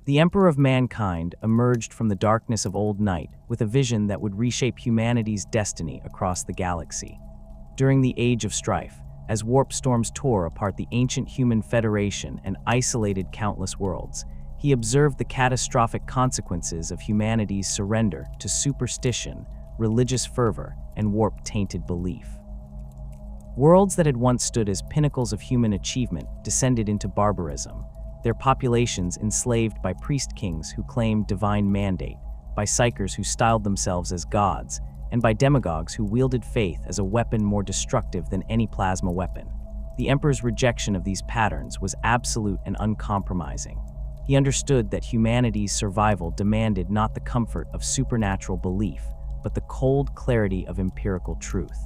The Emperor of Mankind emerged from the darkness of old night with a vision that would reshape humanity's destiny across the galaxy. During the Age of Strife, as warp storms tore apart the ancient human federation and isolated countless worlds, he observed the catastrophic consequences of humanity's surrender to superstition, religious fervor, and warp-tainted belief. Worlds that had once stood as pinnacles of human achievement descended into barbarism, their populations enslaved by priest-kings who claimed divine mandate, by psychers who styled themselves as gods, and by demagogues who wielded faith as a weapon more destructive than any plasma weapon. The Emperor's rejection of these patterns was absolute and uncompromising. He understood that humanity's survival demanded not the comfort of supernatural belief, but the cold clarity of empirical truth.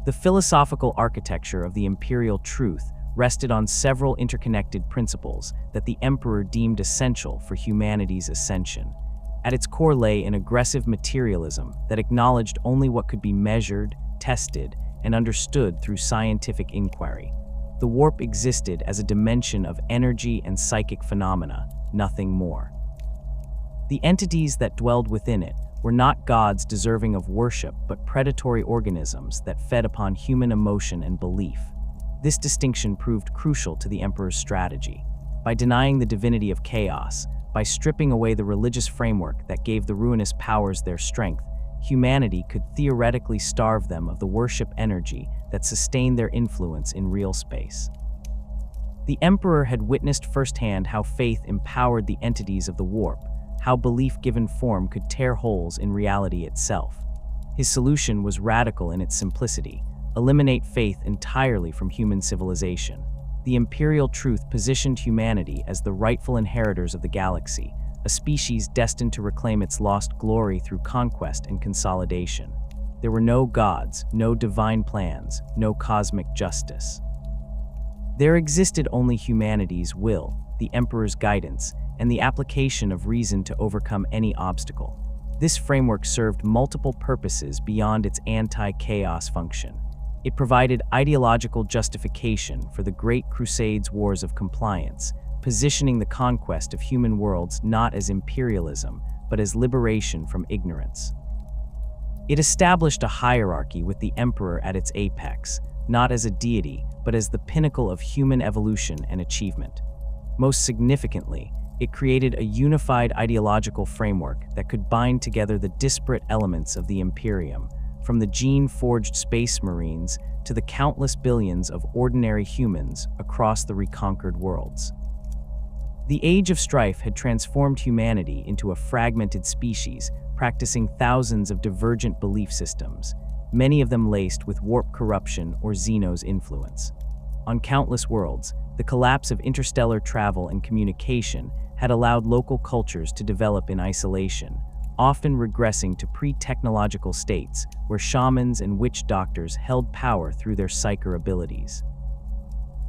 The philosophical architecture of the Imperial Truth rested on several interconnected principles that the Emperor deemed essential for humanity's ascension. At its core lay an aggressive materialism that acknowledged only what could be measured, tested, and understood through scientific inquiry. The warp existed as a dimension of energy and psychic phenomena, nothing more. The entities that dwelled within it were not gods deserving of worship, but predatory organisms that fed upon human emotion and belief. This distinction proved crucial to the Emperor's strategy. By denying the divinity of chaos, by stripping away the religious framework that gave the ruinous powers their strength, humanity could theoretically starve them of the worship energy that sustained their influence in real space. The Emperor had witnessed firsthand how faith empowered the entities of the warp, how belief given form could tear holes in reality itself. His solution was radical in its simplicity: eliminate faith entirely from human civilization. The Imperial Truth positioned humanity as the rightful inheritors of the galaxy, a species destined to reclaim its lost glory through conquest and consolidation. There were no gods, no divine plans, no cosmic justice. There existed only humanity's will, the Emperor's guidance, and the application of reason to overcome any obstacle. This framework served multiple purposes beyond its anti-chaos function. It provided ideological justification for the Great Crusade's wars of compliance, positioning the conquest of human worlds not as imperialism, but as liberation from ignorance. It established a hierarchy with the Emperor at its apex, not as a deity, but as the pinnacle of human evolution and achievement. Most significantly, it created a unified ideological framework that could bind together the disparate elements of the Imperium, from the gene-forged space marines to the countless billions of ordinary humans across the reconquered worlds. The Age of Strife had transformed humanity into a fragmented species, practicing thousands of divergent belief systems, many of them laced with warp corruption or Xeno's influence. On countless worlds, the collapse of interstellar travel and communication had allowed local cultures to develop in isolation, often regressing to pre-technological states where shamans and witch doctors held power through their psyker abilities.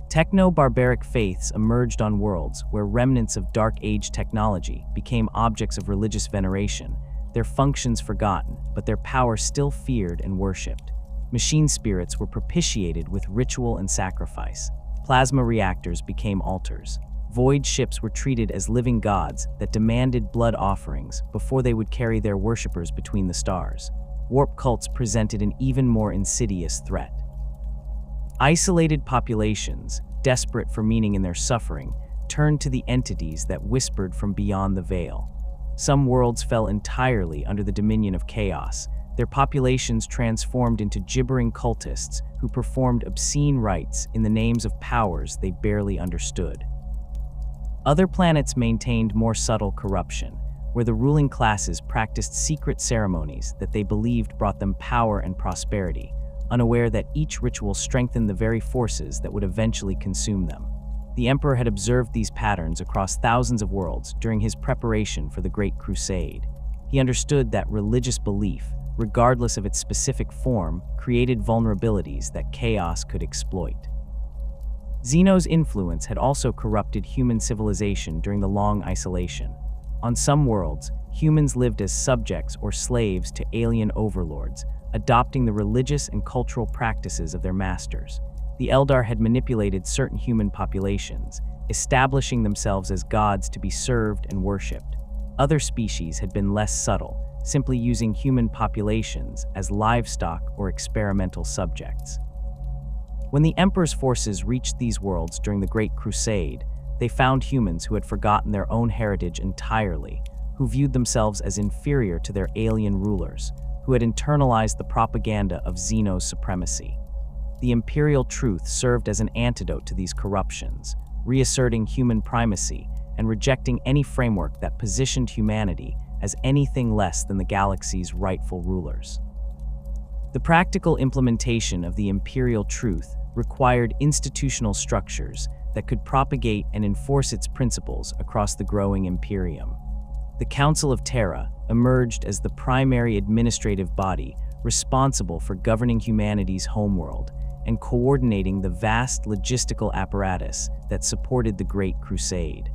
Techno-barbaric faiths emerged on worlds where remnants of Dark Age technology became objects of religious veneration, their functions forgotten, but their power still feared and worshipped. Machine spirits were propitiated with ritual and sacrifice. Plasma reactors became altars. Void ships were treated as living gods that demanded blood offerings before they would carry their worshippers between the stars. Warp cults presented an even more insidious threat. Isolated populations, desperate for meaning in their suffering, turned to the entities that whispered from beyond the veil. Some worlds fell entirely under the dominion of chaos, their populations transformed into gibbering cultists who performed obscene rites in the names of powers they barely understood. Other planets maintained more subtle corruption, where the ruling classes practiced secret ceremonies that they believed brought them power and prosperity, unaware that each ritual strengthened the very forces that would eventually consume them. The Emperor had observed these patterns across thousands of worlds during his preparation for the Great Crusade. He understood that religious belief, regardless of its specific form, created vulnerabilities that chaos could exploit. Xeno's influence had also corrupted human civilization during the long isolation. On some worlds, humans lived as subjects or slaves to alien overlords, adopting the religious and cultural practices of their masters. The Eldar had manipulated certain human populations, establishing themselves as gods to be served and worshipped. Other species had been less subtle, simply using human populations as livestock or experimental subjects. When the Emperor's forces reached these worlds during the Great Crusade, they found humans who had forgotten their own heritage entirely, who viewed themselves as inferior to their alien rulers, who had internalized the propaganda of Xeno's supremacy. The Imperial Truth served as an antidote to these corruptions, reasserting human primacy and rejecting any framework that positioned humanity as anything less than the galaxy's rightful rulers. The practical implementation of the Imperial Truth required institutional structures that could propagate and enforce its principles across the growing Imperium. The Council of Terra emerged as the primary administrative body responsible for governing humanity's homeworld and coordinating the vast logistical apparatus that supported the Great Crusade.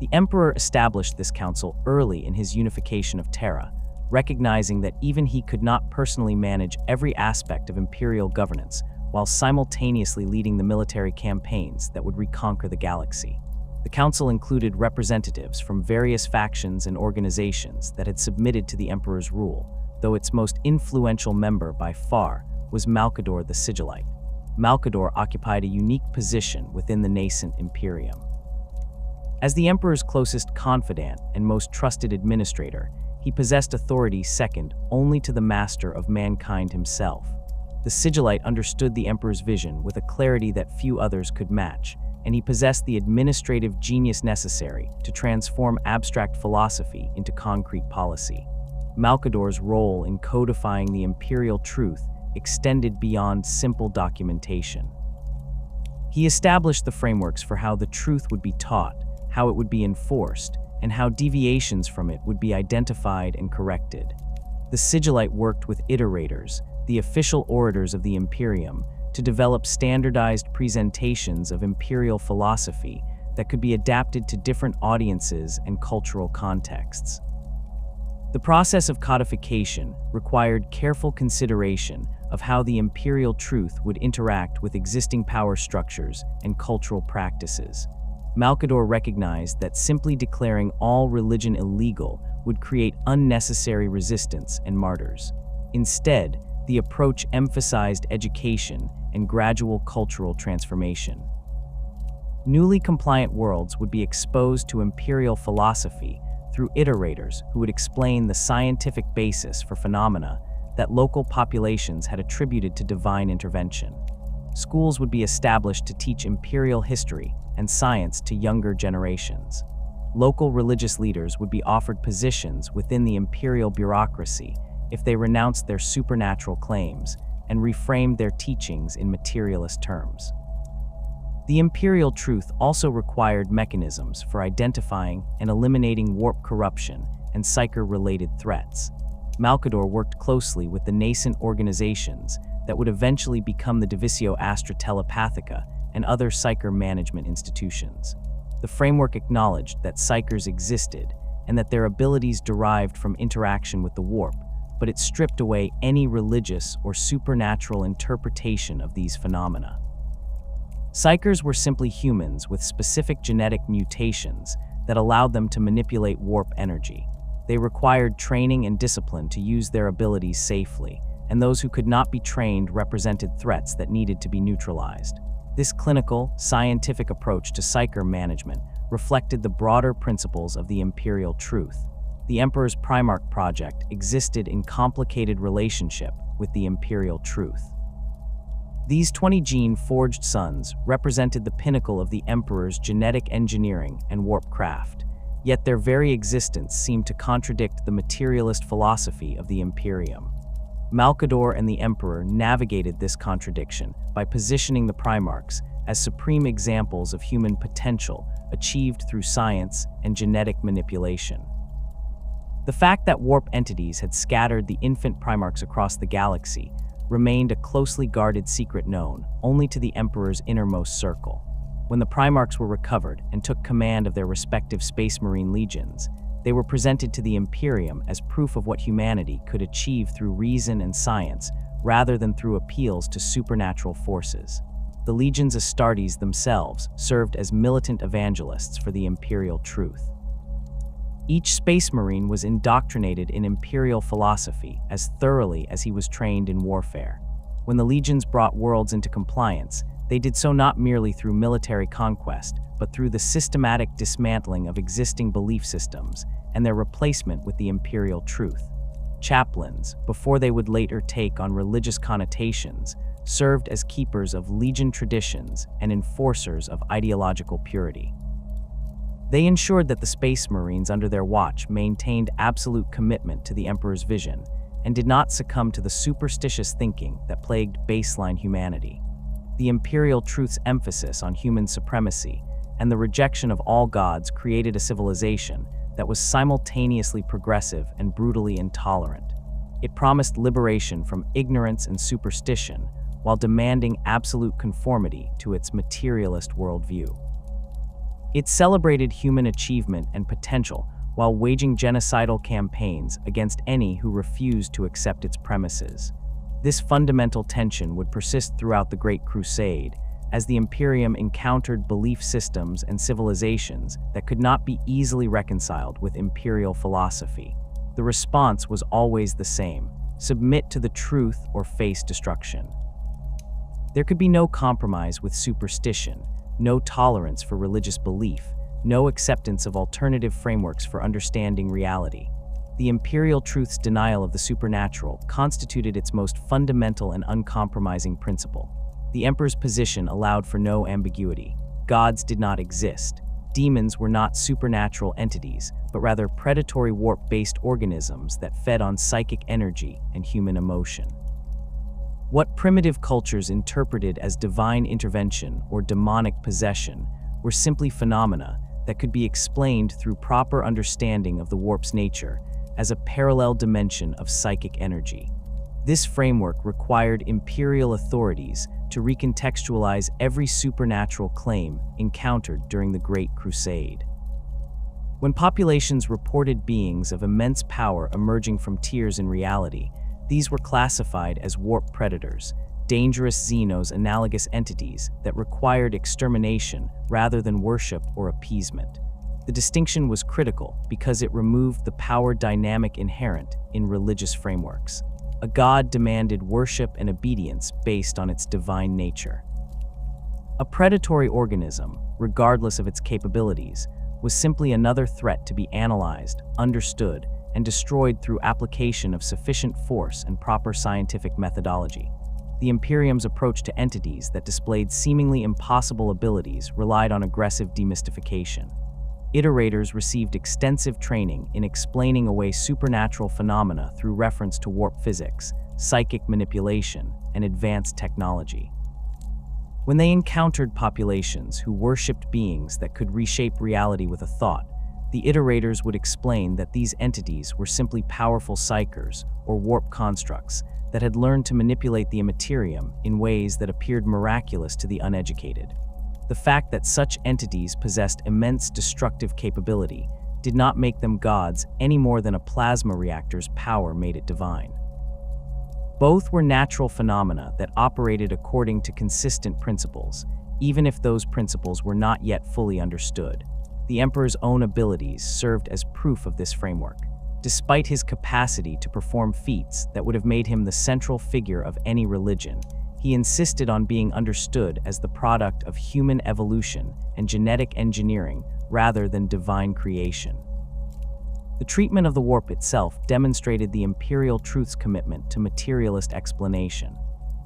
The Emperor established this council early in his unification of Terra, recognizing that even he could not personally manage every aspect of imperial governance while simultaneously leading the military campaigns that would reconquer the galaxy. The council included representatives from various factions and organizations that had submitted to the Emperor's rule, though its most influential member by far was Malcador the Sigillite. Malcador occupied a unique position within the nascent Imperium. As the Emperor's closest confidant and most trusted administrator, he possessed authority second only to the master of mankind himself. The Sigillite understood the Emperor's vision with a clarity that few others could match, and he possessed the administrative genius necessary to transform abstract philosophy into concrete policy. Malcador's role in codifying the Imperial Truth extended beyond simple documentation. He established the frameworks for how the truth would be taught, how it would be enforced, and how deviations from it would be identified and corrected. The Sigillite worked with iterators, the official orators of the Imperium, to develop standardized presentations of imperial philosophy that could be adapted to different audiences and cultural contexts. The process of codification required careful consideration of how the Imperial Truth would interact with existing power structures and cultural practices. Malcador recognized that simply declaring all religion illegal would create unnecessary resistance and martyrs. Instead, the approach emphasized education and gradual cultural transformation. Newly compliant worlds would be exposed to imperial philosophy through iterators who would explain the scientific basis for phenomena that local populations had attributed to divine intervention. Schools would be established to teach imperial history and science to younger generations. Local religious leaders would be offered positions within the imperial bureaucracy if they renounced their supernatural claims and reframed their teachings in materialist terms. The Imperial Truth also required mechanisms for identifying and eliminating warp corruption and psyker-related threats. Malcador worked closely with the nascent organizations that would eventually become the Divisio Astra Telepathica and other psyker management institutions. The framework acknowledged that psykers existed and that their abilities derived from interaction with the warp, but it stripped away any religious or supernatural interpretation of these phenomena. Psykers were simply humans with specific genetic mutations that allowed them to manipulate warp energy. They required training and discipline to use their abilities safely, and those who could not be trained represented threats that needed to be neutralized. This clinical, scientific approach to psyker management reflected the broader principles of the Imperial Truth. The Emperor's Primarch project existed in complicated relationship with the Imperial Truth. These 20-gene forged sons represented the pinnacle of the Emperor's genetic engineering and warp craft, yet their very existence seemed to contradict the materialist philosophy of the Imperium. Malcador and the Emperor navigated this contradiction by positioning the Primarchs as supreme examples of human potential achieved through science and genetic manipulation. The fact that warp entities had scattered the infant Primarchs across the galaxy remained a closely guarded secret known only to the Emperor's innermost circle. When the Primarchs were recovered and took command of their respective Space Marine legions, they were presented to the Imperium as proof of what humanity could achieve through reason and science rather than through appeals to supernatural forces. the legions Astartes themselves served as militant evangelists for the Imperial Truth. Each Space Marine was indoctrinated in Imperial philosophy as thoroughly as he was trained in warfare. When the legions brought worlds into compliance, they did so not merely through military conquest, but through the systematic dismantling of existing belief systems and their replacement with the Imperial Truth. Chaplains, before they would later take on religious connotations, served as keepers of legion traditions and enforcers of ideological purity. They ensured that the Space Marines under their watch maintained absolute commitment to the Emperor's vision and did not succumb to the superstitious thinking that plagued baseline humanity. The Imperial Truth's emphasis on human supremacy and the rejection of all gods created a civilization that was simultaneously progressive and brutally intolerant. It promised liberation from ignorance and superstition while demanding absolute conformity to its materialist worldview. It celebrated human achievement and potential while waging genocidal campaigns against any who refused to accept its premises. This fundamental tension would persist throughout the Great Crusade, as the Imperium encountered belief systems and civilizations that could not be easily reconciled with imperial philosophy. The response was always the same: submit to the truth or face destruction. There could be no compromise with superstition, no tolerance for religious belief, no acceptance of alternative frameworks for understanding reality. The Imperial Truth's denial of the supernatural constituted its most fundamental and uncompromising principle. The Emperor's position allowed for no ambiguity. Gods did not exist. Demons were not supernatural entities, but rather predatory warp-based organisms that fed on psychic energy and human emotion. What primitive cultures interpreted as divine intervention or demonic possession were simply phenomena that could be explained through proper understanding of the warp's nature as a parallel dimension of psychic energy. This framework required imperial authorities to recontextualize every supernatural claim encountered during the Great Crusade. When populations reported beings of immense power emerging from tiers in reality, these were classified as warp predators, dangerous xenos analogous entities that required extermination rather than worship or appeasement. The distinction was critical because it removed the power dynamic inherent in religious frameworks. A god demanded worship and obedience based on its divine nature. A predatory organism, regardless of its capabilities, was simply another threat to be analyzed, understood, and destroyed through application of sufficient force and proper scientific methodology. The Imperium's approach to entities that displayed seemingly impossible abilities relied on aggressive demystification. Iterators received extensive training in explaining away supernatural phenomena through reference to warp physics, psychic manipulation, and advanced technology. When they encountered populations who worshipped beings that could reshape reality with a thought, the iterators would explain that these entities were simply powerful psychers or warp constructs that had learned to manipulate the Imperium in ways that appeared miraculous to the uneducated. The fact that such entities possessed immense destructive capability did not make them gods any more than a plasma reactor's power made it divine. Both were natural phenomena that operated according to consistent principles, even if those principles were not yet fully understood. The Emperor's own abilities served as proof of this framework. Despite his capacity to perform feats that would have made him the central figure of any religion, he insisted on being understood as the product of human evolution and genetic engineering rather than divine creation. The treatment of the warp itself demonstrated the Imperial Truth's commitment to materialist explanation.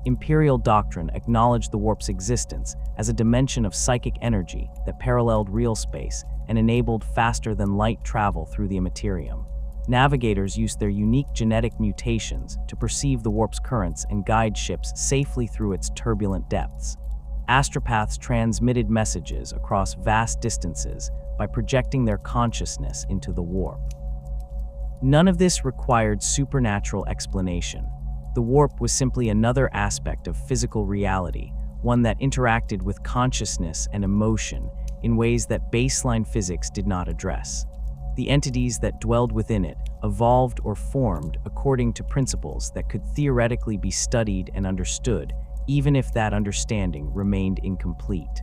Imperial doctrine acknowledged the warp's existence as a dimension of psychic energy that paralleled real space and enabled faster-than-light travel through the Imperium. Navigators used their unique genetic mutations to perceive the warp's currents and guide ships safely through its turbulent depths. Astropaths transmitted messages across vast distances by projecting their consciousness into the warp. None of this required supernatural explanation. The warp was simply another aspect of physical reality, one that interacted with consciousness and emotion in ways that baseline physics did not address. The entities that dwelled within it evolved or formed according to principles that could theoretically be studied and understood, even if that understanding remained incomplete.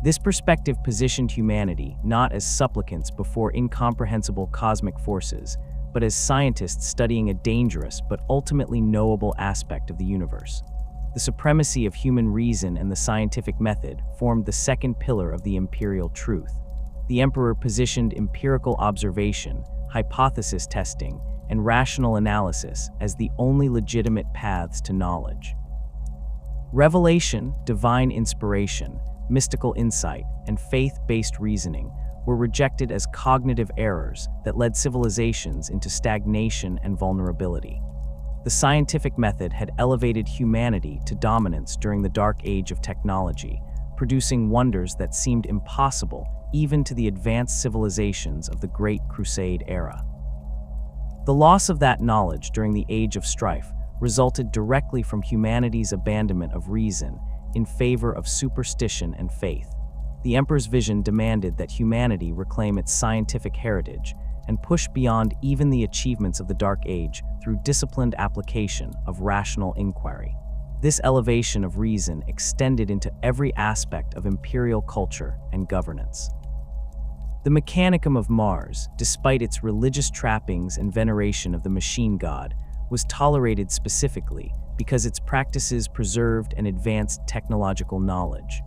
This perspective positioned humanity not as supplicants before incomprehensible cosmic forces, but as scientists studying a dangerous but ultimately knowable aspect of the universe. The supremacy of human reason and the scientific method formed the second pillar of the Imperial Truth. The Emperor positioned empirical observation, hypothesis testing, and rational analysis as the only legitimate paths to knowledge. Revelation, divine inspiration, mystical insight, and faith-based reasoning were rejected as cognitive errors that led civilizations into stagnation and vulnerability. The scientific method had elevated humanity to dominance during the dark age of technology, producing wonders that seemed impossible even to the advanced civilizations of the Great Crusade era. The loss of that knowledge during the Age of Strife resulted directly from humanity's abandonment of reason in favor of superstition and faith. The Emperor's vision demanded that humanity reclaim its scientific heritage and push beyond even the achievements of the Dark Age through disciplined application of rational inquiry. This elevation of reason extended into every aspect of imperial culture and governance. The Mechanicum of Mars, despite its religious trappings and veneration of the machine god, was tolerated specifically because its practices preserved and advanced technological knowledge.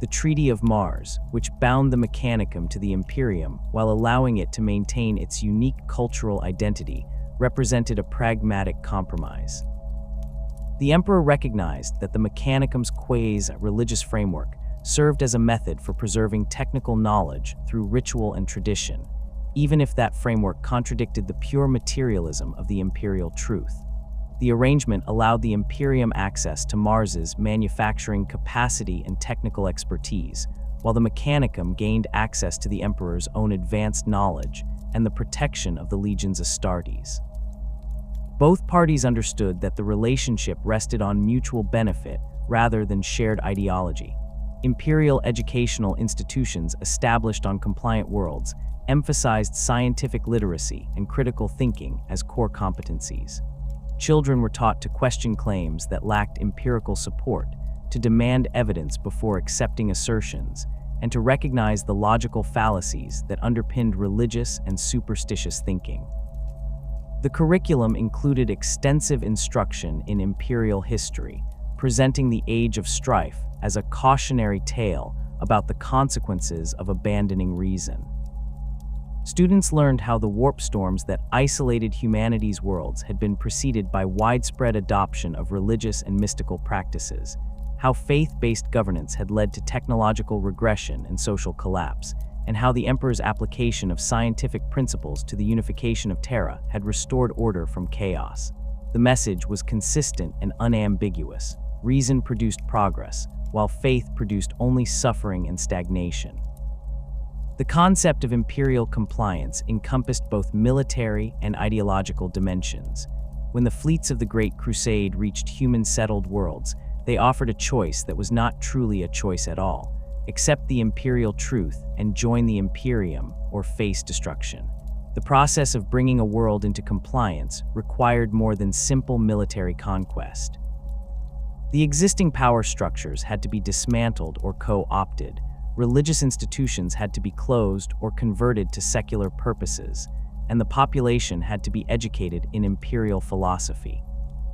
The Treaty of Mars, which bound the Mechanicum to the Imperium while allowing it to maintain its unique cultural identity, represented a pragmatic compromise. The Emperor recognized that the Mechanicum's quasi-religious framework served as a method for preserving technical knowledge through ritual and tradition, even if that framework contradicted the pure materialism of the Imperial Truth. The arrangement allowed the Imperium access to Mars's manufacturing capacity and technical expertise, while the Mechanicum gained access to the Emperor's own advanced knowledge and the protection of the Legion's Astartes. Both parties understood that the relationship rested on mutual benefit rather than shared ideology. Imperial educational institutions established on compliant worlds emphasized scientific literacy and critical thinking as core competencies. Children were taught to question claims that lacked empirical support, to demand evidence before accepting assertions, and to recognize the logical fallacies that underpinned religious and superstitious thinking. The curriculum included extensive instruction in imperial history, presenting the Age of Strife as a cautionary tale about the consequences of abandoning reason. Students learned how the warp storms that isolated humanity's worlds had been preceded by widespread adoption of religious and mystical practices, how faith-based governance had led to technological regression and social collapse, and how the Emperor's application of scientific principles to the unification of Terra had restored order from chaos. The message was consistent and unambiguous. Reason produced progress, while faith produced only suffering and stagnation. The concept of imperial compliance encompassed both military and ideological dimensions. When the fleets of the Great Crusade reached human-settled worlds, they offered a choice that was not truly a choice at all: accept the Imperial Truth and join the Imperium, or face destruction. The process of bringing a world into compliance required more than simple military conquest. The existing power structures had to be dismantled or co-opted. Religious institutions had to be closed or converted to secular purposes, and the population had to be educated in imperial philosophy.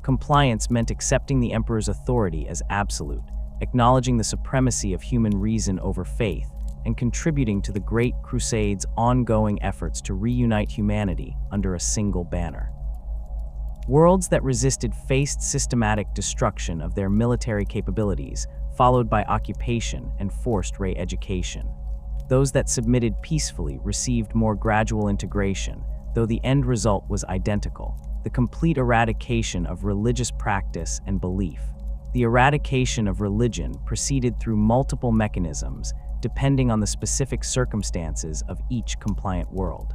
Compliance meant accepting the Emperor's authority as absolute, acknowledging the supremacy of human reason over faith, and contributing to the Great Crusade's ongoing efforts to reunite humanity under a single banner. Worlds that resisted faced systematic destruction of their military capabilities, followed by occupation and forced re-education. Those that submitted peacefully received more gradual integration, though the end result was identical: the complete eradication of religious practice and belief. The eradication of religion proceeded through multiple mechanisms, depending on the specific circumstances of each compliant world.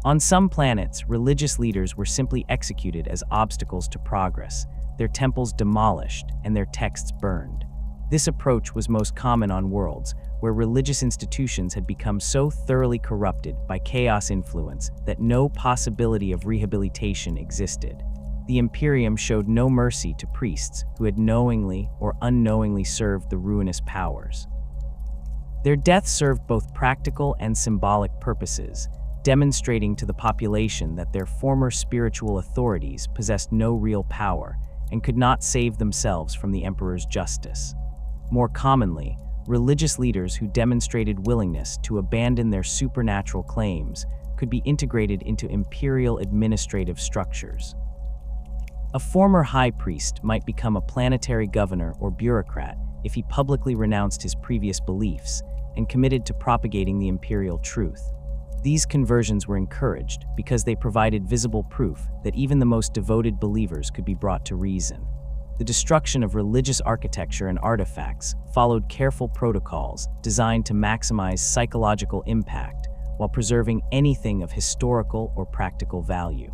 On some planets, religious leaders were simply executed as obstacles to progress, their temples demolished, and their texts burned. This approach was most common on worlds where religious institutions had become so thoroughly corrupted by chaos influence that no possibility of rehabilitation existed. The Imperium showed no mercy to priests who had knowingly or unknowingly served the ruinous powers. Their death served both practical and symbolic purposes, demonstrating to the population that their former spiritual authorities possessed no real power and could not save themselves from the emperor's justice. More commonly, religious leaders who demonstrated willingness to abandon their supernatural claims could be integrated into imperial administrative structures. A former high priest might become a planetary governor or bureaucrat if he publicly renounced his previous beliefs and committed to propagating the imperial truth. These conversions were encouraged because they provided visible proof that even the most devoted believers could be brought to reason. The destruction of religious architecture and artifacts followed careful protocols designed to maximize psychological impact while preserving anything of historical or practical value.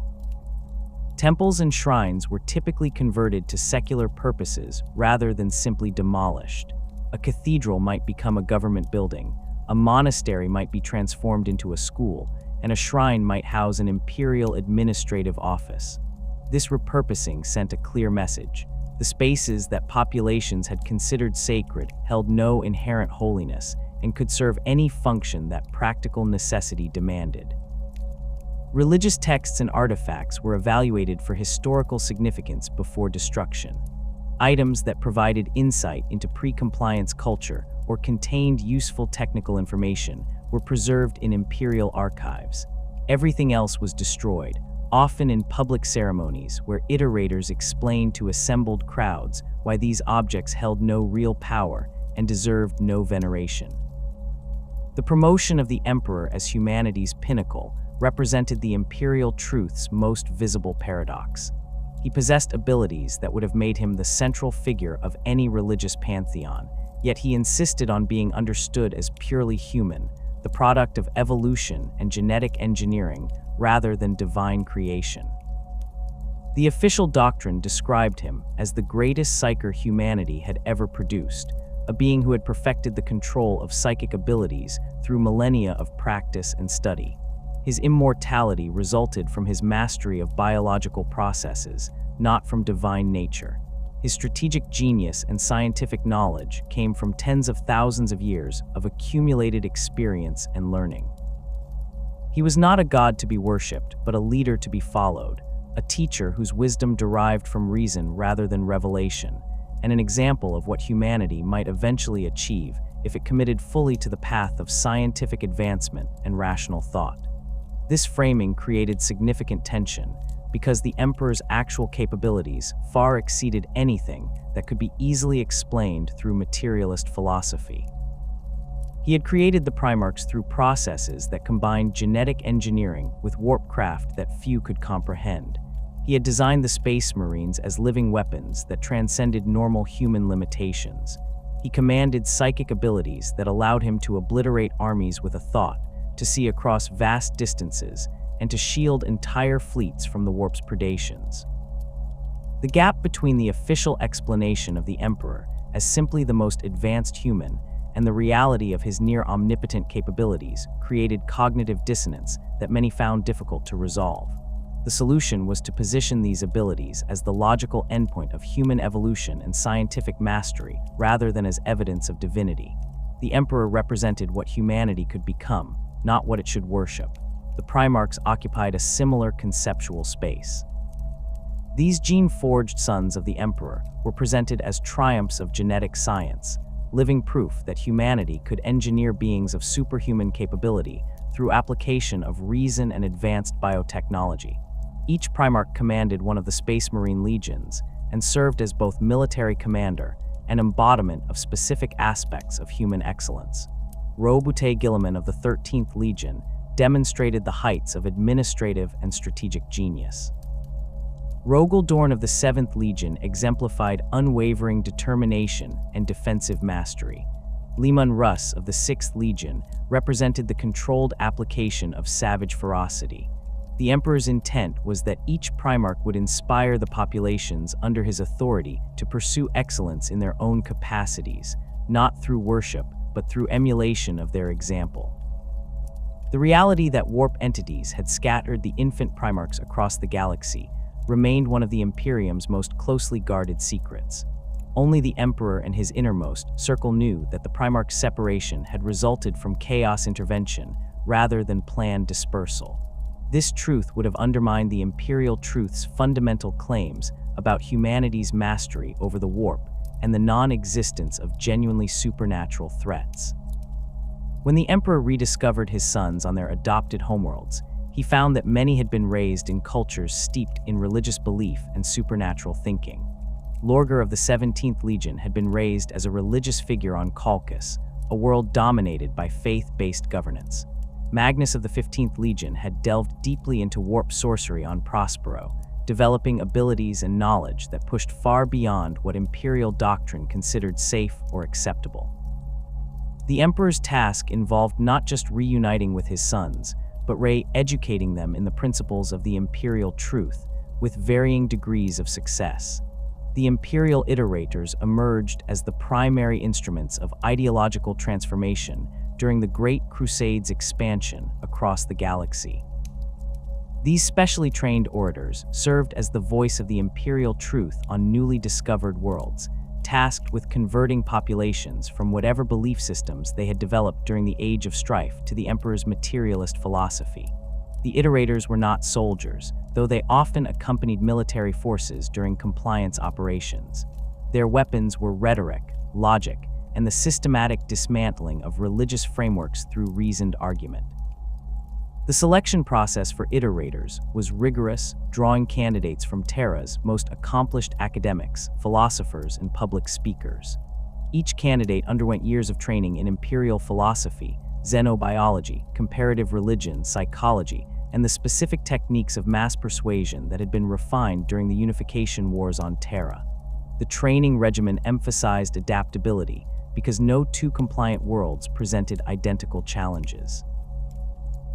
Temples and shrines were typically converted to secular purposes rather than simply demolished. A cathedral might become a government building, a monastery might be transformed into a school, and a shrine might house an imperial administrative office. This repurposing sent a clear message. The spaces that populations had considered sacred held no inherent holiness and could serve any function that practical necessity demanded. Religious texts and artifacts were evaluated for historical significance before destruction. Items that provided insight into pre-compliance culture or contained useful technical information were preserved in imperial archives. Everything else was destroyed, often in public ceremonies where iterators explained to assembled crowds why these objects held no real power and deserved no veneration. The promotion of the emperor as humanity's pinnacle represented the Imperial Truth's most visible paradox. He possessed abilities that would have made him the central figure of any religious pantheon, yet he insisted on being understood as purely human, the product of evolution and genetic engineering rather than divine creation. The official doctrine described him as the greatest psyker humanity had ever produced, a being who had perfected the control of psychic abilities through millennia of practice and study. His immortality resulted from his mastery of biological processes, not from divine nature. His strategic genius and scientific knowledge came from tens of thousands of years of accumulated experience and learning. He was not a god to be worshipped, but a leader to be followed, a teacher whose wisdom derived from reason rather than revelation, and an example of what humanity might eventually achieve if it committed fully to the path of scientific advancement and rational thought. This framing created significant tension because the emperor's actual capabilities far exceeded anything that could be easily explained through materialist philosophy. He had created the Primarchs through processes that combined genetic engineering with warp craft that few could comprehend. He had designed the Space Marines as living weapons that transcended normal human limitations. He commanded psychic abilities that allowed him to obliterate armies with a thought, to see across vast distances, and to shield entire fleets from the warp's predations. The gap between the official explanation of the Emperor as simply the most advanced human and the reality of his near-omnipotent capabilities created cognitive dissonance that many found difficult to resolve. The solution was to position these abilities as the logical endpoint of human evolution and scientific mastery rather than as evidence of divinity. The Emperor represented what humanity could become, not what it should worship. The Primarchs occupied a similar conceptual space. These gene-forged sons of the Emperor were presented as triumphs of genetic science, living proof that humanity could engineer beings of superhuman capability through application of reason and advanced biotechnology. Each Primarch commanded one of the Space Marine legions and served as both military commander and embodiment of specific aspects of human excellence. Robute Guilliman of the 13th Legion demonstrated the heights of administrative and strategic genius. Rogel Dorn of the 7th Legion exemplified unwavering determination and defensive mastery. Leman Russ of the 6th Legion represented the controlled application of savage ferocity. The Emperor's intent was that each Primarch would inspire the populations under his authority to pursue excellence in their own capacities, not through worship, but through emulation of their example. The reality that warp entities had scattered the infant Primarchs across the galaxy remained one of the Imperium's most closely guarded secrets. Only the Emperor and his innermost circle knew that the Primarch's separation had resulted from chaos intervention rather than planned dispersal. This truth would have undermined the Imperial Truth's fundamental claims about humanity's mastery over the warp and the non-existence of genuinely supernatural threats. When the Emperor rediscovered his sons on their adopted homeworlds, he found that many had been raised in cultures steeped in religious belief and supernatural thinking. Lorgar of the 17th Legion had been raised as a religious figure on Colchis, a world dominated by faith-based governance. Magnus of the 15th Legion had delved deeply into warp sorcery on Prospero, developing abilities and knowledge that pushed far beyond what Imperial doctrine considered safe or acceptable. The Emperor's task involved not just reuniting with his sons, but re-educating them in the principles of the Imperial Truth, with varying degrees of success. The Imperial Iterators emerged as the primary instruments of ideological transformation during the Great Crusade's expansion across the galaxy. These specially trained orators served as the voice of the Imperial Truth on newly discovered worlds, tasked with converting populations from whatever belief systems they had developed during the Age of Strife to the Emperor's materialist philosophy. The Iterators were not soldiers, though they often accompanied military forces during compliance operations. Their weapons were rhetoric, logic, and the systematic dismantling of religious frameworks through reasoned argument. The selection process for Iterators was rigorous, drawing candidates from Terra's most accomplished academics, philosophers, and public speakers. Each candidate underwent years of training in imperial philosophy, xenobiology, comparative religion, psychology, and the specific techniques of mass persuasion that had been refined during the unification wars on Terra. The training regimen emphasized adaptability because no two compliant worlds presented identical challenges.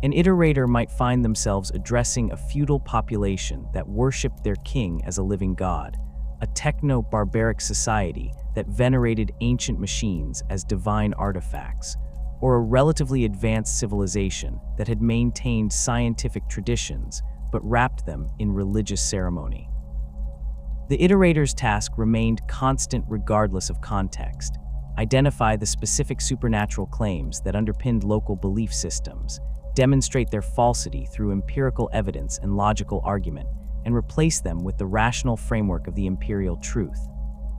An Iterator might find themselves addressing a feudal population that worshipped their king as a living god, a techno-barbaric society that venerated ancient machines as divine artifacts, or a relatively advanced civilization that had maintained scientific traditions but wrapped them in religious ceremony. The Iterator's task remained constant regardless of context: identify the specific supernatural claims that underpinned local belief systems, demonstrate their falsity through empirical evidence and logical argument, and replace them with the rational framework of the Imperial Truth.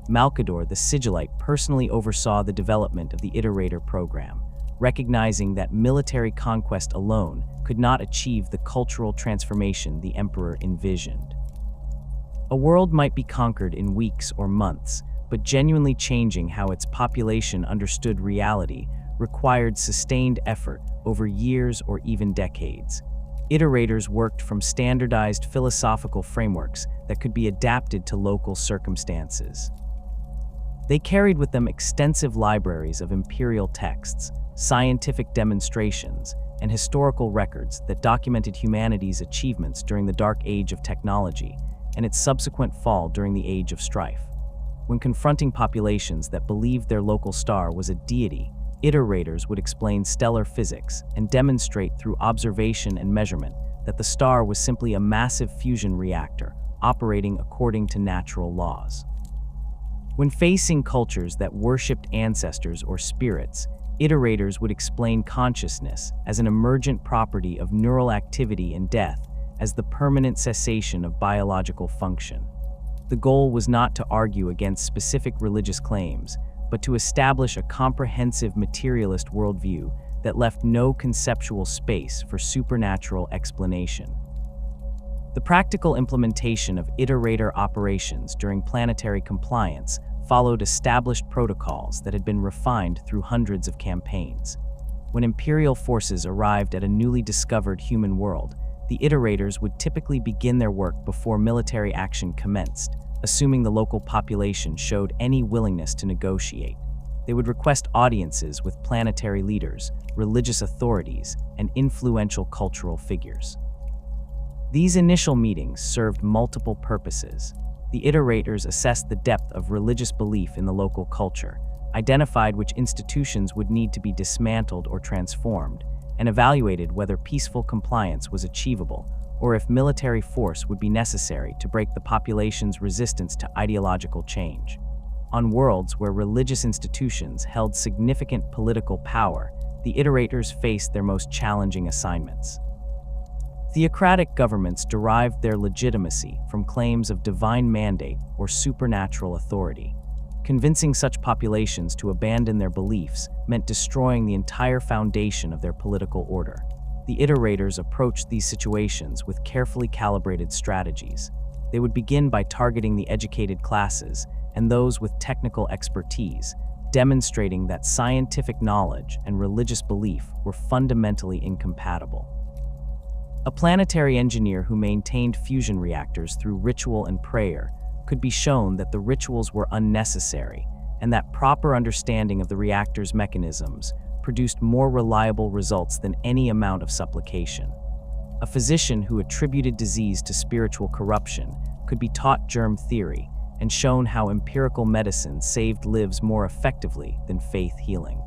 Malcador the Sigillite personally oversaw the development of the Iterator program, recognizing that military conquest alone could not achieve the cultural transformation the Emperor envisioned. A world might be conquered in weeks or months, but genuinely changing how its population understood reality required sustained effort over years or even decades. Iterators worked from standardized philosophical frameworks that could be adapted to local circumstances. They carried with them extensive libraries of imperial texts, scientific demonstrations, and historical records that documented humanity's achievements during the Dark Age of technology and its subsequent fall during the Age of Strife. When confronting populations that believed their local star was a deity, Iterators would explain stellar physics and demonstrate through observation and measurement that the star was simply a massive fusion reactor operating according to natural laws. When facing cultures that worshipped ancestors or spirits, Iterators would explain consciousness as an emergent property of neural activity and death as the permanent cessation of biological function. The goal was not to argue against specific religious claims, but to establish a comprehensive materialist worldview that left no conceptual space for supernatural explanation. The practical implementation of Iterator operations during planetary compliance followed established protocols that had been refined through hundreds of campaigns. When Imperial forces arrived at a newly discovered human world, the Iterators would typically begin their work before military action commenced, assuming the local population showed any willingness to negotiate. They would request audiences with planetary leaders, religious authorities, and influential cultural figures. These initial meetings served multiple purposes. The Iterators assessed the depth of religious belief in the local culture, identified which institutions would need to be dismantled or transformed, and evaluated whether peaceful compliance was achievable, or if military force would be necessary to break the population's resistance to ideological change. On worlds where religious institutions held significant political power, the iterators faced their most challenging assignments. Theocratic governments derived their legitimacy from claims of divine mandate or supernatural authority. Convincing such populations to abandon their beliefs meant destroying the entire foundation of their political order. The iterators approached these situations with carefully calibrated strategies. They would begin by targeting the educated classes and those with technical expertise, demonstrating that scientific knowledge and religious belief were fundamentally incompatible. A planetary engineer who maintained fusion reactors through ritual and prayer could be shown that the rituals were unnecessary and that proper understanding of the reactor's mechanisms produced more reliable results than any amount of supplication. A physician who attributed disease to spiritual corruption could be taught germ theory and shown how empirical medicine saved lives more effectively than faith healing.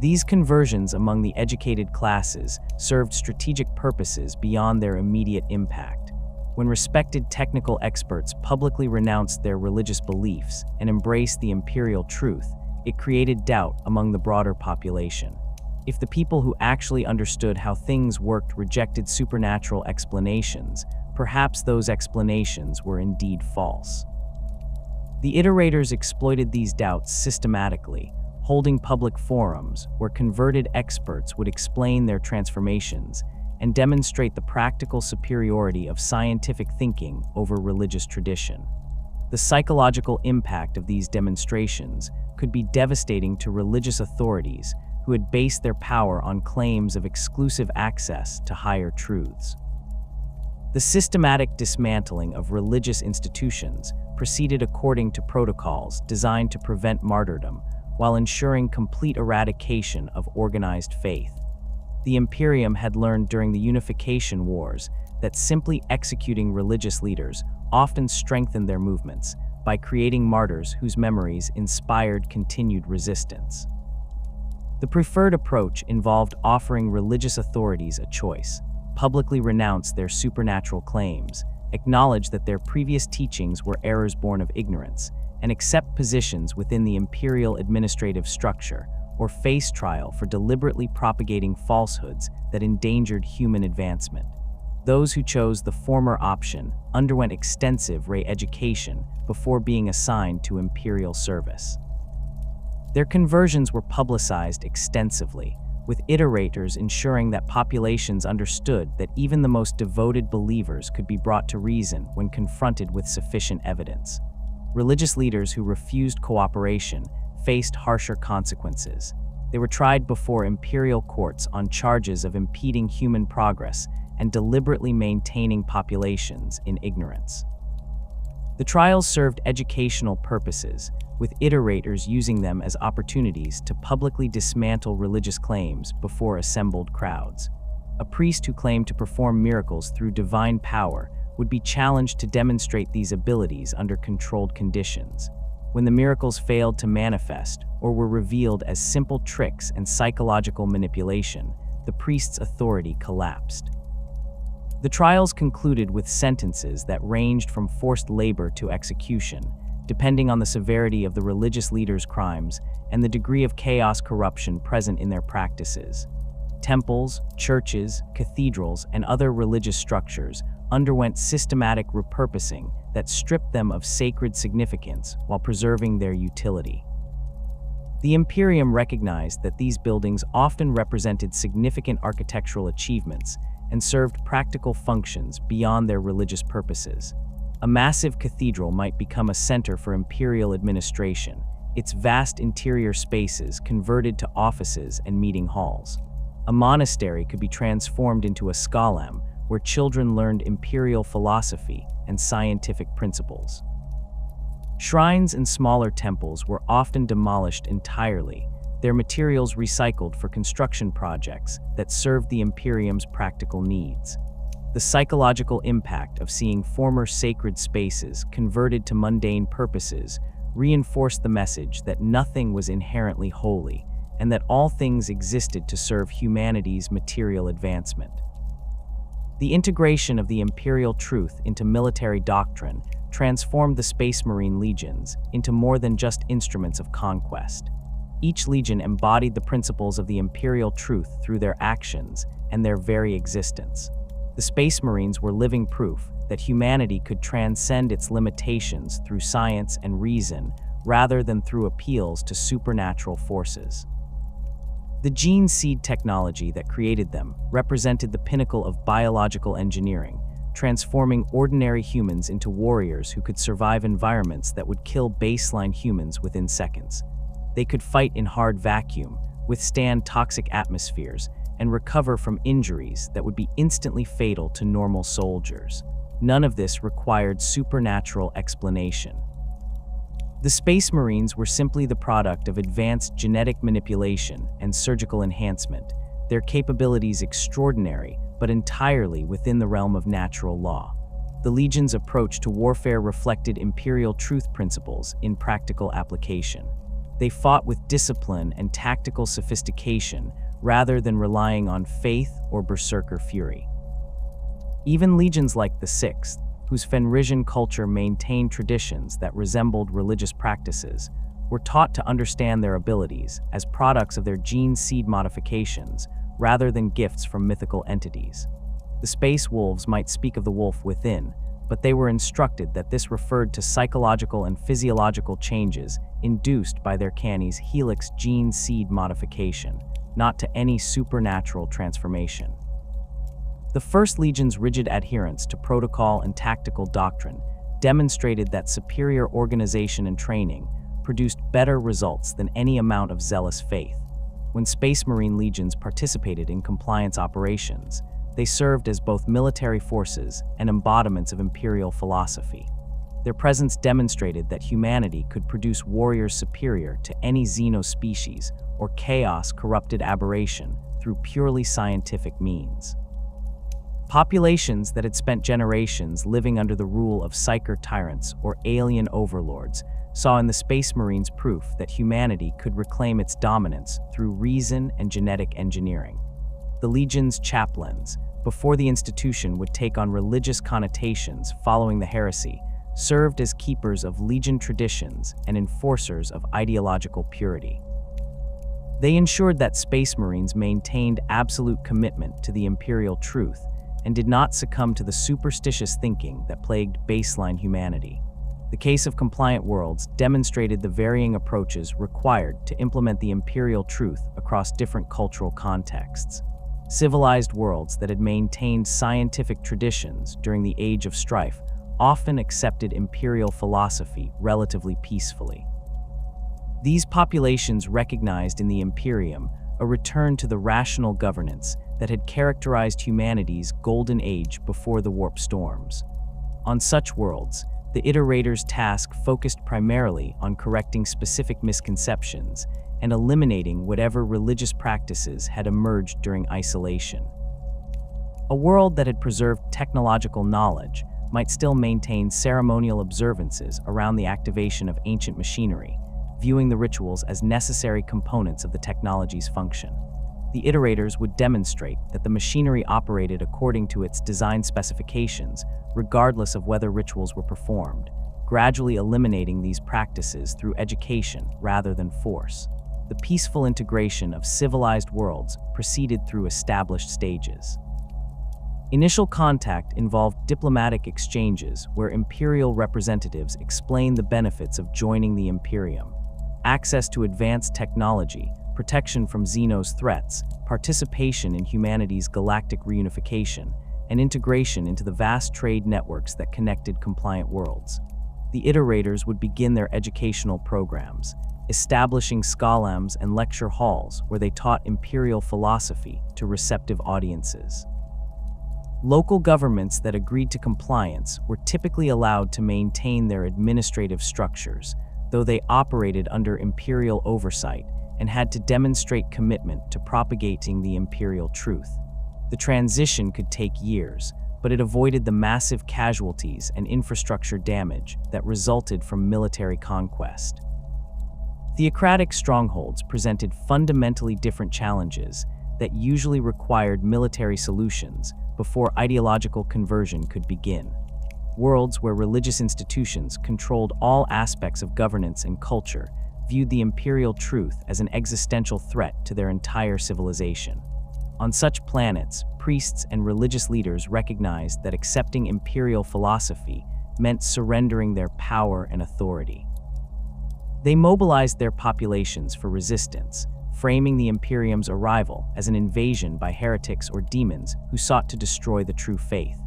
These conversions among the educated classes served strategic purposes beyond their immediate impact. When respected technical experts publicly renounced their religious beliefs and embraced the Imperial Truth, it created doubt among the broader population. If the people who actually understood how things worked rejected supernatural explanations, perhaps those explanations were indeed false. The iterators exploited these doubts systematically, holding public forums where converted experts would explain their transformations and demonstrate the practical superiority of scientific thinking over religious tradition. The psychological impact of these demonstrations could be devastating to religious authorities who had based their power on claims of exclusive access to higher truths. The systematic dismantling of religious institutions proceeded according to protocols designed to prevent martyrdom while ensuring complete eradication of organized faith. The Imperium had learned during the Unification Wars that simply executing religious leaders often strengthened their movements by creating martyrs whose memories inspired continued resistance. The preferred approach involved offering religious authorities a choice: publicly renounce their supernatural claims, acknowledge that their previous teachings were errors born of ignorance, and accept positions within the imperial administrative structure, or face trial for deliberately propagating falsehoods that endangered human advancement. Those who chose the former option underwent extensive re-education before being assigned to imperial service. Their conversions were publicized extensively, with iterators ensuring that populations understood that even the most devoted believers could be brought to reason when confronted with sufficient evidence. Religious leaders who refused cooperation faced harsher consequences. They were tried before imperial courts on charges of impeding human progress and deliberately maintaining populations in ignorance. The trials served educational purposes, with iterators using them as opportunities to publicly dismantle religious claims before assembled crowds. A priest who claimed to perform miracles through divine power would be challenged to demonstrate these abilities under controlled conditions. When the miracles failed to manifest or were revealed as simple tricks and psychological manipulation, the priest's authority collapsed. The trials concluded with sentences that ranged from forced labor to execution, depending on the severity of the religious leaders' crimes and the degree of chaos corruption present in their practices. Temples, churches, cathedrals, and other religious structures underwent systematic repurposing that stripped them of sacred significance while preserving their utility. The Imperium recognized that these buildings often represented significant architectural achievements and served practical functions beyond their religious purposes. A massive cathedral might become a center for imperial administration, its vast interior spaces converted to offices and meeting halls. A monastery could be transformed into a scholam, where children learned imperial philosophy and scientific principles. Shrines and smaller temples were often demolished entirely, their materials recycled for construction projects that served the Imperium's practical needs. The psychological impact of seeing former sacred spaces converted to mundane purposes reinforced the message that nothing was inherently holy and that all things existed to serve humanity's material advancement. The integration of the Imperial Truth into military doctrine transformed the Space Marine legions into more than just instruments of conquest. Each legion embodied the principles of the Imperial Truth through their actions and their very existence. The Space Marines were living proof that humanity could transcend its limitations through science and reason rather than through appeals to supernatural forces. The gene seed technology that created them represented the pinnacle of biological engineering, transforming ordinary humans into warriors who could survive environments that would kill baseline humans within seconds. They could fight in hard vacuum, withstand toxic atmospheres, and recover from injuries that would be instantly fatal to normal soldiers. None of this required supernatural explanation. The Space Marines were simply the product of advanced genetic manipulation and surgical enhancement, their capabilities extraordinary but entirely within the realm of natural law. The Legion's approach to warfare reflected Imperial Truth principles in practical application. They fought with discipline and tactical sophistication rather than relying on faith or berserker fury. Even legions like the Sixth, whose Fenrisian culture maintained traditions that resembled religious practices, were taught to understand their abilities as products of their gene seed modifications rather than gifts from mythical entities. The Space Wolves might speak of the wolf within, but they were instructed that this referred to psychological and physiological changes induced by their Cani's helix gene seed modification, not to any supernatural transformation. The First Legion's rigid adherence to protocol and tactical doctrine demonstrated that superior organization and training produced better results than any amount of zealous faith. When Space Marine legions participated in compliance operations, they served as both military forces and embodiments of Imperial philosophy. Their presence demonstrated that humanity could produce warriors superior to any xenospecies or chaos-corrupted aberration through purely scientific means. Populations that had spent generations living under the rule of psyker tyrants or alien overlords saw in the Space Marines proof that humanity could reclaim its dominance through reason and genetic engineering. The Legion's chaplains, before the institution would take on religious connotations following the Heresy, served as keepers of Legion traditions and enforcers of ideological purity. They ensured that Space Marines maintained absolute commitment to the Imperial Truth and did not succumb to the superstitious thinking that plagued baseline humanity. The case of compliant worlds demonstrated the varying approaches required to implement the Imperial Truth across different cultural contexts. Civilized worlds that had maintained scientific traditions during the Age of Strife often accepted Imperial philosophy relatively peacefully. These populations recognized in the Imperium a return to the rational governance that had characterized humanity's golden age before the warp storms. On such worlds, the Iterator's task focused primarily on correcting specific misconceptions and eliminating whatever religious practices had emerged during isolation. A world that had preserved technological knowledge might still maintain ceremonial observances around the activation of ancient machinery, viewing the rituals as necessary components of the technology's function. The Iterators would demonstrate that the machinery operated according to its design specifications, regardless of whether rituals were performed, gradually eliminating these practices through education rather than force. The peaceful integration of civilized worlds proceeded through established stages. Initial contact involved diplomatic exchanges where Imperial representatives explained the benefits of joining the Imperium. Access to advanced technology, protection from Xenos threats, participation in humanity's galactic reunification, and integration into the vast trade networks that connected compliant worlds. The Iterators would begin their educational programs, establishing scholams and lecture halls where they taught Imperial philosophy to receptive audiences. Local governments that agreed to compliance were typically allowed to maintain their administrative structures, though they operated under Imperial oversight and had to demonstrate commitment to propagating the Imperial Truth. The transition could take years, but it avoided the massive casualties and infrastructure damage that resulted from military conquest. Theocratic strongholds presented fundamentally different challenges that usually required military solutions before ideological conversion could begin. Worlds where religious institutions controlled all aspects of governance and culture viewed the Imperial Truth as an existential threat to their entire civilization. On such planets, priests and religious leaders recognized that accepting imperial philosophy meant surrendering their power and authority. They mobilized their populations for resistance, framing the Imperium's arrival as an invasion by heretics or demons who sought to destroy the true faith.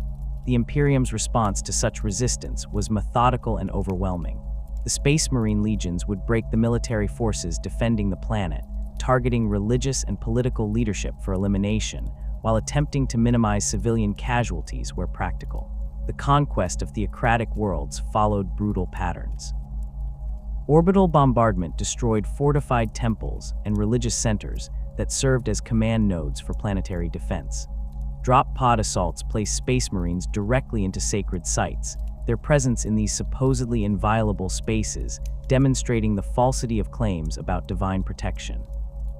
The Imperium's response to such resistance was methodical and overwhelming. The Space Marine legions would break the military forces defending the planet, targeting religious and political leadership for elimination, while attempting to minimize civilian casualties where practical. The conquest of theocratic worlds followed brutal patterns. Orbital bombardment destroyed fortified temples and religious centers that served as command nodes for planetary defense. Drop pod assaults placed Space Marines directly into sacred sites, their presence in these supposedly inviolable spaces demonstrating the falsity of claims about divine protection.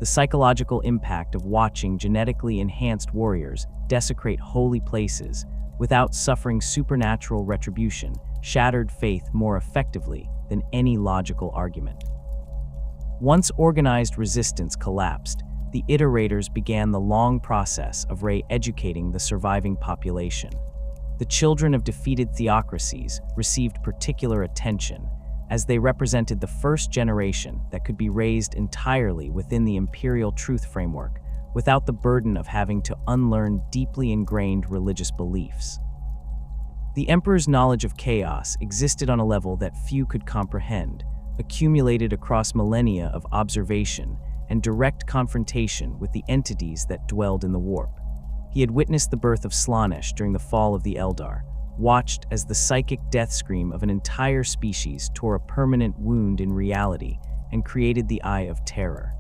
The psychological impact of watching genetically enhanced warriors desecrate holy places without suffering supernatural retribution shattered faith more effectively than any logical argument. Once organized resistance collapsed, the iterators began the long process of re-educating the surviving population. The children of defeated theocracies received particular attention, as they represented the first generation that could be raised entirely within the Imperial Truth framework, without the burden of having to unlearn deeply ingrained religious beliefs. The Emperor's knowledge of chaos existed on a level that few could comprehend, accumulated across millennia of observation and direct confrontation with the entities that dwelled in the warp. He had witnessed the birth of Slaanesh during the fall of the Eldar, watched as the psychic death scream of an entire species tore a permanent wound in reality and created the Eye of Terror.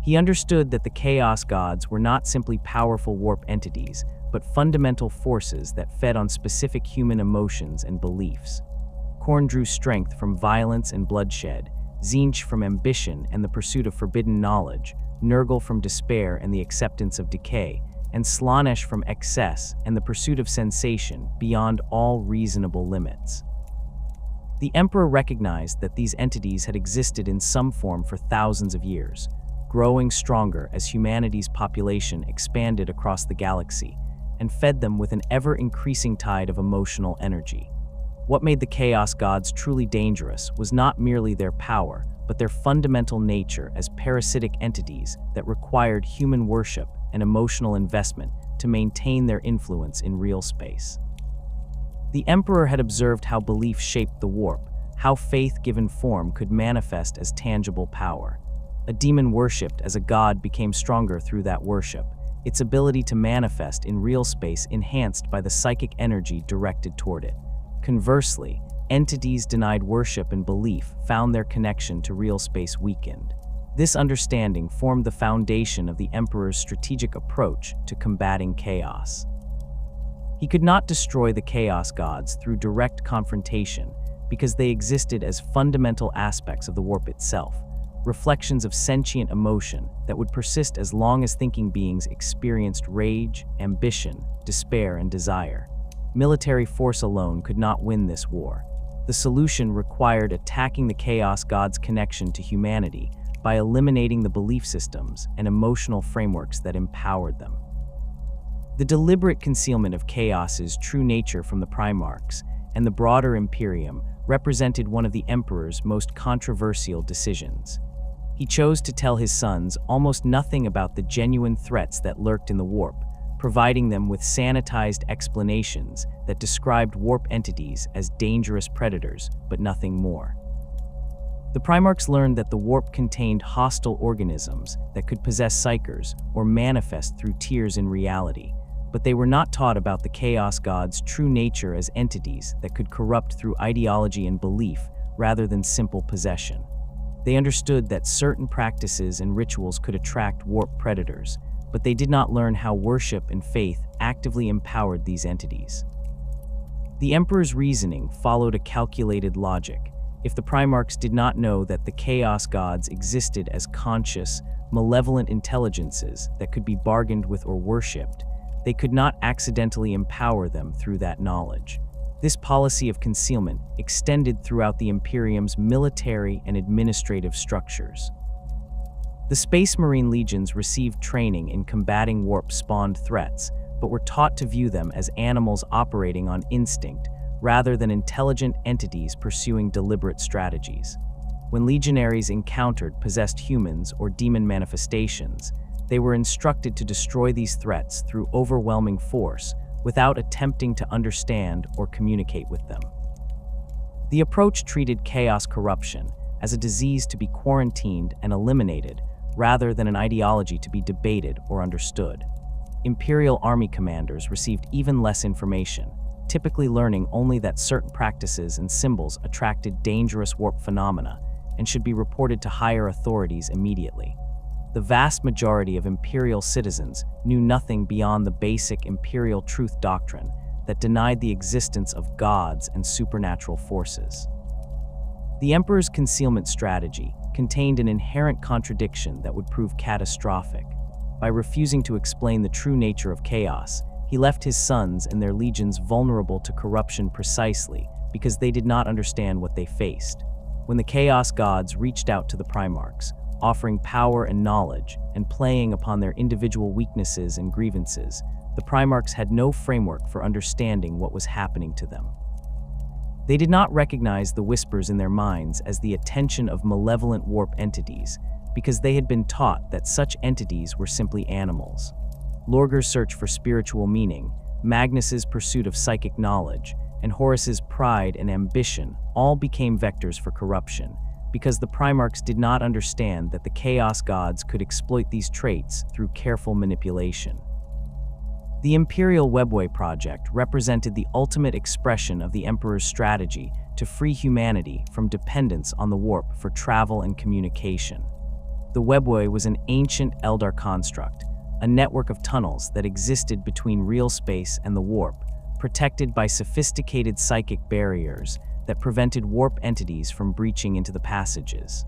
He understood that the Chaos Gods were not simply powerful warp entities, but fundamental forces that fed on specific human emotions and beliefs. Khorne drew strength from violence and bloodshed, Tzeentch from ambition and the pursuit of forbidden knowledge, Nurgle from despair and the acceptance of decay, and Slaanesh from excess and the pursuit of sensation beyond all reasonable limits. The Emperor recognized that these entities had existed in some form for thousands of years, growing stronger as humanity's population expanded across the galaxy, and fed them with an ever-increasing tide of emotional energy. What made the Chaos Gods truly dangerous was not merely their power, but their fundamental nature as parasitic entities that required human worship and emotional investment to maintain their influence in real space. The Emperor had observed how belief shaped the warp, how faith given form could manifest as tangible power. A demon worshipped as a god became stronger through that worship, its ability to manifest in real space enhanced by the psychic energy directed toward it. Conversely, entities denied worship and belief found their connection to real space weakened. This understanding formed the foundation of the Emperor's strategic approach to combating chaos. He could not destroy the Chaos Gods through direct confrontation because they existed as fundamental aspects of the warp itself, reflections of sentient emotion that would persist as long as thinking beings experienced rage, ambition, despair, and desire. Military force alone could not win this war. The solution required attacking the Chaos Gods' connection to humanity by eliminating the belief systems and emotional frameworks that empowered them. The deliberate concealment of chaos's true nature from the Primarchs and the broader Imperium represented one of the Emperor's most controversial decisions. He chose to tell his sons almost nothing about the genuine threats that lurked in the warp, providing them with sanitized explanations that described warp entities as dangerous predators, but nothing more. The Primarchs learned that the warp contained hostile organisms that could possess psychers or manifest through tears in reality, but they were not taught about the Chaos Gods' true nature as entities that could corrupt through ideology and belief rather than simple possession. They understood that certain practices and rituals could attract warp predators, but they did not learn how worship and faith actively empowered these entities. The Emperor's reasoning followed a calculated logic. If the Primarchs did not know that the Chaos Gods existed as conscious, malevolent intelligences that could be bargained with or worshipped, they could not accidentally empower them through that knowledge. This policy of concealment extended throughout the Imperium's military and administrative structures. The Space Marine legions received training in combating warp-spawned threats, but were taught to view them as animals operating on instinct rather than intelligent entities pursuing deliberate strategies. When legionaries encountered possessed humans or demon manifestations, they were instructed to destroy these threats through overwhelming force without attempting to understand or communicate with them. The approach treated chaos corruption as a disease to be quarantined and eliminated rather than an ideology to be debated or understood. Imperial army commanders received even less information, typically learning only that certain practices and symbols attracted dangerous warp phenomena and should be reported to higher authorities immediately. The vast majority of Imperial citizens knew nothing beyond the basic Imperial Truth doctrine that denied the existence of gods and supernatural forces. The Emperor's concealment strategy contained an inherent contradiction that would prove catastrophic. By refusing to explain the true nature of chaos, he left his sons and their legions vulnerable to corruption precisely because they did not understand what they faced. When the Chaos Gods reached out to the Primarchs, offering power and knowledge and playing upon their individual weaknesses and grievances, the Primarchs had no framework for understanding what was happening to them. They did not recognize the whispers in their minds as the attention of malevolent warp entities because they had been taught that such entities were simply animals. Lorger's search for spiritual meaning, Magnus's pursuit of psychic knowledge, and Horus's pride and ambition all became vectors for corruption, because the Primarchs did not understand that the Chaos Gods could exploit these traits through careful manipulation. The Imperial Webway Project represented the ultimate expression of the Emperor's strategy to free humanity from dependence on the warp for travel and communication. The Webway was an ancient Eldar construct, a network of tunnels that existed between real space and the warp, protected by sophisticated psychic barriers that prevented warp entities from breaching into the passages.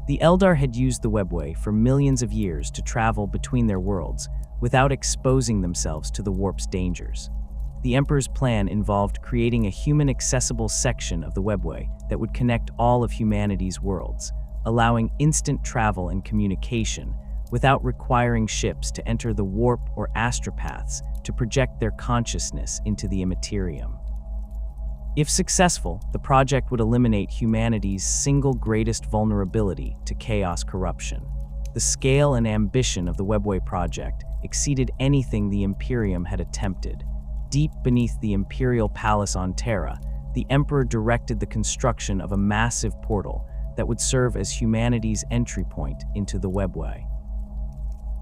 The Eldar had used the Webway for millions of years to travel between their worlds without exposing themselves to the warp's dangers. The Emperor's plan involved creating a human-accessible section of the Webway that would connect all of humanity's worlds, allowing instant travel and communication without requiring ships to enter the warp or astropaths to project their consciousness into the Imperium. If successful, the project would eliminate humanity's single greatest vulnerability to chaos corruption. The scale and ambition of the Webway project exceeded anything the Imperium had attempted. Deep beneath the Imperial Palace on Terra, the Emperor directed the construction of a massive portal that would serve as humanity's entry point into the Webway.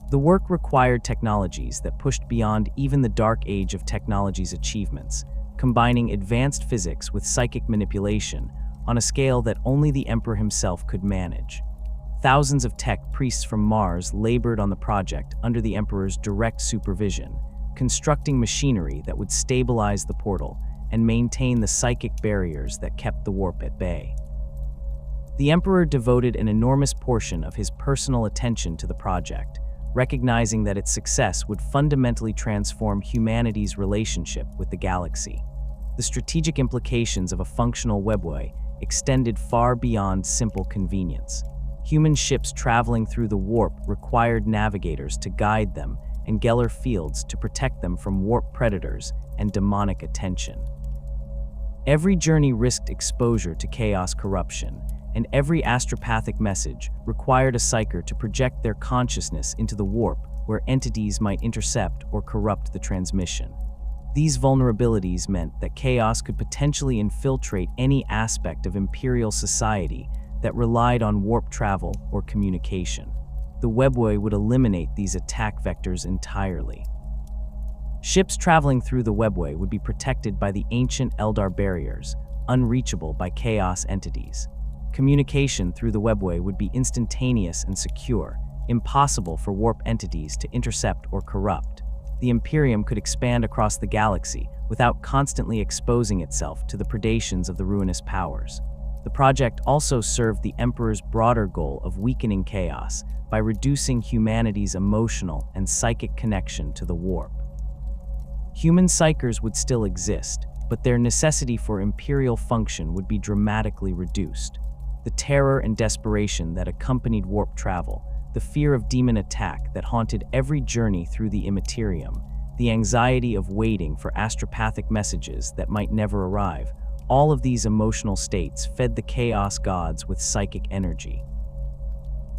The work required technologies that pushed beyond even the dark age of technology's achievements, combining advanced physics with psychic manipulation on a scale that only the Emperor himself could manage. Thousands of tech priests from Mars labored on the project under the Emperor's direct supervision, constructing machinery that would stabilize the portal and maintain the psychic barriers that kept the warp at bay. The Emperor devoted an enormous portion of his personal attention to the project, recognizing that its success would fundamentally transform humanity's relationship with the galaxy. The strategic implications of a functional Webway extended far beyond simple convenience. Human ships traveling through the warp required navigators to guide them and Geller fields to protect them from warp predators and demonic attention. Every journey risked exposure to chaos corruption, and every astropathic message required a psyker to project their consciousness into the warp where entities might intercept or corrupt the transmission. These vulnerabilities meant that chaos could potentially infiltrate any aspect of Imperial society that relied on warp travel or communication. The Webway would eliminate these attack vectors entirely. Ships traveling through the Webway would be protected by the ancient Eldar barriers, unreachable by chaos entities. Communication through the Webway would be instantaneous and secure, impossible for warp entities to intercept or corrupt. The Imperium could expand across the galaxy without constantly exposing itself to the predations of the ruinous powers. The project also served the Emperor's broader goal of weakening chaos by reducing humanity's emotional and psychic connection to the warp. Human psychers would still exist, but their necessity for imperial function would be dramatically reduced. The terror and desperation that accompanied warp travel, the fear of demon attack that haunted every journey through the Imperium, the anxiety of waiting for astropathic messages that might never arrive, all of these emotional states fed the chaos gods with psychic energy.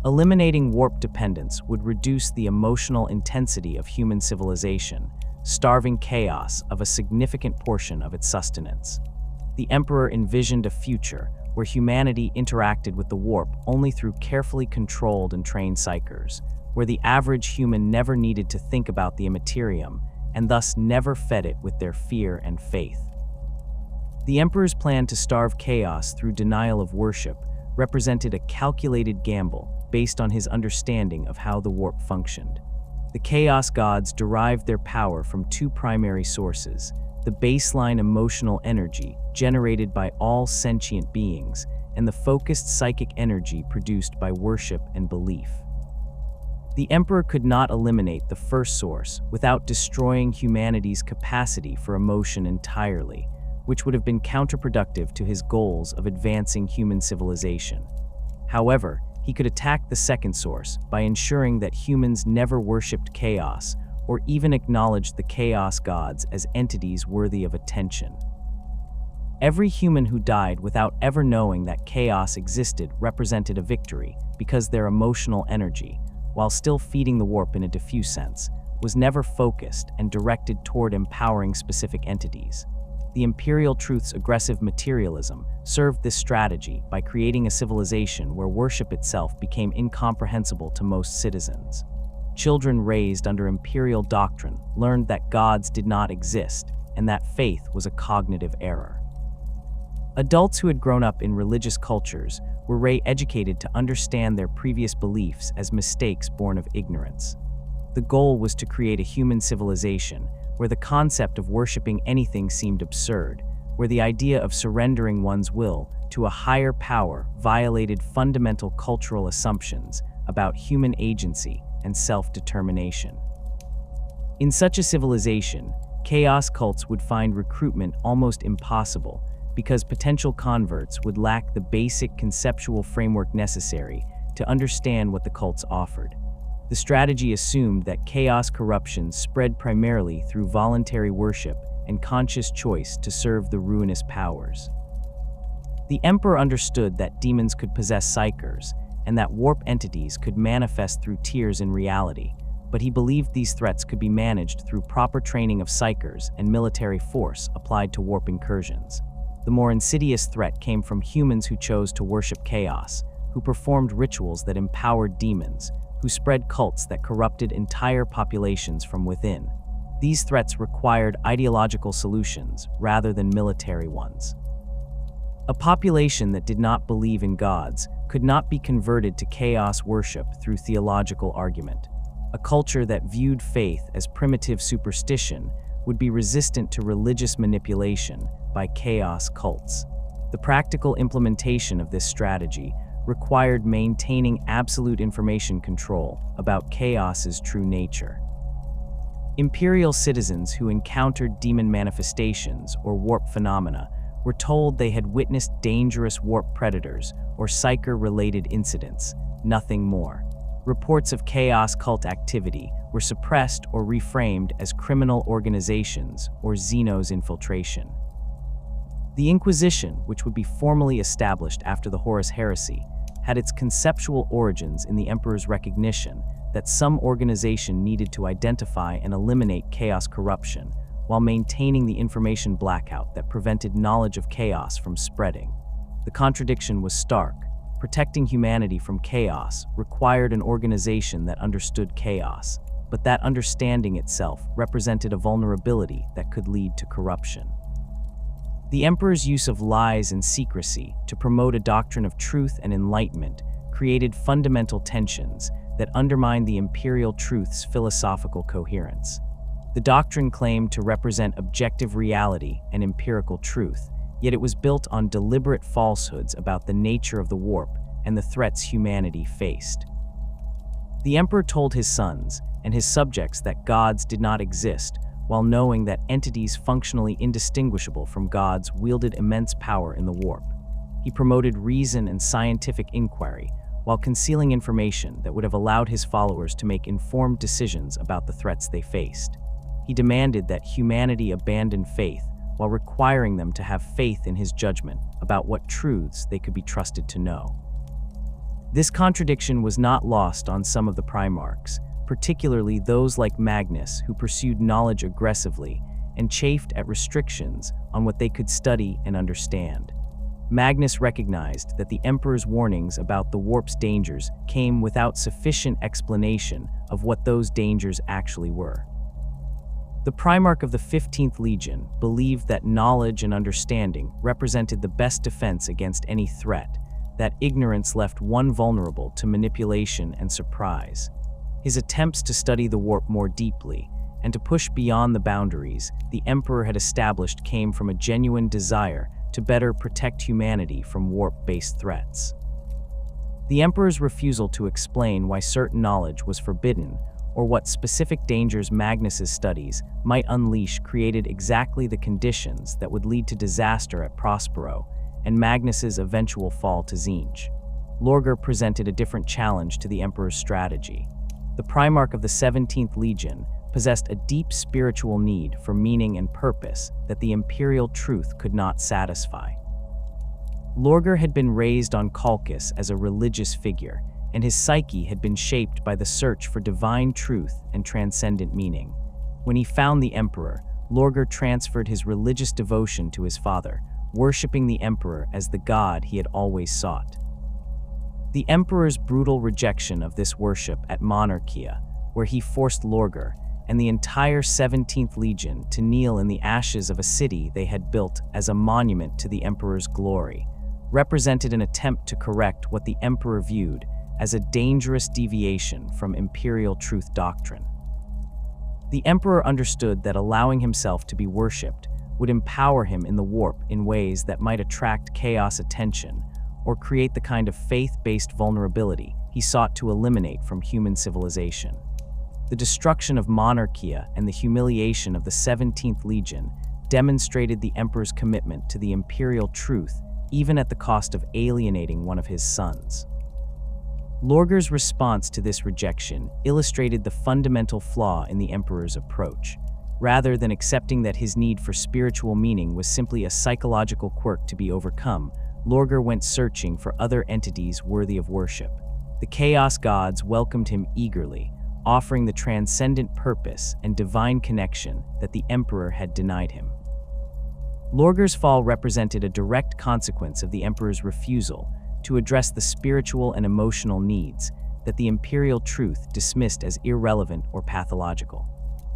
Eliminating warp dependence would reduce the emotional intensity of human civilization, starving chaos of a significant portion of its sustenance. The Emperor envisioned a future where humanity interacted with the warp only through carefully controlled and trained psychers, where the average human never needed to think about the Imperium, and thus never fed it with their fear and faith. The Emperor's plan to starve chaos through denial of worship represented a calculated gamble based on his understanding of how the warp functioned. The chaos gods derived their power from two primary sources: the baseline emotional energy generated by all sentient beings, and the focused psychic energy produced by worship and belief. The Emperor could not eliminate the first source without destroying humanity's capacity for emotion entirely, which would have been counterproductive to his goals of advancing human civilization. However, he could attack the second source by ensuring that humans never worshipped chaos or even acknowledged the chaos gods as entities worthy of attention. Every human who died without ever knowing that chaos existed represented a victory because their emotional energy, while still feeding the warp in a diffuse sense, was never focused and directed toward empowering specific entities. The Imperial Truth's aggressive materialism served this strategy by creating a civilization where worship itself became incomprehensible to most citizens. Children raised under Imperial doctrine learned that gods did not exist and that faith was a cognitive error. Adults who had grown up in religious cultures were re-educated to understand their previous beliefs as mistakes born of ignorance. The goal was to create a human civilization where the concept of worshiping anything seemed absurd, where the idea of surrendering one's will to a higher power violated fundamental cultural assumptions about human agency and self-determination. In such a civilization, chaos cults would find recruitment almost impossible because potential converts would lack the basic conceptual framework necessary to understand what the cults offered. The strategy assumed that chaos corruption spread primarily through voluntary worship and conscious choice to serve the ruinous powers. The Emperor understood that demons could possess psychers and that warp entities could manifest through tears in reality, but he believed these threats could be managed through proper training of psychers and military force applied to warp incursions. The more insidious threat came from humans who chose to worship chaos, who performed rituals that empowered demons, who spread cults that corrupted entire populations from within. These threats required ideological solutions rather than military ones. A population that did not believe in gods could not be converted to chaos worship through theological argument. A culture that viewed faith as primitive superstition would be resistant to religious manipulation by chaos cults. The practical implementation of this strategy required maintaining absolute information control about chaos's true nature. Imperial citizens who encountered demon manifestations or warp phenomena were told they had witnessed dangerous warp predators or psyker-related incidents, nothing more. Reports of chaos cult activity were suppressed or reframed as criminal organizations or Xenos infiltration. The Inquisition, which would be formally established after the Horus Heresy, had its conceptual origins in the Emperor's recognition that some organization needed to identify and eliminate chaos corruption while maintaining the information blackout that prevented knowledge of chaos from spreading. The contradiction was stark. Protecting humanity from chaos required an organization that understood chaos, but that understanding itself represented a vulnerability that could lead to corruption. The Emperor's use of lies and secrecy to promote a doctrine of truth and enlightenment created fundamental tensions that undermined the Imperial Truth's philosophical coherence. The doctrine claimed to represent objective reality and empirical truth, yet it was built on deliberate falsehoods about the nature of the warp and the threats humanity faced. The Emperor told his sons and his subjects that gods did not exist, while knowing that entities functionally indistinguishable from gods wielded immense power in the warp. He promoted reason and scientific inquiry, while concealing information that would have allowed his followers to make informed decisions about the threats they faced. He demanded that humanity abandon faith, while requiring them to have faith in his judgment about what truths they could be trusted to know. This contradiction was not lost on some of the Primarchs, particularly those like Magnus, who pursued knowledge aggressively and chafed at restrictions on what they could study and understand. Magnus recognized that the Emperor's warnings about the warp's dangers came without sufficient explanation of what those dangers actually were. The Primarch of the 15th Legion believed that knowledge and understanding represented the best defense against any threat, that ignorance left one vulnerable to manipulation and surprise. His attempts to study the warp more deeply and to push beyond the boundaries the Emperor had established came from a genuine desire to better protect humanity from warp-based threats. The Emperor's refusal to explain why certain knowledge was forbidden or what specific dangers Magnus's studies might unleash created exactly the conditions that would lead to disaster at Prospero and Magnus's eventual fall to Tzeentch. Lorgar presented a different challenge to the Emperor's strategy. The Primarch of the 17th Legion possessed a deep spiritual need for meaning and purpose that the Imperial Truth could not satisfy. Lorgar had been raised on Colchis as a religious figure, and his psyche had been shaped by the search for divine truth and transcendent meaning. When he found the Emperor, Lorgar transferred his religious devotion to his father, worshipping the Emperor as the god he had always sought. The Emperor's brutal rejection of this worship at Monarchia, where he forced Lorgar and the entire 17th Legion to kneel in the ashes of a city they had built as a monument to the Emperor's glory, represented an attempt to correct what the Emperor viewed as a dangerous deviation from Imperial Truth doctrine. The Emperor understood that allowing himself to be worshipped would empower him in the warp in ways that might attract chaos attention or create the kind of faith-based vulnerability he sought to eliminate from human civilization. The destruction of Monarchia and the humiliation of the 17th Legion demonstrated the Emperor's commitment to the Imperial Truth, even at the cost of alienating one of his sons. Lorgar's response to this rejection illustrated the fundamental flaw in the Emperor's approach. Rather than accepting that his need for spiritual meaning was simply a psychological quirk to be overcome, Lorgar went searching for other entities worthy of worship. The Chaos Gods welcomed him eagerly, offering the transcendent purpose and divine connection that the Emperor had denied him. Lorgar's fall represented a direct consequence of the Emperor's refusal to address the spiritual and emotional needs that the Imperial Truth dismissed as irrelevant or pathological.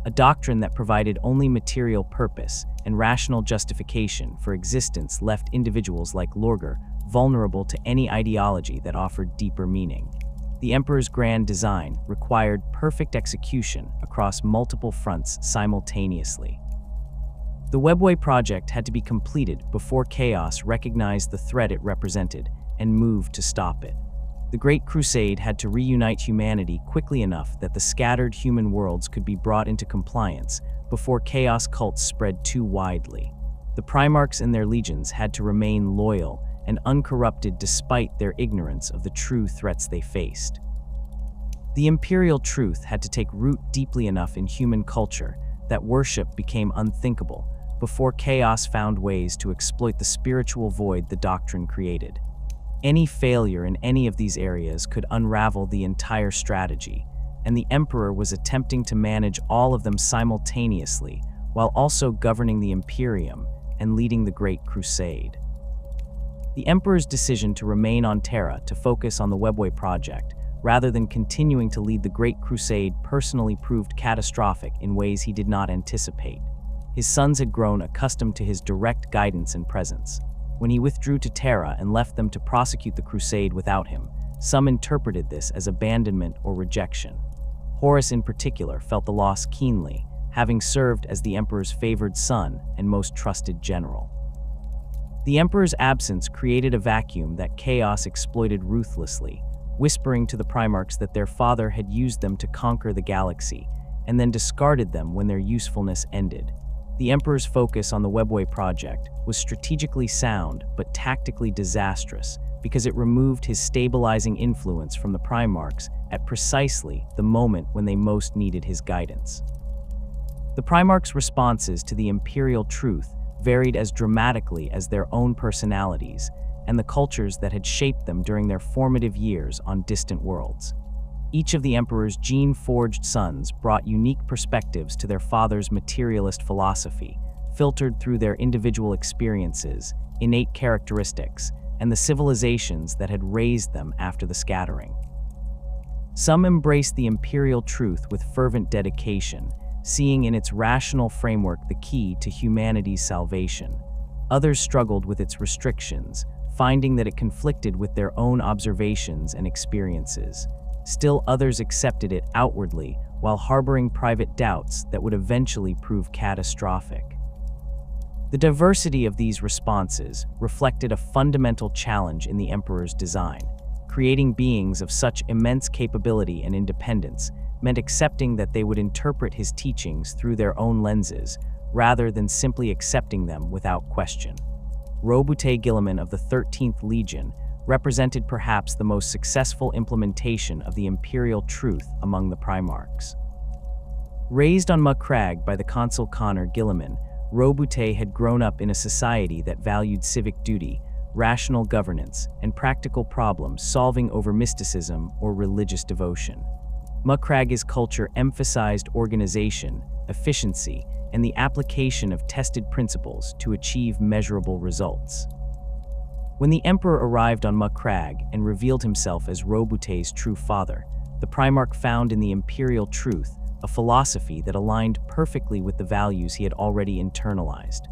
A doctrine that provided only material purpose and rational justification for existence left individuals like Lorgar vulnerable to any ideology that offered deeper meaning. The Emperor's grand design required perfect execution across multiple fronts simultaneously. The Webway project had to be completed before Chaos recognized the threat it represented and moved to stop it. The Great Crusade had to reunite humanity quickly enough that the scattered human worlds could be brought into compliance before Chaos cults spread too widely. The Primarchs and their legions had to remain loyal and uncorrupted despite their ignorance of the true threats they faced. The Imperial Truth had to take root deeply enough in human culture that worship became unthinkable before Chaos found ways to exploit the spiritual void the doctrine created. Any failure in any of these areas could unravel the entire strategy, and the Emperor was attempting to manage all of them simultaneously while also governing the Imperium and leading the Great Crusade. The Emperor's decision to remain on Terra to focus on the Webway project, rather than continuing to lead the Great Crusade, personally proved catastrophic in ways he did not anticipate. His sons had grown accustomed to his direct guidance and presence. When he withdrew to Terra and left them to prosecute the crusade without him, some interpreted this as abandonment or rejection. Horus in particular felt the loss keenly, having served as the Emperor's favored son and most trusted general. The Emperor's absence created a vacuum that Chaos exploited ruthlessly, whispering to the Primarchs that their father had used them to conquer the galaxy, and then discarded them when their usefulness ended. The Emperor's focus on the Webway project was strategically sound but tactically disastrous because it removed his stabilizing influence from the Primarchs at precisely the moment when they most needed his guidance. The Primarchs' responses to the Imperial Truth varied as dramatically as their own personalities and the cultures that had shaped them during their formative years on distant worlds. Each of the Emperor's gene-forged sons brought unique perspectives to their father's materialist philosophy, filtered through their individual experiences, innate characteristics, and the civilizations that had raised them after the scattering. Some embraced the Imperial Truth with fervent dedication, seeing in its rational framework the key to humanity's salvation. Others struggled with its restrictions, finding that it conflicted with their own observations and experiences. Still others accepted it outwardly while harboring private doubts that would eventually prove catastrophic. The diversity of these responses reflected a fundamental challenge in the Emperor's design. Creating beings of such immense capability and independence meant accepting that they would interpret his teachings through their own lenses, rather than simply accepting them without question. Roboute Guilliman of the 13th Legion represented perhaps the most successful implementation of the Imperial Truth among the Primarchs. Raised on Muckrag by the Consul Connor Guilliman, Roboute had grown up in a society that valued civic duty, rational governance, and practical problem-solving over mysticism or religious devotion. Muckrag's culture emphasized organization, efficiency, and the application of tested principles to achieve measurable results. When the Emperor arrived on Muckrag and revealed himself as Roboute's true father, the Primarch found in the Imperial Truth a philosophy that aligned perfectly with the values he had already internalized.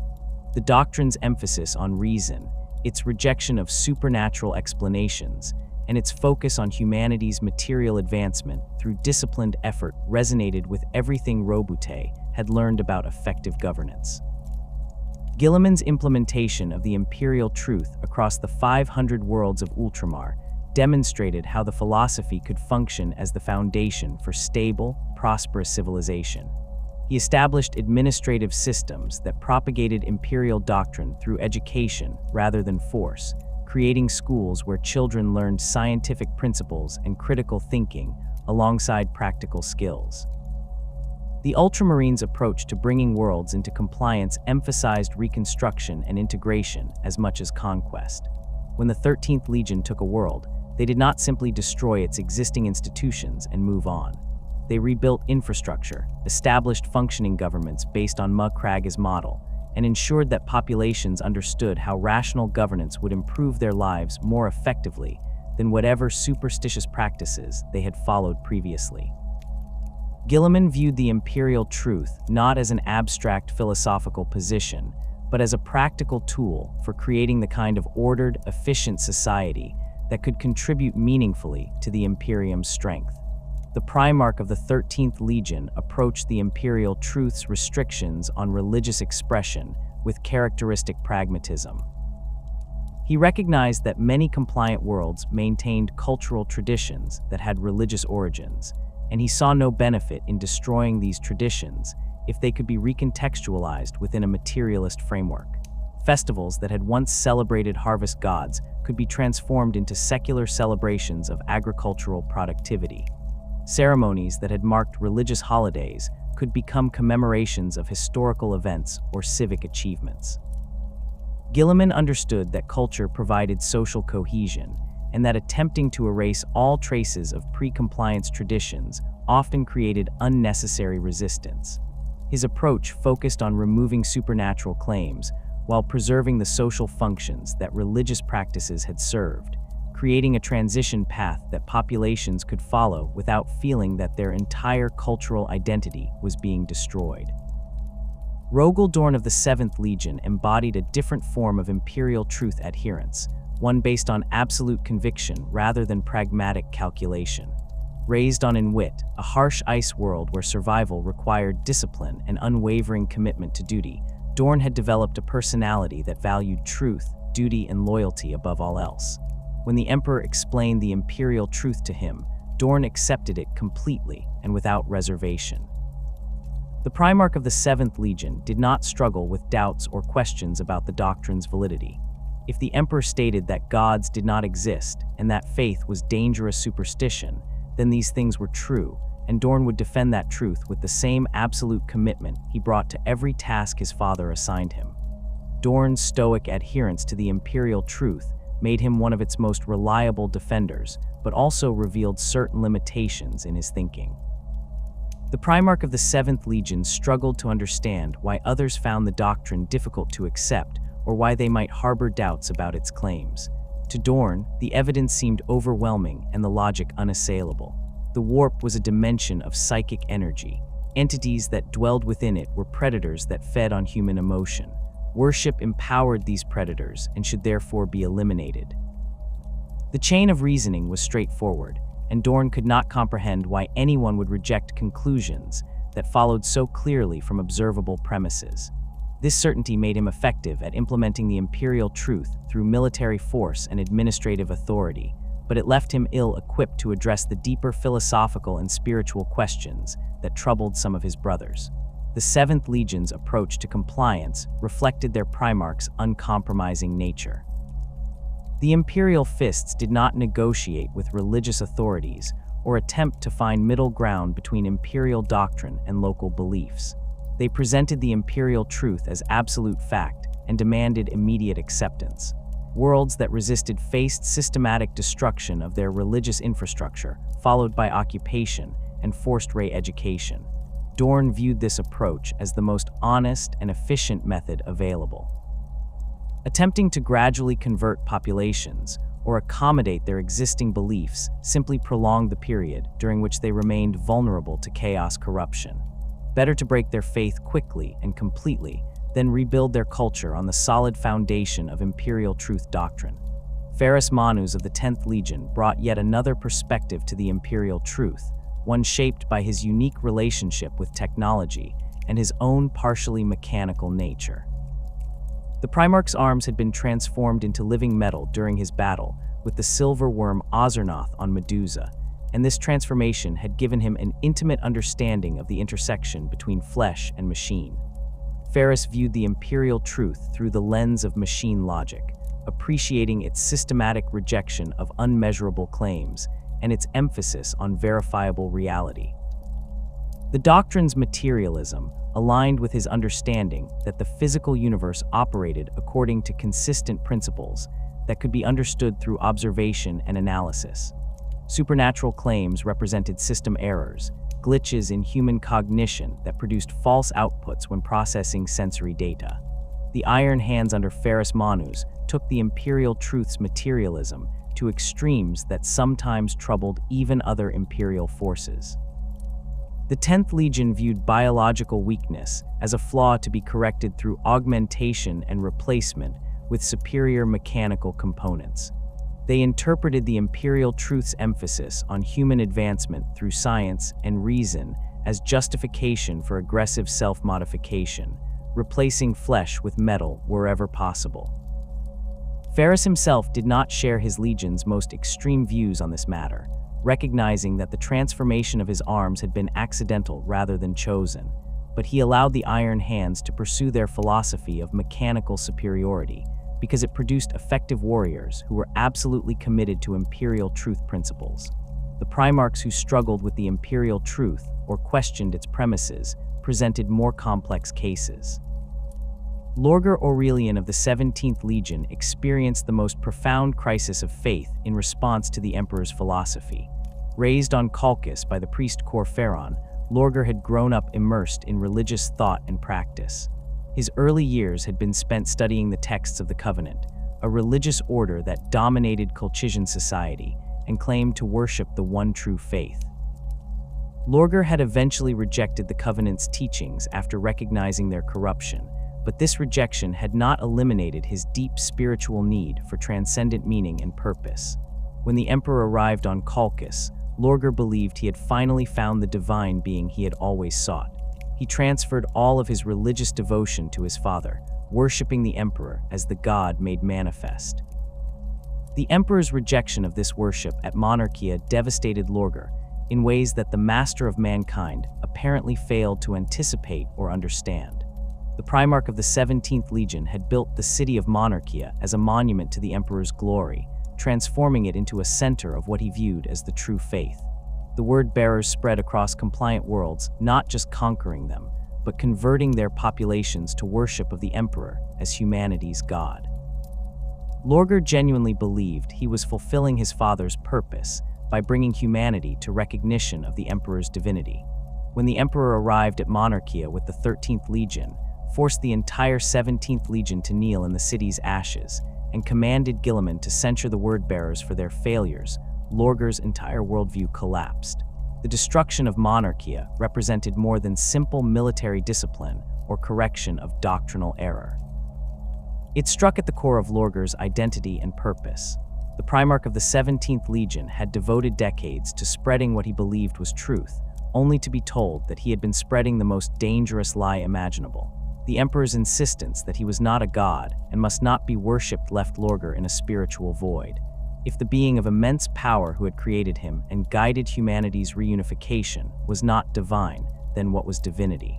The doctrine's emphasis on reason, its rejection of supernatural explanations, and its focus on humanity's material advancement through disciplined effort resonated with everything Roboute had learned about effective governance. Guilliman's implementation of the Imperial Truth across the 500 worlds of Ultramar demonstrated how the philosophy could function as the foundation for stable, prosperous civilization. He established administrative systems that propagated imperial doctrine through education rather than force, creating schools where children learned scientific principles and critical thinking alongside practical skills. The Ultramarines' approach to bringing worlds into compliance emphasized reconstruction and integration as much as conquest. When the 13th Legion took a world, they did not simply destroy its existing institutions and move on. They rebuilt infrastructure, established functioning governments based on Muckrag's model, and ensured that populations understood how rational governance would improve their lives more effectively than whatever superstitious practices they had followed previously. Guilliman viewed the Imperial Truth not as an abstract philosophical position, but as a practical tool for creating the kind of ordered, efficient society that could contribute meaningfully to the Imperium's strength. The Primarch of the 13th Legion approached the Imperial Truth's restrictions on religious expression with characteristic pragmatism. He recognized that many compliant worlds maintained cultural traditions that had religious origins, and he saw no benefit in destroying these traditions if they could be recontextualized within a materialist framework. Festivals that had once celebrated harvest gods could be transformed into secular celebrations of agricultural productivity. Ceremonies that had marked religious holidays could become commemorations of historical events or civic achievements. Guilliman understood that culture provided social cohesion, and that attempting to erase all traces of pre-compliance traditions often created unnecessary resistance. His approach focused on removing supernatural claims while preserving the social functions that religious practices had served, creating a transition path that populations could follow without feeling that their entire cultural identity was being destroyed. Rogel Dorn of the 7th Legion embodied a different form of Imperial Truth adherence, one based on absolute conviction rather than pragmatic calculation. Raised on Inwit, a harsh ice world where survival required discipline and unwavering commitment to duty, Dorn had developed a personality that valued truth, duty, and loyalty above all else. When the Emperor explained the Imperial Truth to him, Dorn accepted it completely and without reservation. The Primarch of the 7th Legion did not struggle with doubts or questions about the doctrine's validity. If the Emperor stated that gods did not exist and that faith was dangerous superstition, then these things were true, and Dorn would defend that truth with the same absolute commitment he brought to every task his father assigned him. Dorn's stoic adherence to the Imperial Truth made him one of its most reliable defenders, but also revealed certain limitations in his thinking. The Primarch of the 7th Legion struggled to understand why others found the doctrine difficult to accept or why they might harbor doubts about its claims. To Dorn, the evidence seemed overwhelming and the logic unassailable. The warp was a dimension of psychic energy. Entities that dwelled within it were predators that fed on human emotion. Worship empowered these predators and should therefore be eliminated. The chain of reasoning was straightforward, and Dorn could not comprehend why anyone would reject conclusions that followed so clearly from observable premises. This certainty made him effective at implementing the Imperial Truth through military force and administrative authority, but it left him ill-equipped to address the deeper philosophical and spiritual questions that troubled some of his brothers. The 7th Legion's approach to compliance reflected their Primarch's uncompromising nature. The Imperial Fists did not negotiate with religious authorities or attempt to find middle ground between imperial doctrine and local beliefs. They presented the Imperial Truth as absolute fact and demanded immediate acceptance. Worlds that resisted faced systematic destruction of their religious infrastructure, followed by occupation and forced re-education. Dorn viewed this approach as the most honest and efficient method available. Attempting to gradually convert populations or accommodate their existing beliefs simply prolonged the period during which they remained vulnerable to chaos corruption. Better to break their faith quickly and completely than rebuild their culture on the solid foundation of Imperial Truth doctrine. Ferrus Manus of the 10th Legion brought yet another perspective to the Imperial Truth, one shaped by his unique relationship with technology and his own partially mechanical nature. The Primarch's arms had been transformed into living metal during his battle with the silver worm Ozernoth on Medusa, and this transformation had given him an intimate understanding of the intersection between flesh and machine. Ferrus viewed the Imperial Truth through the lens of machine logic, appreciating its systematic rejection of unmeasurable claims and its emphasis on verifiable reality. The doctrine's materialism aligned with his understanding that the physical universe operated according to consistent principles that could be understood through observation and analysis. Supernatural claims represented system errors, glitches in human cognition that produced false outputs when processing sensory data. The iron hands under Ferrus Manus took the Imperial Truth's materialism to extremes that sometimes troubled even other Imperial forces. The 10th Legion viewed biological weakness as a flaw to be corrected through augmentation and replacement with superior mechanical components. They interpreted the Imperial Truth's emphasis on human advancement through science and reason as justification for aggressive self-modification, replacing flesh with metal wherever possible. Ferrus himself did not share his legion's most extreme views on this matter, recognizing that the transformation of his arms had been accidental rather than chosen, but he allowed the Iron Hands to pursue their philosophy of mechanical superiority because it produced effective warriors who were absolutely committed to Imperial Truth principles. The Primarchs who struggled with the Imperial Truth or questioned its premises presented more complex cases. Lorgar Aurelian of the 17th Legion experienced the most profound crisis of faith in response to the Emperor's philosophy. Raised on Colchis by the priest Corferon, Lorgar had grown up immersed in religious thought and practice. His early years had been spent studying the texts of the Covenant, a religious order that dominated Colchisian society and claimed to worship the one true faith. Lorgar had eventually rejected the Covenant's teachings after recognizing their corruption, but this rejection had not eliminated his deep spiritual need for transcendent meaning and purpose. When the Emperor arrived on Colchis, Lorgar believed he had finally found the divine being he had always sought. He transferred all of his religious devotion to his father, worshipping the Emperor as the god made manifest. The Emperor's rejection of this worship at Monarchia devastated Lorgar, in ways that the master of mankind apparently failed to anticipate or understand. The Primarch of the 17th Legion had built the city of Monarchia as a monument to the Emperor's glory, transforming it into a center of what he viewed as the true faith. The word-bearers spread across compliant worlds, not just conquering them, but converting their populations to worship of the Emperor as humanity's god. Lorgar genuinely believed he was fulfilling his father's purpose by bringing humanity to recognition of the Emperor's divinity. When the Emperor arrived at Monarchia with the 13th Legion, forced the entire 17th Legion to kneel in the city's ashes, and commanded Guilliman to censure the word-bearers for their failures, Lorgar's entire worldview collapsed. The destruction of Monarchia represented more than simple military discipline or correction of doctrinal error. It struck at the core of Lorgar's identity and purpose. The Primarch of the 17th Legion had devoted decades to spreading what he believed was truth, only to be told that he had been spreading the most dangerous lie imaginable. The Emperor's insistence that he was not a god and must not be worshipped left Lorgar in a spiritual void. If the being of immense power who had created him and guided humanity's reunification was not divine, then what was divinity?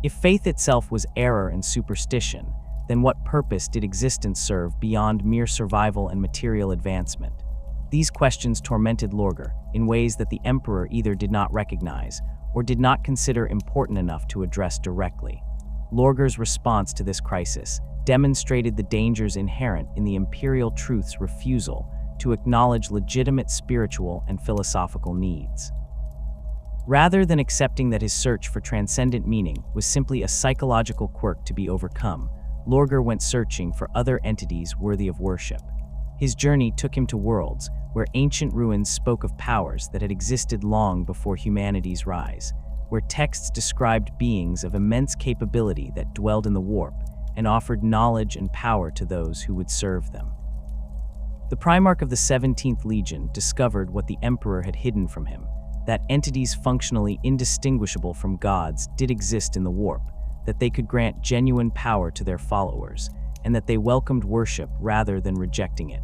If faith itself was error and superstition, then what purpose did existence serve beyond mere survival and material advancement? These questions tormented Lorgar in ways that the Emperor either did not recognize or did not consider important enough to address directly. Lorgar's response to this crisis demonstrated the dangers inherent in the Imperial Truth's refusal to acknowledge legitimate spiritual and philosophical needs. Rather than accepting that his search for transcendent meaning was simply a psychological quirk to be overcome, Lorgar went searching for other entities worthy of worship. His journey took him to worlds where ancient ruins spoke of powers that had existed long before humanity's rise, where texts described beings of immense capability that dwelled in the warp and offered knowledge and power to those who would serve them. The Primarch of the 17th Legion discovered what the Emperor had hidden from him, that entities functionally indistinguishable from gods did exist in the warp, that they could grant genuine power to their followers, and that they welcomed worship rather than rejecting it.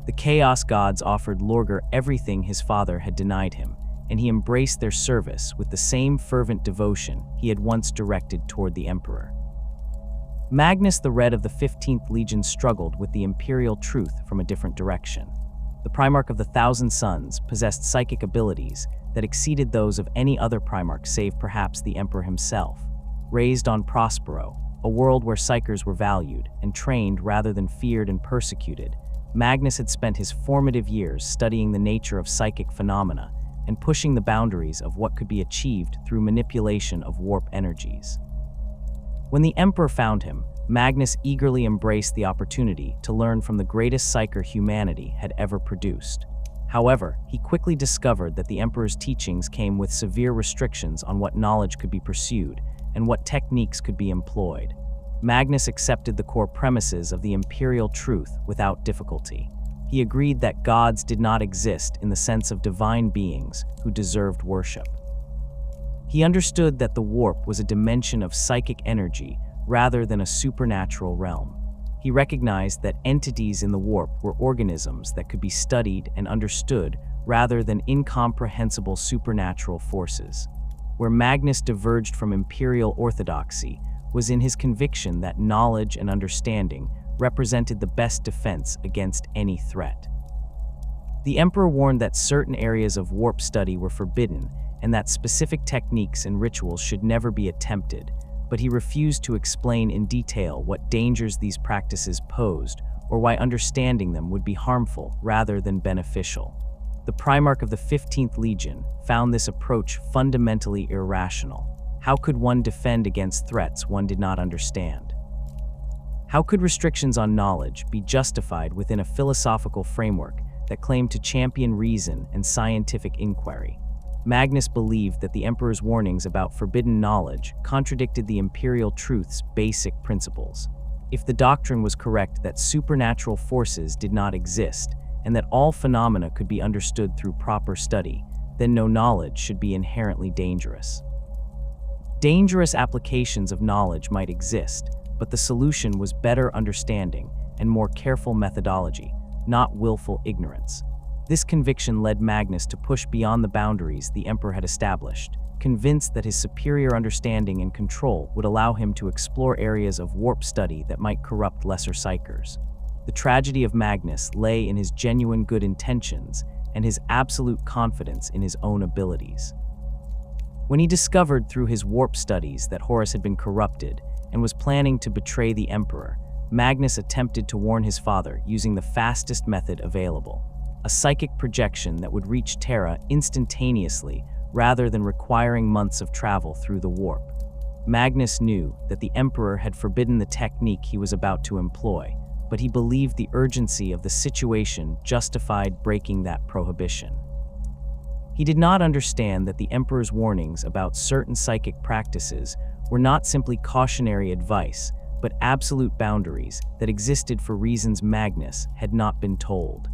The Chaos Gods offered Lorgar everything his father had denied him, and he embraced their service with the same fervent devotion he had once directed toward the Emperor. Magnus the Red of the 15th Legion struggled with the Imperial Truth from a different direction. The Primarch of the Thousand Suns possessed psychic abilities that exceeded those of any other Primarch save perhaps the Emperor himself. Raised on Prospero, a world where psychers were valued and trained rather than feared and persecuted, Magnus had spent his formative years studying the nature of psychic phenomena and pushing the boundaries of what could be achieved through manipulation of warp energies. When the Emperor found him, Magnus eagerly embraced the opportunity to learn from the greatest psyker humanity had ever produced. However, he quickly discovered that the Emperor's teachings came with severe restrictions on what knowledge could be pursued and what techniques could be employed. Magnus accepted the core premises of the Imperial Truth without difficulty. He agreed that gods did not exist in the sense of divine beings who deserved worship. He understood that the warp was a dimension of psychic energy rather than a supernatural realm. He recognized that entities in the warp were organisms that could be studied and understood rather than incomprehensible supernatural forces. Where Magnus diverged from imperial orthodoxy was in his conviction that knowledge and understanding represented the best defense against any threat. The Emperor warned that certain areas of warp study were forbidden and that specific techniques and rituals should never be attempted, but he refused to explain in detail what dangers these practices posed or why understanding them would be harmful rather than beneficial. The Primarch of the 15th Legion found this approach fundamentally irrational. How could one defend against threats one did not understand? How could restrictions on knowledge be justified within a philosophical framework that claimed to champion reason and scientific inquiry? Magnus believed that the Emperor's warnings about forbidden knowledge contradicted the Imperial Truth's basic principles. If the doctrine was correct that supernatural forces did not exist, and that all phenomena could be understood through proper study, then no knowledge should be inherently dangerous. Dangerous applications of knowledge might exist, but the solution was better understanding and more careful methodology, not willful ignorance. This conviction led Magnus to push beyond the boundaries the emperor had established, convinced that his superior understanding and control would allow him to explore areas of warp study that might corrupt lesser psychers. The tragedy of Magnus lay in his genuine good intentions and his absolute confidence in his own abilities. When he discovered through his warp studies that Horus had been corrupted and was planning to betray the emperor, Magnus attempted to warn his father using the fastest method available, a psychic projection that would reach Terra instantaneously rather than requiring months of travel through the warp. Magnus knew that the emperor had forbidden the technique he was about to employ, but he believed the urgency of the situation justified breaking that prohibition. He did not understand that the emperor's warnings about certain psychic practices were not simply cautionary advice, but absolute boundaries that existed for reasons Magnus had not been told.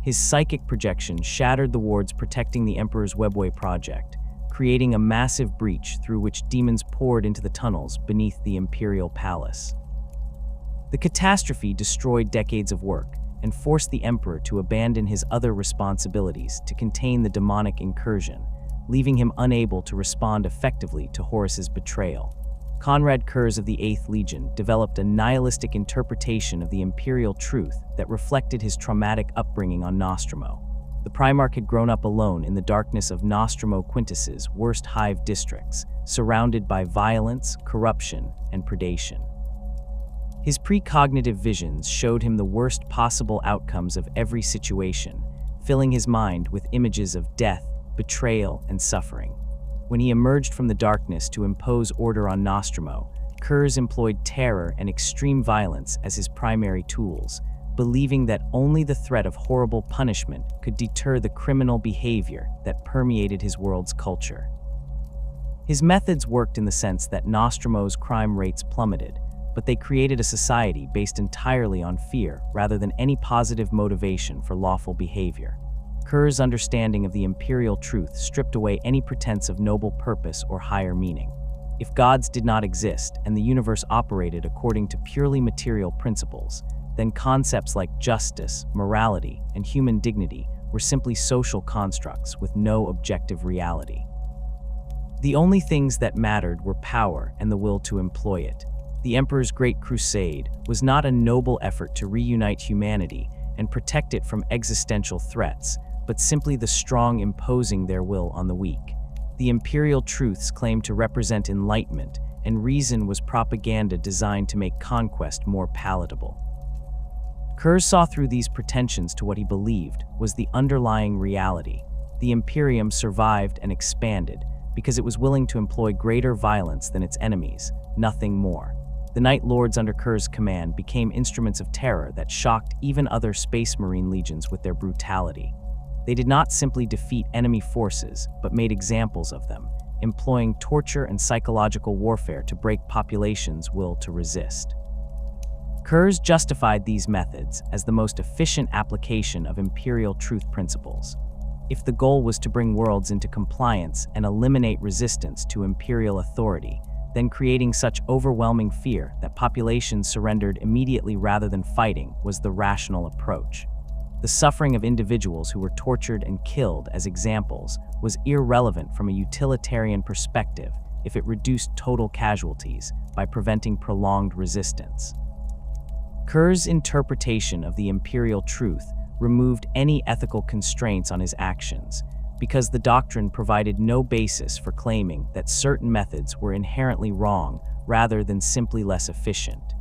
His psychic projection shattered the wards protecting the Emperor's Webway project, creating a massive breach through which demons poured into the tunnels beneath the Imperial Palace. The catastrophe destroyed decades of work and forced the Emperor to abandon his other responsibilities to contain the demonic incursion, leaving him unable to respond effectively to Horus's betrayal. Conrad Kurz of the 8th Legion developed a nihilistic interpretation of the Imperial Truth that reflected his traumatic upbringing on Nostromo. The Primarch had grown up alone in the darkness of Nostromo Quintus's worst hive districts, surrounded by violence, corruption, and predation. His precognitive visions showed him the worst possible outcomes of every situation, filling his mind with images of death, betrayal, and suffering. When he emerged from the darkness to impose order on Nostromo, Kurz employed terror and extreme violence as his primary tools, believing that only the threat of horrible punishment could deter the criminal behavior that permeated his world's culture. His methods worked in the sense that Nostromo's crime rates plummeted, but they created a society based entirely on fear rather than any positive motivation for lawful behavior. Kurz's understanding of the Imperial Truth stripped away any pretense of noble purpose or higher meaning. If gods did not exist and the universe operated according to purely material principles, then concepts like justice, morality, and human dignity were simply social constructs with no objective reality. The only things that mattered were power and the will to employ it. The Emperor's Great Crusade was not a noble effort to reunite humanity and protect it from existential threats, but simply the strong imposing their will on the weak. The Imperial Truths claimed to represent enlightenment, and reason was propaganda designed to make conquest more palatable. Kurz saw through these pretensions to what he believed was the underlying reality. The Imperium survived and expanded because it was willing to employ greater violence than its enemies, nothing more. The Night Lords under Kurz's command became instruments of terror that shocked even other Space Marine legions with their brutality. They did not simply defeat enemy forces, but made examples of them, employing torture and psychological warfare to break populations' will to resist. Kurz justified these methods as the most efficient application of Imperial Truth principles. If the goal was to bring worlds into compliance and eliminate resistance to Imperial authority, then creating such overwhelming fear that populations surrendered immediately rather than fighting was the rational approach. The suffering of individuals who were tortured and killed as examples was irrelevant from a utilitarian perspective if it reduced total casualties by preventing prolonged resistance. Kurz's interpretation of the Imperial Truth removed any ethical constraints on his actions, because the doctrine provided no basis for claiming that certain methods were inherently wrong rather than simply less efficient.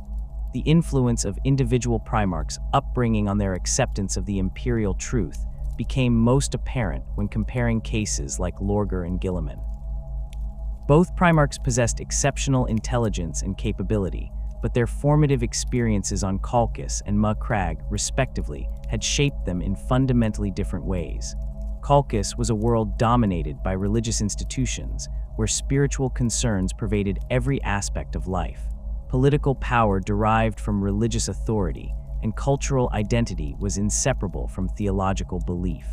The influence of individual Primarchs' upbringing on their acceptance of the Imperial Truth became most apparent when comparing cases like Lorgar and Guilliman. Both Primarchs possessed exceptional intelligence and capability, but their formative experiences on Kalkis and Ma Crag, respectively, had shaped them in fundamentally different ways. Kalkis was a world dominated by religious institutions, where spiritual concerns pervaded every aspect of life. Political power derived from religious authority, and cultural identity was inseparable from theological belief.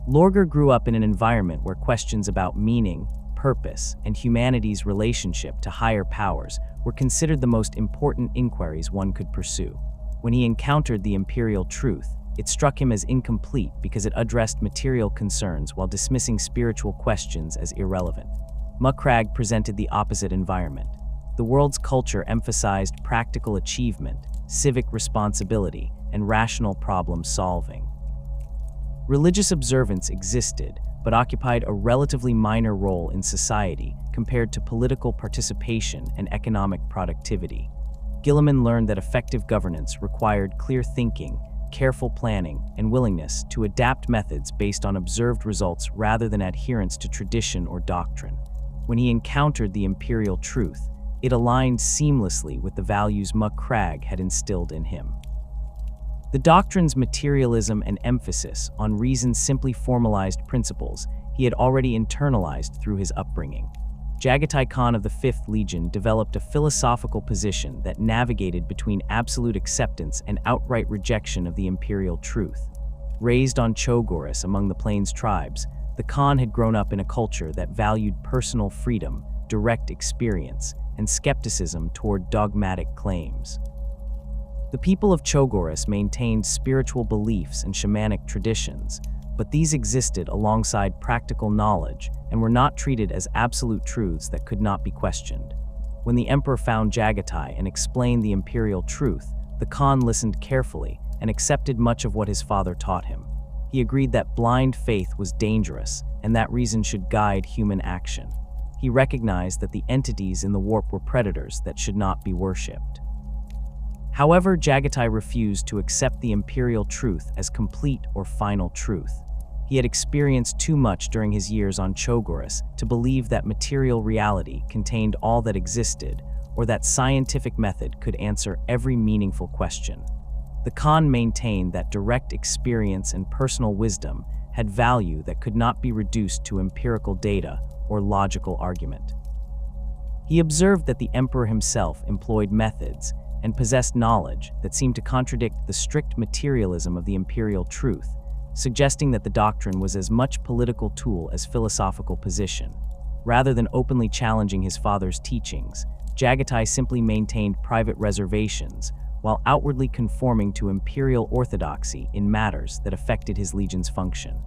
Lorgar grew up in an environment where questions about meaning, purpose, and humanity's relationship to higher powers were considered the most important inquiries one could pursue. When he encountered the Imperial Truth, It struck him as incomplete because it addressed material concerns while dismissing spiritual questions as irrelevant. Macragge presented the opposite environment. The world's culture emphasized practical achievement, civic responsibility, and rational problem solving. Religious observance existed, but occupied a relatively minor role in society compared to political participation and economic productivity. Guilliman learned that effective governance required clear thinking, careful planning, and willingness to adapt methods based on observed results rather than adherence to tradition or doctrine. When he encountered the Imperial Truth, it aligned seamlessly with the values Macragge had instilled in him. The doctrine's materialism and emphasis on reason simply formalized principles he had already internalized through his upbringing. Jagatai Khan of the 5th Legion developed a philosophical position that navigated between absolute acceptance and outright rejection of the Imperial Truth. Raised on Chogoris among the Plains tribes, the Khan had grown up in a culture that valued personal freedom, direct experience, and skepticism toward dogmatic claims. The people of Chogoris maintained spiritual beliefs and shamanic traditions, but these existed alongside practical knowledge and were not treated as absolute truths that could not be questioned. When the Emperor found Jagatai and explained the Imperial Truth, the Khan listened carefully and accepted much of what his father taught him. He agreed that blind faith was dangerous and that reason should guide human action. He recognized that the entities in the warp were predators that should not be worshipped. However, Jagatai refused to accept the Imperial Truth as complete or final truth. He had experienced too much during his years on Chogoris to believe that material reality contained all that existed, or that scientific method could answer every meaningful question. The Khan maintained that direct experience and personal wisdom had value that could not be reduced to empirical data or logical argument. He observed that the Emperor himself employed methods and possessed knowledge that seemed to contradict the strict materialism of the Imperial Truth, suggesting that the doctrine was as much political tool as philosophical position. Rather than openly challenging his father's teachings, Jagatai simply maintained private reservations while outwardly conforming to imperial orthodoxy in matters that affected his legion's function.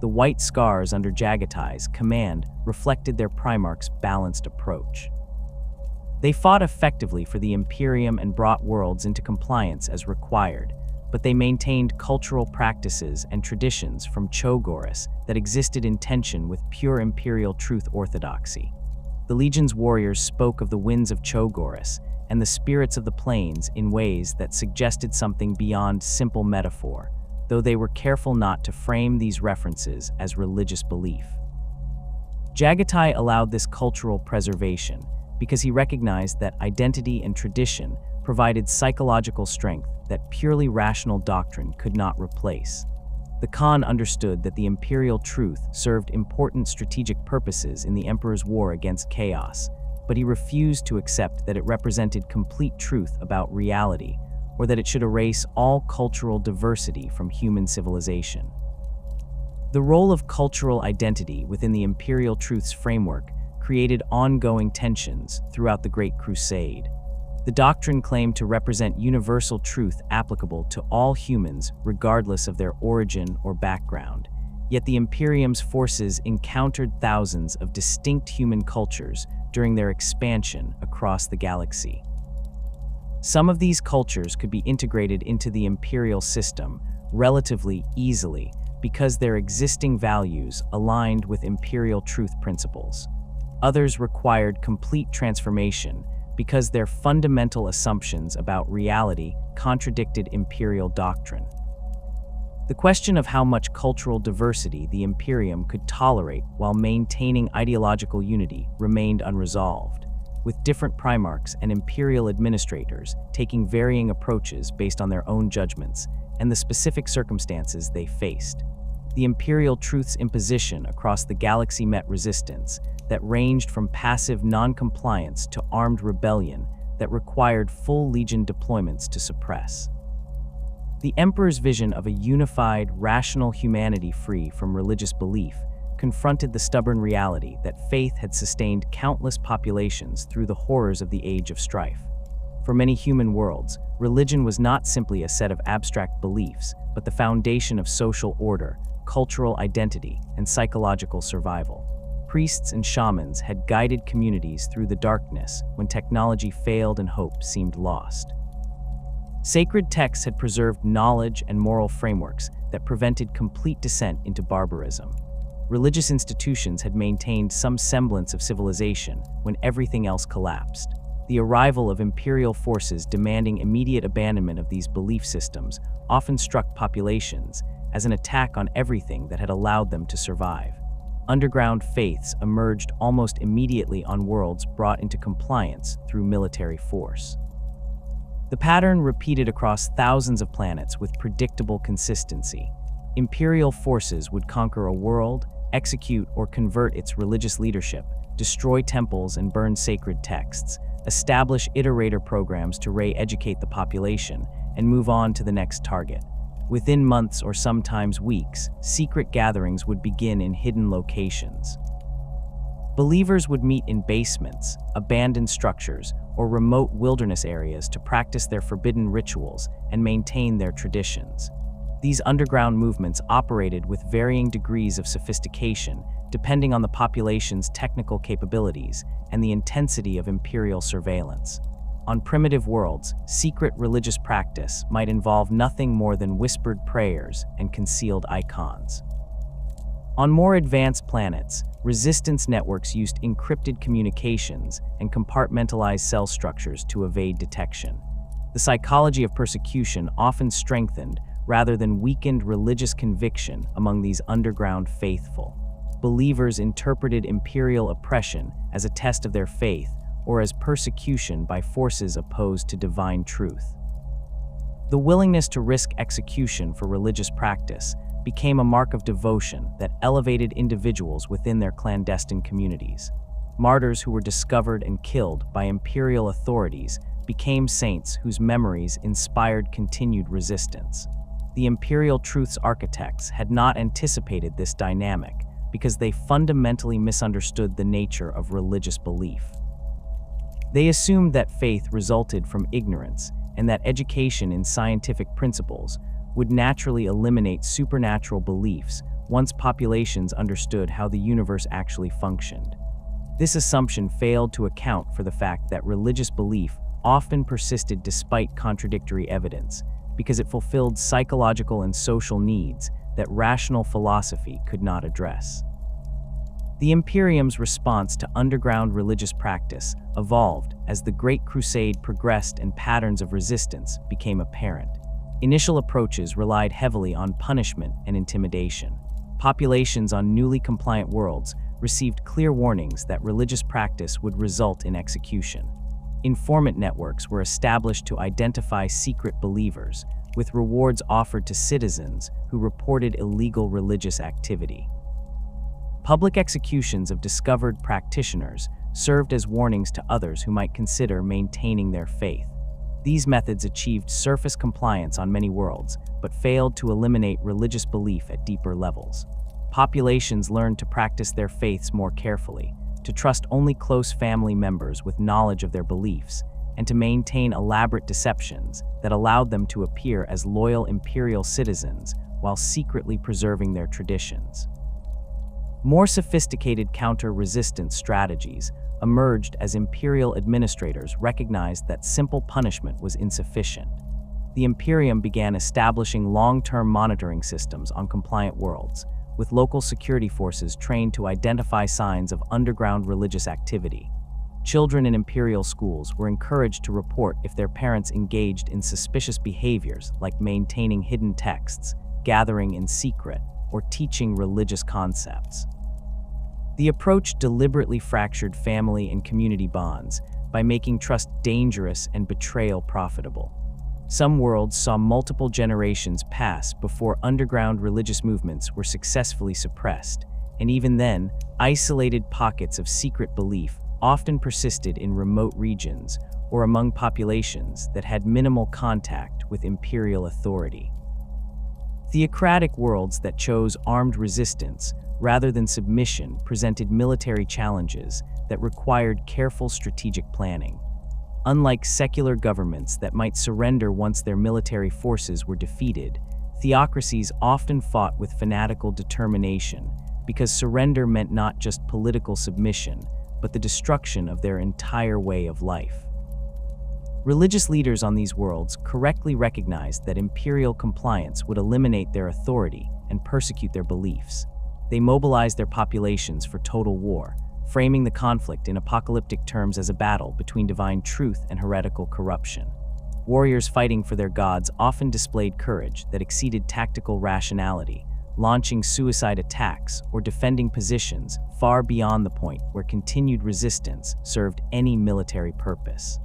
The white scars under Jagatai's command reflected their Primarch's balanced approach. They fought effectively for the Imperium and brought worlds into compliance as required, but they maintained cultural practices and traditions from Chogoris that existed in tension with pure Imperial Truth orthodoxy. The Legion's warriors spoke of the winds of Chogoris and the spirits of the plains in ways that suggested something beyond simple metaphor, though they were careful not to frame these references as religious belief. Jagatai allowed this cultural preservation because he recognized that identity and tradition provided psychological strength that purely rational doctrine could not replace. The Khan understood that the Imperial Truth served important strategic purposes in the Emperor's war against chaos, but he refused to accept that it represented complete truth about reality, or that it should erase all cultural diversity from human civilization. The role of cultural identity within the Imperial Truth's framework created ongoing tensions throughout the Great Crusade. The doctrine claimed to represent universal truth applicable to all humans regardless of their origin or background, yet the Imperium's forces encountered thousands of distinct human cultures during their expansion across the galaxy. Some of these cultures could be integrated into the Imperial system relatively easily because their existing values aligned with Imperial Truth principles. Others required complete transformation because their fundamental assumptions about reality contradicted Imperial doctrine. The question of how much cultural diversity the Imperium could tolerate while maintaining ideological unity remained unresolved, with different Primarchs and Imperial administrators taking varying approaches based on their own judgments and the specific circumstances they faced. The Imperial Truth's imposition across the galaxy met resistance that ranged from passive non-compliance to armed rebellion that required full Legion deployments to suppress. The Emperor's vision of a unified, rational humanity free from religious belief confronted the stubborn reality that faith had sustained countless populations through the horrors of the Age of Strife. For many human worlds, religion was not simply a set of abstract beliefs, but the foundation of social order, cultural identity, and psychological survival. Priests and shamans had guided communities through the darkness when technology failed and hope seemed lost. Sacred texts had preserved knowledge and moral frameworks that prevented complete descent into barbarism. Religious institutions had maintained some semblance of civilization when everything else collapsed. The arrival of imperial forces demanding immediate abandonment of these belief systems often struck populations as an attack on everything that had allowed them to survive. Underground faiths emerged almost immediately on worlds brought into compliance through military force. The pattern repeated across thousands of planets with predictable consistency. Imperial forces would conquer a world, execute or convert its religious leadership, destroy temples and burn sacred texts, establish iterator programs to re-educate the population, and move on to the next target. Within months or sometimes weeks, secret gatherings would begin in hidden locations. Believers would meet in basements, abandoned structures, or remote wilderness areas to practice their forbidden rituals and maintain their traditions. These underground movements operated with varying degrees of sophistication, depending on the population's technical capabilities and the intensity of imperial surveillance. On primitive worlds, secret religious practice might involve nothing more than whispered prayers and concealed icons. On more advanced planets, resistance networks used encrypted communications and compartmentalized cell structures to evade detection. The psychology of persecution often strengthened rather than weakened religious conviction among these underground faithful. Believers interpreted imperial oppression as a test of their faith or as persecution by forces opposed to divine truth. The willingness to risk execution for religious practice became a mark of devotion that elevated individuals within their clandestine communities. Martyrs who were discovered and killed by imperial authorities became saints whose memories inspired continued resistance. The Imperial Truth's architects had not anticipated this dynamic because they fundamentally misunderstood the nature of religious belief. They assumed that faith resulted from ignorance and that education in scientific principles would naturally eliminate supernatural beliefs once populations understood how the universe actually functioned. This assumption failed to account for the fact that religious belief often persisted despite contradictory evidence, because it fulfilled psychological and social needs that rational philosophy could not address. The Imperium's response to underground religious practice evolved as the Great Crusade progressed and patterns of resistance became apparent. Initial approaches relied heavily on punishment and intimidation. Populations on newly compliant worlds received clear warnings that religious practice would result in execution. Informant networks were established to identify secret believers, with rewards offered to citizens who reported illegal religious activity. Public executions of discovered practitioners served as warnings to others who might consider maintaining their faith. These methods achieved surface compliance on many worlds, but failed to eliminate religious belief at deeper levels. Populations learned to practice their faiths more carefully, to trust only close family members with knowledge of their beliefs, and to maintain elaborate deceptions that allowed them to appear as loyal imperial citizens while secretly preserving their traditions. More sophisticated counter-resistance strategies emerged as imperial administrators recognized that simple punishment was insufficient. The Imperium began establishing long-term monitoring systems on compliant worlds, with local security forces trained to identify signs of underground religious activity. Children in imperial schools were encouraged to report if their parents engaged in suspicious behaviors like maintaining hidden texts, gathering in secret, or teaching religious concepts. The approach deliberately fractured family and community bonds by making trust dangerous and betrayal profitable. Some worlds saw multiple generations pass before underground religious movements were successfully suppressed, and even then, isolated pockets of secret belief often persisted in remote regions or among populations that had minimal contact with imperial authority. Theocratic worlds that chose armed resistance rather than submission presented military challenges that required careful strategic planning. Unlike secular governments that might surrender once their military forces were defeated, theocracies often fought with fanatical determination because surrender meant not just political submission, but the destruction of their entire way of life. Religious leaders on these worlds correctly recognized that imperial compliance would eliminate their authority and persecute their beliefs. They mobilized their populations for total war, framing the conflict in apocalyptic terms as a battle between divine truth and heretical corruption. Warriors fighting for their gods often displayed courage that exceeded tactical rationality, launching suicide attacks or defending positions far beyond the point where continued resistance served any military purpose.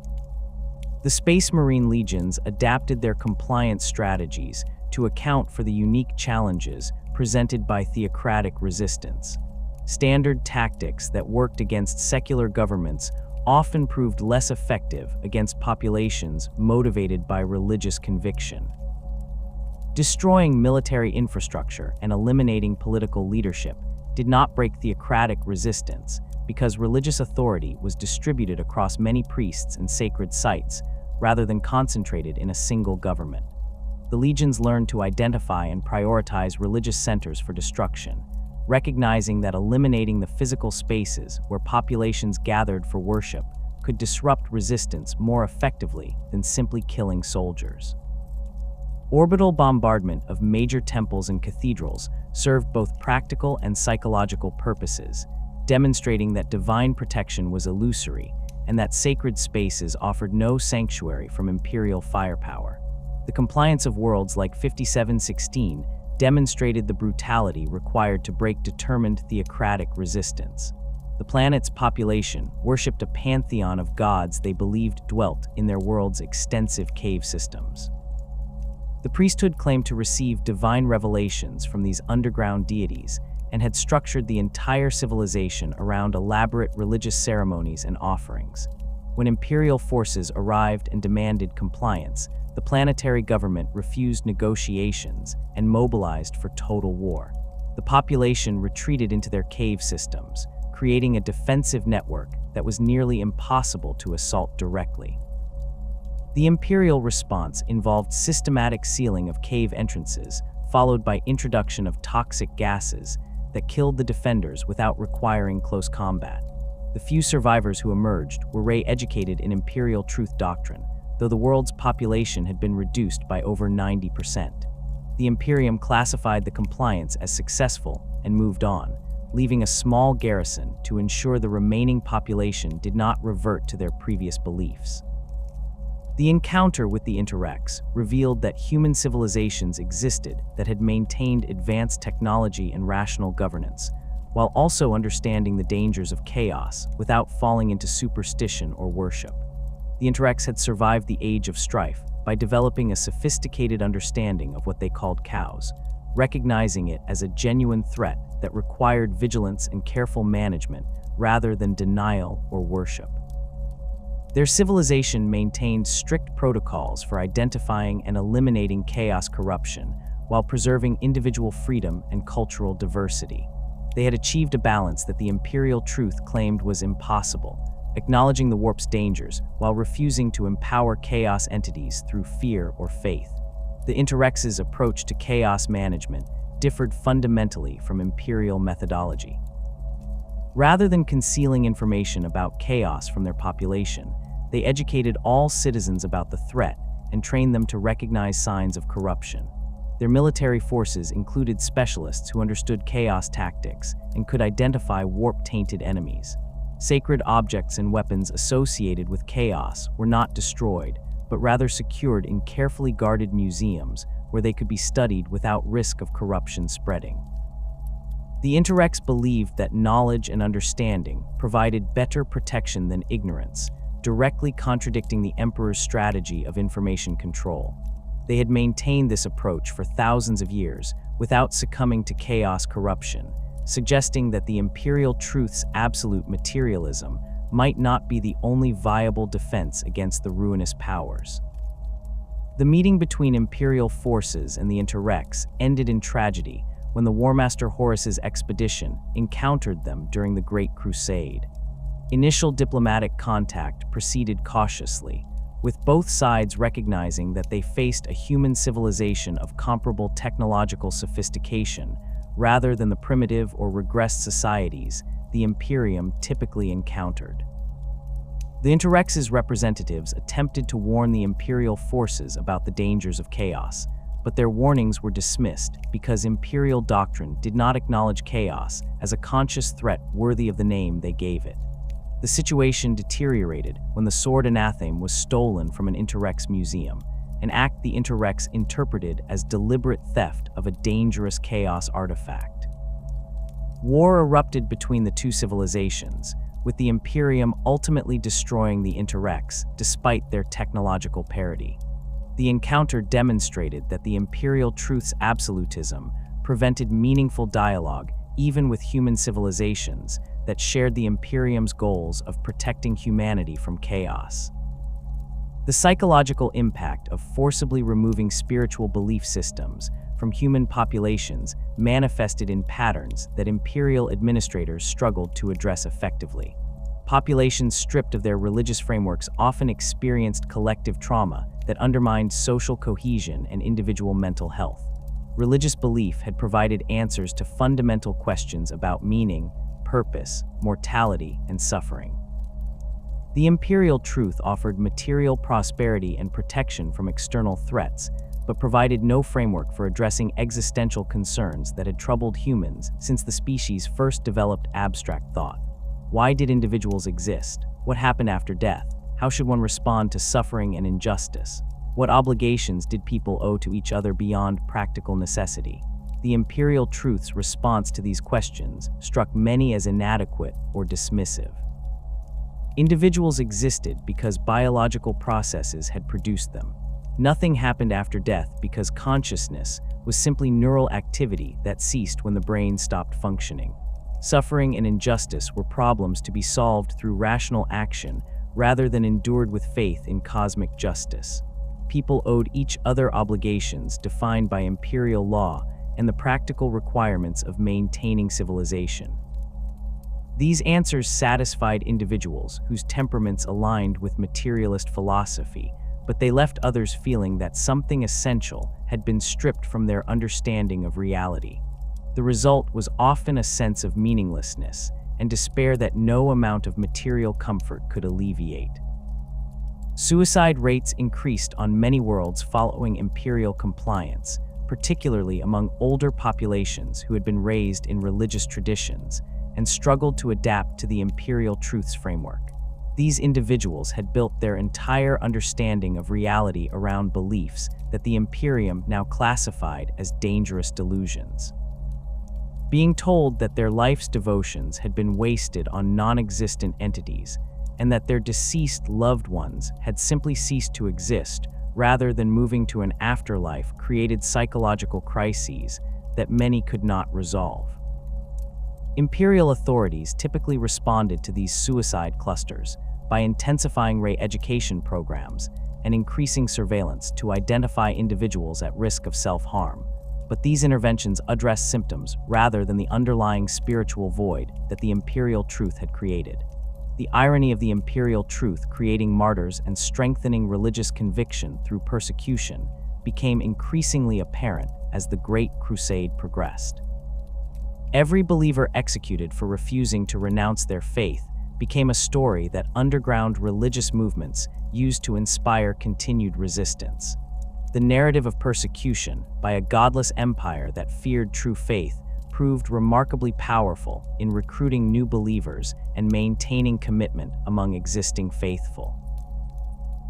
The Space Marine legions adapted their compliance strategies to account for the unique challenges presented by theocratic resistance. Standard tactics that worked against secular governments often proved less effective against populations motivated by religious conviction. Destroying military infrastructure and eliminating political leadership did not break theocratic resistance because religious authority was distributed across many priests and sacred sites rather than concentrated in a single government. The legions learned to identify and prioritize religious centers for destruction, recognizing that eliminating the physical spaces where populations gathered for worship could disrupt resistance more effectively than simply killing soldiers. Orbital bombardment of major temples and cathedrals served both practical and psychological purposes, demonstrating that divine protection was illusory and that sacred spaces offered no sanctuary from imperial firepower. The compliance of worlds like 5716 demonstrated the brutality required to break determined theocratic resistance. The planet's population worshipped a pantheon of gods they believed dwelt in their world's extensive cave systems. The priesthood claimed to receive divine revelations from these underground deities and had structured the entire civilization around elaborate religious ceremonies and offerings. When imperial forces arrived and demanded compliance, the planetary government refused negotiations and mobilized for total war. The population retreated into their cave systems, creating a defensive network that was nearly impossible to assault directly. The imperial response involved systematic sealing of cave entrances, followed by introduction of toxic gases that killed the defenders without requiring close combat. The few survivors who emerged were re-educated in Imperial Truth doctrine, though the world's population had been reduced by over 90%. The Imperium classified the compliance as successful and moved on, leaving a small garrison to ensure the remaining population did not revert to their previous beliefs. The encounter with the Interrex revealed that human civilizations existed that had maintained advanced technology and rational governance, while also understanding the dangers of chaos without falling into superstition or worship. The Interrex had survived the age of strife by developing a sophisticated understanding of what they called cows, recognizing it as a genuine threat that required vigilance and careful management rather than denial or worship. Their civilization maintained strict protocols for identifying and eliminating chaos corruption while preserving individual freedom and cultural diversity. They had achieved a balance that the Imperial Truth claimed was impossible, acknowledging the warp's dangers while refusing to empower chaos entities through fear or faith. The Interrex's approach to chaos management differed fundamentally from Imperial methodology. Rather than concealing information about chaos from their population, they educated all citizens about the threat and trained them to recognize signs of corruption. Their military forces included specialists who understood chaos tactics and could identify warp-tainted enemies. Sacred objects and weapons associated with chaos were not destroyed, but rather secured in carefully guarded museums where they could be studied without risk of corruption spreading. The Interrex believed that knowledge and understanding provided better protection than ignorance, directly contradicting the Emperor's strategy of information control. They had maintained this approach for thousands of years without succumbing to chaos corruption, suggesting that the Imperial Truth's absolute materialism might not be the only viable defense against the ruinous powers. The meeting between Imperial forces and the Interrex ended in tragedy when the War Master Horus's expedition encountered them during the Great Crusade. Initial diplomatic contact proceeded cautiously, with both sides recognizing that they faced a human civilization of comparable technological sophistication rather than the primitive or regressed societies the Imperium typically encountered. The Interrex's representatives attempted to warn the Imperial forces about the dangers of chaos, but their warnings were dismissed because Imperial doctrine did not acknowledge chaos as a conscious threat worthy of the name they gave it. The situation deteriorated when the sword anatheme was stolen from an Interrex museum, an act the Interrex interpreted as deliberate theft of a dangerous chaos artifact. War erupted between the two civilizations, with the Imperium ultimately destroying the Interrex despite their technological parity. The encounter demonstrated that the Imperial Truth's absolutism prevented meaningful dialogue even with human civilizations that shared the Imperium's goals of protecting humanity from chaos. The psychological impact of forcibly removing spiritual belief systems from human populations manifested in patterns that Imperial administrators struggled to address effectively. Populations stripped of their religious frameworks often experienced collective trauma that undermined social cohesion and individual mental health. Religious belief had provided answers to fundamental questions about meaning, purpose, mortality, and suffering. The Imperial Truth offered material prosperity and protection from external threats, but provided no framework for addressing existential concerns that had troubled humans since the species first developed abstract thought. Why did individuals exist? What happened after death? How should one respond to suffering and injustice? What obligations did people owe to each other beyond practical necessity? The Imperial Truth's response to these questions struck many as inadequate or dismissive. Individuals existed because biological processes had produced them. Nothing happened after death because consciousness was simply neural activity that ceased when the brain stopped functioning. Suffering and injustice were problems to be solved through rational action rather than endured with faith in cosmic justice. People owed each other obligations defined by imperial law and the practical requirements of maintaining civilization. These answers satisfied individuals whose temperaments aligned with materialist philosophy, but they left others feeling that something essential had been stripped from their understanding of reality. The result was often a sense of meaninglessness and despair that no amount of material comfort could alleviate. Suicide rates increased on many worlds following imperial compliance, particularly among older populations who had been raised in religious traditions and struggled to adapt to the Imperial Truth's framework. These individuals had built their entire understanding of reality around beliefs that the Imperium now classified as dangerous delusions. Being told that their life's devotions had been wasted on non-existent entities and that their deceased loved ones had simply ceased to exist rather than moving to an afterlife created psychological crises that many could not resolve. Imperial authorities typically responded to these suicide clusters by intensifying re-education programs and increasing surveillance to identify individuals at risk of self-harm. But these interventions addressed symptoms rather than the underlying spiritual void that the Imperial Truth had created. The irony of the Imperial Truth creating martyrs and strengthening religious conviction through persecution became increasingly apparent as the Great Crusade progressed. Every believer executed for refusing to renounce their faith became a story that underground religious movements used to inspire continued resistance. The narrative of persecution by a godless empire that feared true faith proved remarkably powerful in recruiting new believers and maintaining commitment among existing faithful.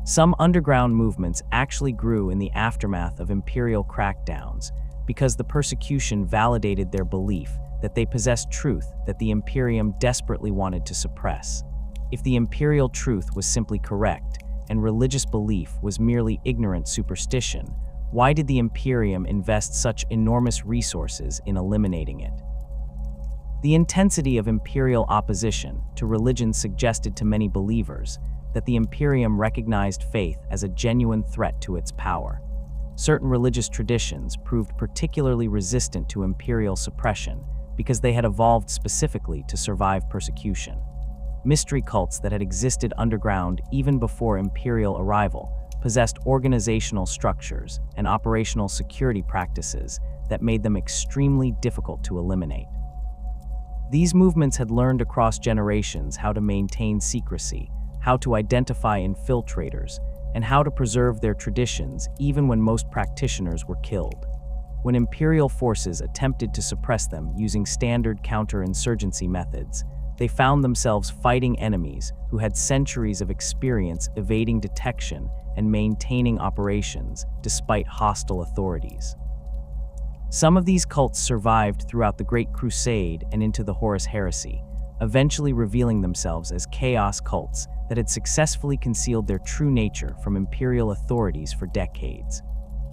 Some underground movements actually grew in the aftermath of imperial crackdowns because the persecution validated their belief that they possessed truth that the Imperium desperately wanted to suppress. If the Imperial Truth was simply correct, and religious belief was merely ignorant superstition, why did the Imperium invest such enormous resources in eliminating it? The intensity of imperial opposition to religion suggested to many believers that the Imperium recognized faith as a genuine threat to its power. Certain religious traditions proved particularly resistant to imperial suppression because they had evolved specifically to survive persecution. mystery cults that had existed underground even before Imperial arrival possessed organizational structures and operational security practices that made them extremely difficult to eliminate. These movements had learned across generations how to maintain secrecy, how to identify infiltrators, and how to preserve their traditions even when most practitioners were killed. When Imperial forces attempted to suppress them using standard counterinsurgency methods, they found themselves fighting enemies who had centuries of experience evading detection and maintaining operations despite hostile authorities. Some of these cults survived throughout the Great Crusade and into the Horus Heresy, eventually revealing themselves as chaos cults that had successfully concealed their true nature from Imperial authorities for decades.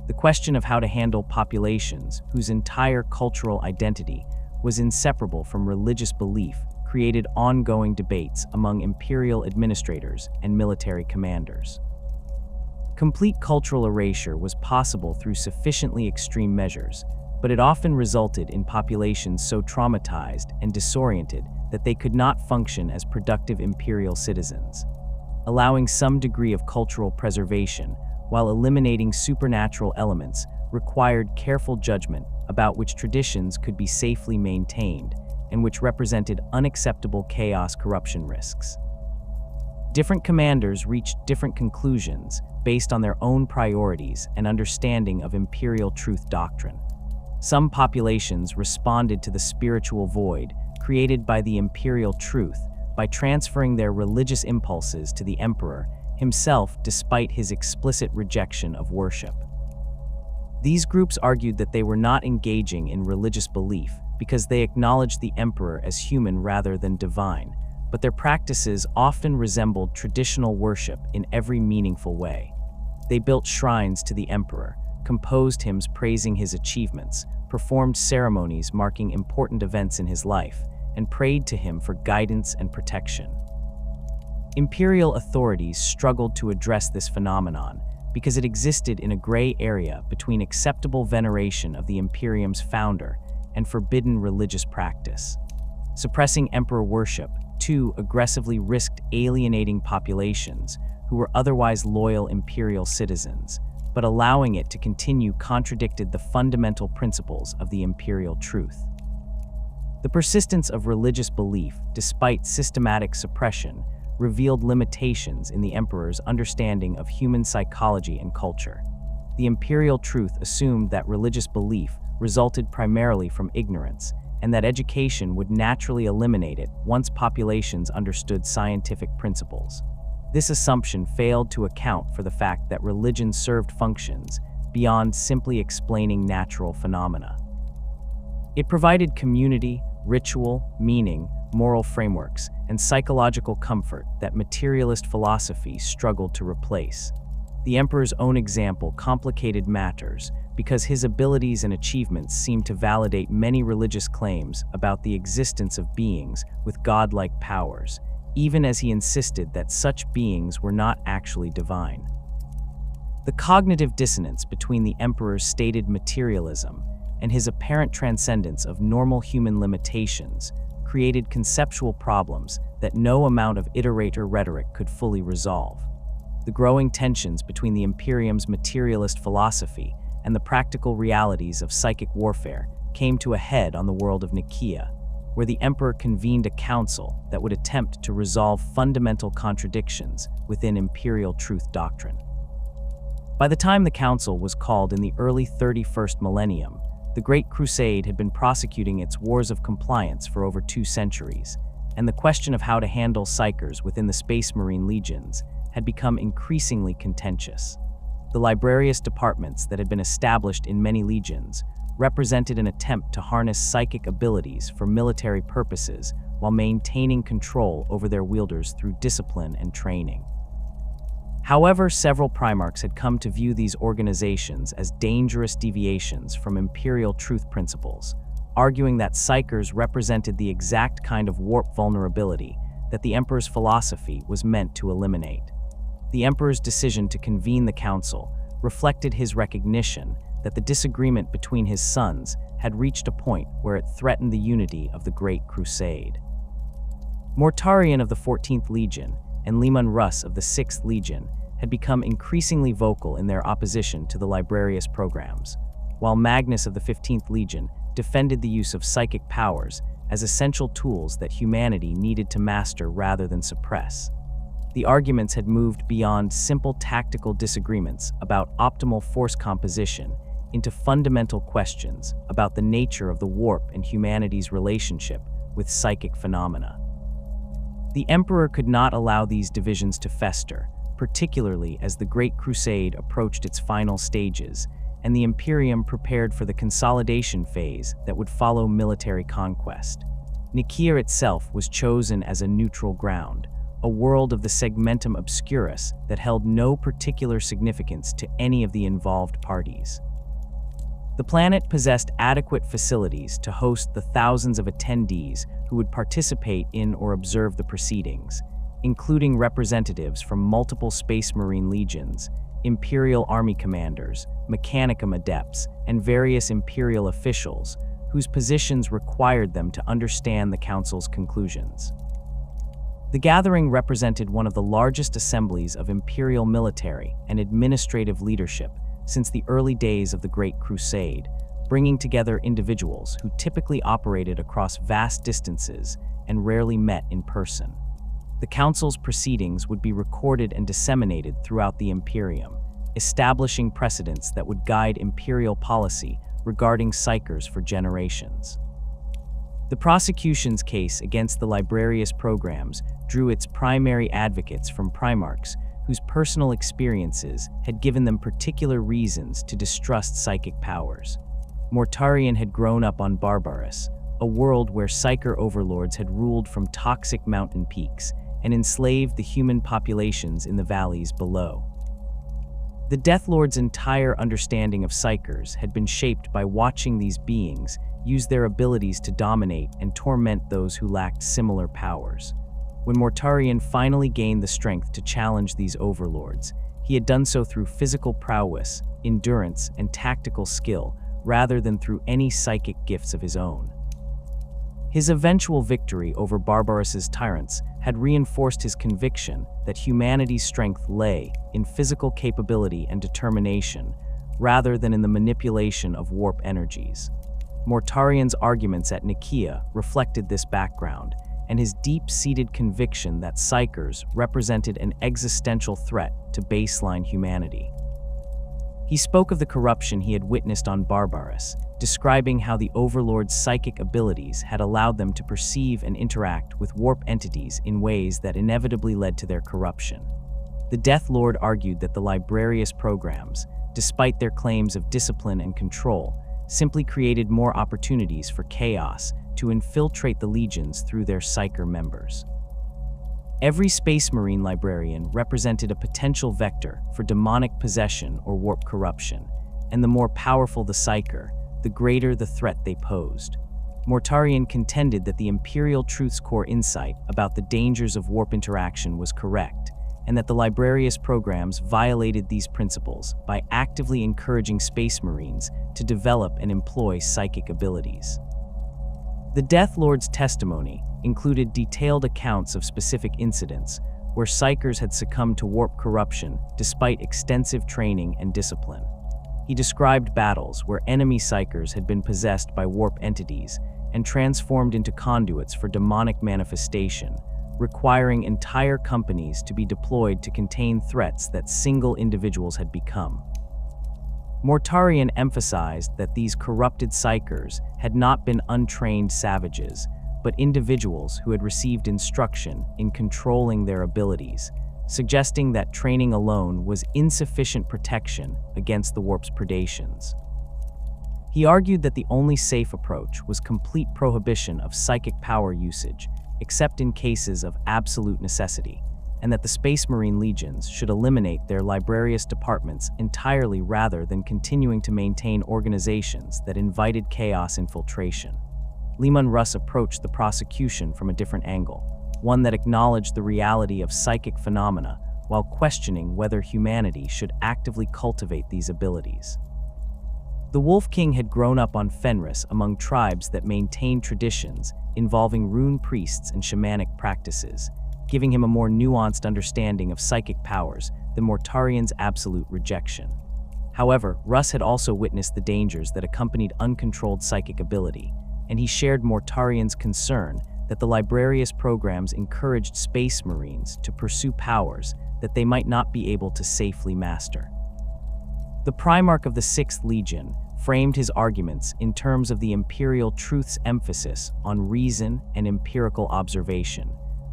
The question of how to handle populations whose entire cultural identity was inseparable from religious belief created ongoing debates among Imperial administrators and military commanders. Complete cultural erasure was possible through sufficiently extreme measures, but it often resulted in populations so traumatized and disoriented that they could not function as productive Imperial citizens. Allowing some degree of cultural preservation while eliminating supernatural elements required careful judgment about which traditions could be safely maintained and which represented unacceptable chaos corruption risks. Different commanders reached different conclusions based on their own priorities and understanding of Imperial Truth doctrine. Some populations responded to the spiritual void created by the Imperial Truth by transferring their religious impulses to the Emperor himself despite his explicit rejection of worship. These groups argued that they were not engaging in religious belief because they acknowledged the Emperor as human rather than divine, but their practices often resembled traditional worship in every meaningful way. They built shrines to the Emperor, composed hymns praising his achievements, performed ceremonies marking important events in his life, and prayed to him for guidance and protection. Imperial authorities struggled to address this phenomenon because it existed in a gray area between acceptable veneration of the Imperium's founder and forbidden religious practice. Suppressing emperor worship, too, aggressively risked alienating populations who were otherwise loyal Imperial citizens, but allowing it to continue contradicted the fundamental principles of the Imperial Truth. The persistence of religious belief, despite systematic suppression, revealed limitations in the Emperor's understanding of human psychology and culture. The Imperial Truth assumed that religious belief resulted primarily from ignorance, and that education would naturally eliminate it once populations understood scientific principles. This assumption failed to account for the fact that religion served functions beyond simply explaining natural phenomena. It provided community, ritual, meaning, moral frameworks, and psychological comfort that materialist philosophy struggled to replace. The Emperor's own example complicated matters because his abilities and achievements seemed to validate many religious claims about the existence of beings with godlike powers, even as he insisted that such beings were not actually divine. The cognitive dissonance between the Emperor's stated materialism and his apparent transcendence of normal human limitations created conceptual problems that no amount of iterator rhetoric could fully resolve. The growing tensions between the Imperium's materialist philosophy and the practical realities of psychic warfare came to a head on the world of Nicaea, where the Emperor convened a council that would attempt to resolve fundamental contradictions within Imperial Truth doctrine. By the time the council was called in the early 31st millennium, the Great Crusade had been prosecuting its wars of compliance for over 2 centuries, and the question of how to handle psychers within the Space Marine legions had become increasingly contentious. The librarious departments that had been established in many legions represented an attempt to harness psychic abilities for military purposes while maintaining control over their wielders through discipline and training. However, several Primarchs had come to view these organizations as dangerous deviations from Imperial Truth principles, arguing that psychers represented the exact kind of warp vulnerability that the Emperor's philosophy was meant to eliminate. The Emperor's decision to convene the council reflected his recognition that the disagreement between his sons had reached a point where it threatened the unity of the Great Crusade. Mortarion of the 14th Legion and Leman Russ of the 6th Legion had become increasingly vocal in their opposition to the librarius programs, while Magnus of the 15th Legion defended the use of psychic powers as essential tools that humanity needed to master rather than suppress. The arguments had moved beyond simple tactical disagreements about optimal force composition into fundamental questions about the nature of the warp and humanity's relationship with psychic phenomena. The Emperor could not allow these divisions to fester, particularly as the Great Crusade approached its final stages and the Imperium prepared for the consolidation phase that would follow military conquest. Nicaea itself was chosen as a neutral ground, a world of the segmentum obscurus that held no particular significance to any of the involved parties. The planet possessed adequate facilities to host the thousands of attendees who would participate in or observe the proceedings, including representatives from multiple Space Marine legions, Imperial Army commanders, Mechanicum adepts, and various Imperial officials whose positions required them to understand the Council's conclusions. The gathering represented one of the largest assemblies of Imperial military and administrative leadership since the early days of the Great Crusade, bringing together individuals who typically operated across vast distances and rarely met in person. The Council's proceedings would be recorded and disseminated throughout the Imperium, establishing precedents that would guide Imperial policy regarding psychers for generations. The prosecution's case against the librarius programs drew its primary advocates from Primarchs whose personal experiences had given them particular reasons to distrust psychic powers. Mortarion had grown up on Barbarus, a world where psyker overlords had ruled from toxic mountain peaks and enslaved the human populations in the valleys below. The Death Lord's entire understanding of psychers had been shaped by watching these beings use their abilities to dominate and torment those who lacked similar powers. When Mortarion finally gained the strength to challenge these overlords, he had done so through physical prowess, endurance, and tactical skill, rather than through any psychic gifts of his own. His eventual victory over Barbarus's tyrants had reinforced his conviction that humanity's strength lay in physical capability and determination, rather than in the manipulation of warp energies. Mortarion's arguments at Nicaea reflected this background, and his deep-seated conviction that psychers represented an existential threat to baseline humanity. He spoke of the corruption he had witnessed on Barbarus, describing how the Overlord's psychic abilities had allowed them to perceive and interact with warp entities in ways that inevitably led to their corruption. The Death Lord argued that the librarius programs, despite their claims of discipline and control, simply created more opportunities for chaos to infiltrate the legions through their psyker members. Every Space Marine librarian represented a potential vector for demonic possession or warp corruption, and the more powerful the psyker, the greater the threat they posed. Mortarion contended that the Imperial Truth's core insight about the dangers of warp interaction was correct, and that the librarius programs violated these principles by actively encouraging Space Marines to develop and employ psychic abilities. The Death Lord's testimony included detailed accounts of specific incidents where psychers had succumbed to warp corruption despite extensive training and discipline. He described battles where enemy psychers had been possessed by warp entities and transformed into conduits for demonic manifestation, requiring entire companies to be deployed to contain threats that single individuals had become. Mortarion emphasized that these corrupted psychers had not been untrained savages, but individuals who had received instruction in controlling their abilities, suggesting that training alone was insufficient protection against the warp's predations. He argued that the only safe approach was complete prohibition of psychic power usage, except in cases of absolute necessity, and that the Space Marine legions should eliminate their librarius departments entirely rather than continuing to maintain organizations that invited chaos infiltration. Leman Russ approached the prosecution from a different angle, one that acknowledged the reality of psychic phenomena while questioning whether humanity should actively cultivate these abilities. The Wolf King had grown up on Fenris among tribes that maintained traditions involving rune priests and shamanic practices, giving him a more nuanced understanding of psychic powers than Mortarian's absolute rejection. However, Russ had also witnessed the dangers that accompanied uncontrolled psychic ability, and he shared Mortarian's concern that the Librarius programs encouraged Space Marines to pursue powers that they might not be able to safely master. The Primarch of the 6th Legion framed his arguments in terms of the Imperial Truth's emphasis on reason and empirical observation,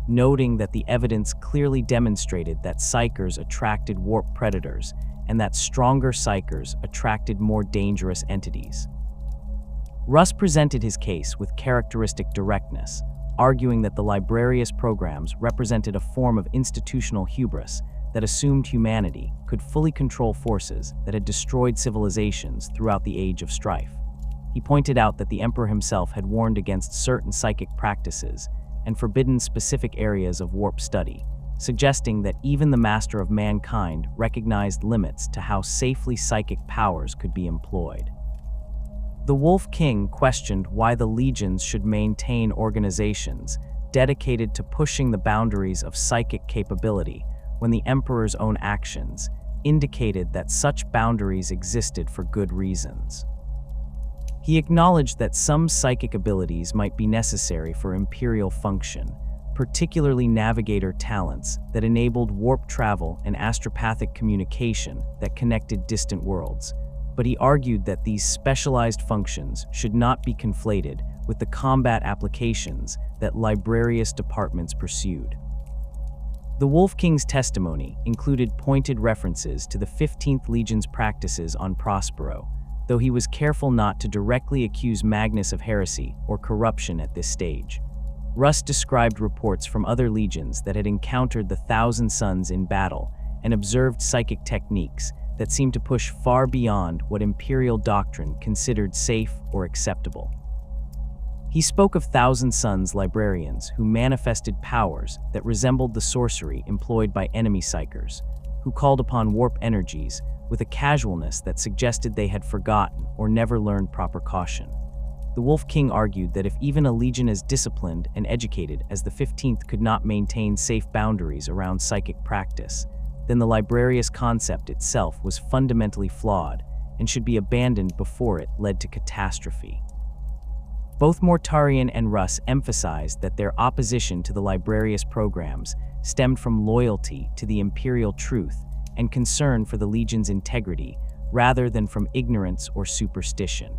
noting that the evidence clearly demonstrated that psychers attracted warp predators and that stronger psychers attracted more dangerous entities. Russ presented his case with characteristic directness, arguing that the Librarius programs represented a form of institutional hubris that assumed humanity could fully control forces that had destroyed civilizations throughout the Age of Strife. He pointed out that the Emperor himself had warned against certain psychic practices and forbidden specific areas of warp study, suggesting that even the Master of Mankind recognized limits to how safely psychic powers could be employed. The Wolf King questioned why the legions should maintain organizations dedicated to pushing the boundaries of psychic capability when the Emperor's own actions indicated that such boundaries existed for good reasons. He acknowledged that some psychic abilities might be necessary for Imperial function, particularly navigator talents that enabled warp travel and astropathic communication that connected distant worlds, but he argued that these specialized functions should not be conflated with the combat applications that Librarius departments pursued. The Wolf King's testimony included pointed references to the 15th Legion's practices on Prospero, though he was careful not to directly accuse Magnus of heresy or corruption at this stage. Russ described reports from other legions that had encountered the Thousand Suns in battle and observed psychic techniques that seemed to push far beyond what Imperial doctrine considered safe or acceptable. He spoke of Thousand Suns librarians who manifested powers that resembled the sorcery employed by enemy psychers, who called upon warp energies with a casualness that suggested they had forgotten or never learned proper caution. The Wolf King argued that if even a legion as disciplined and educated as the 15th could not maintain safe boundaries around psychic practice, then the Librarius concept itself was fundamentally flawed and should be abandoned before it led to catastrophe. Both Mortarian and Russ emphasized that their opposition to the Librarius programs stemmed from loyalty to the Imperial Truth and concern for the Legion's integrity, rather than from ignorance or superstition.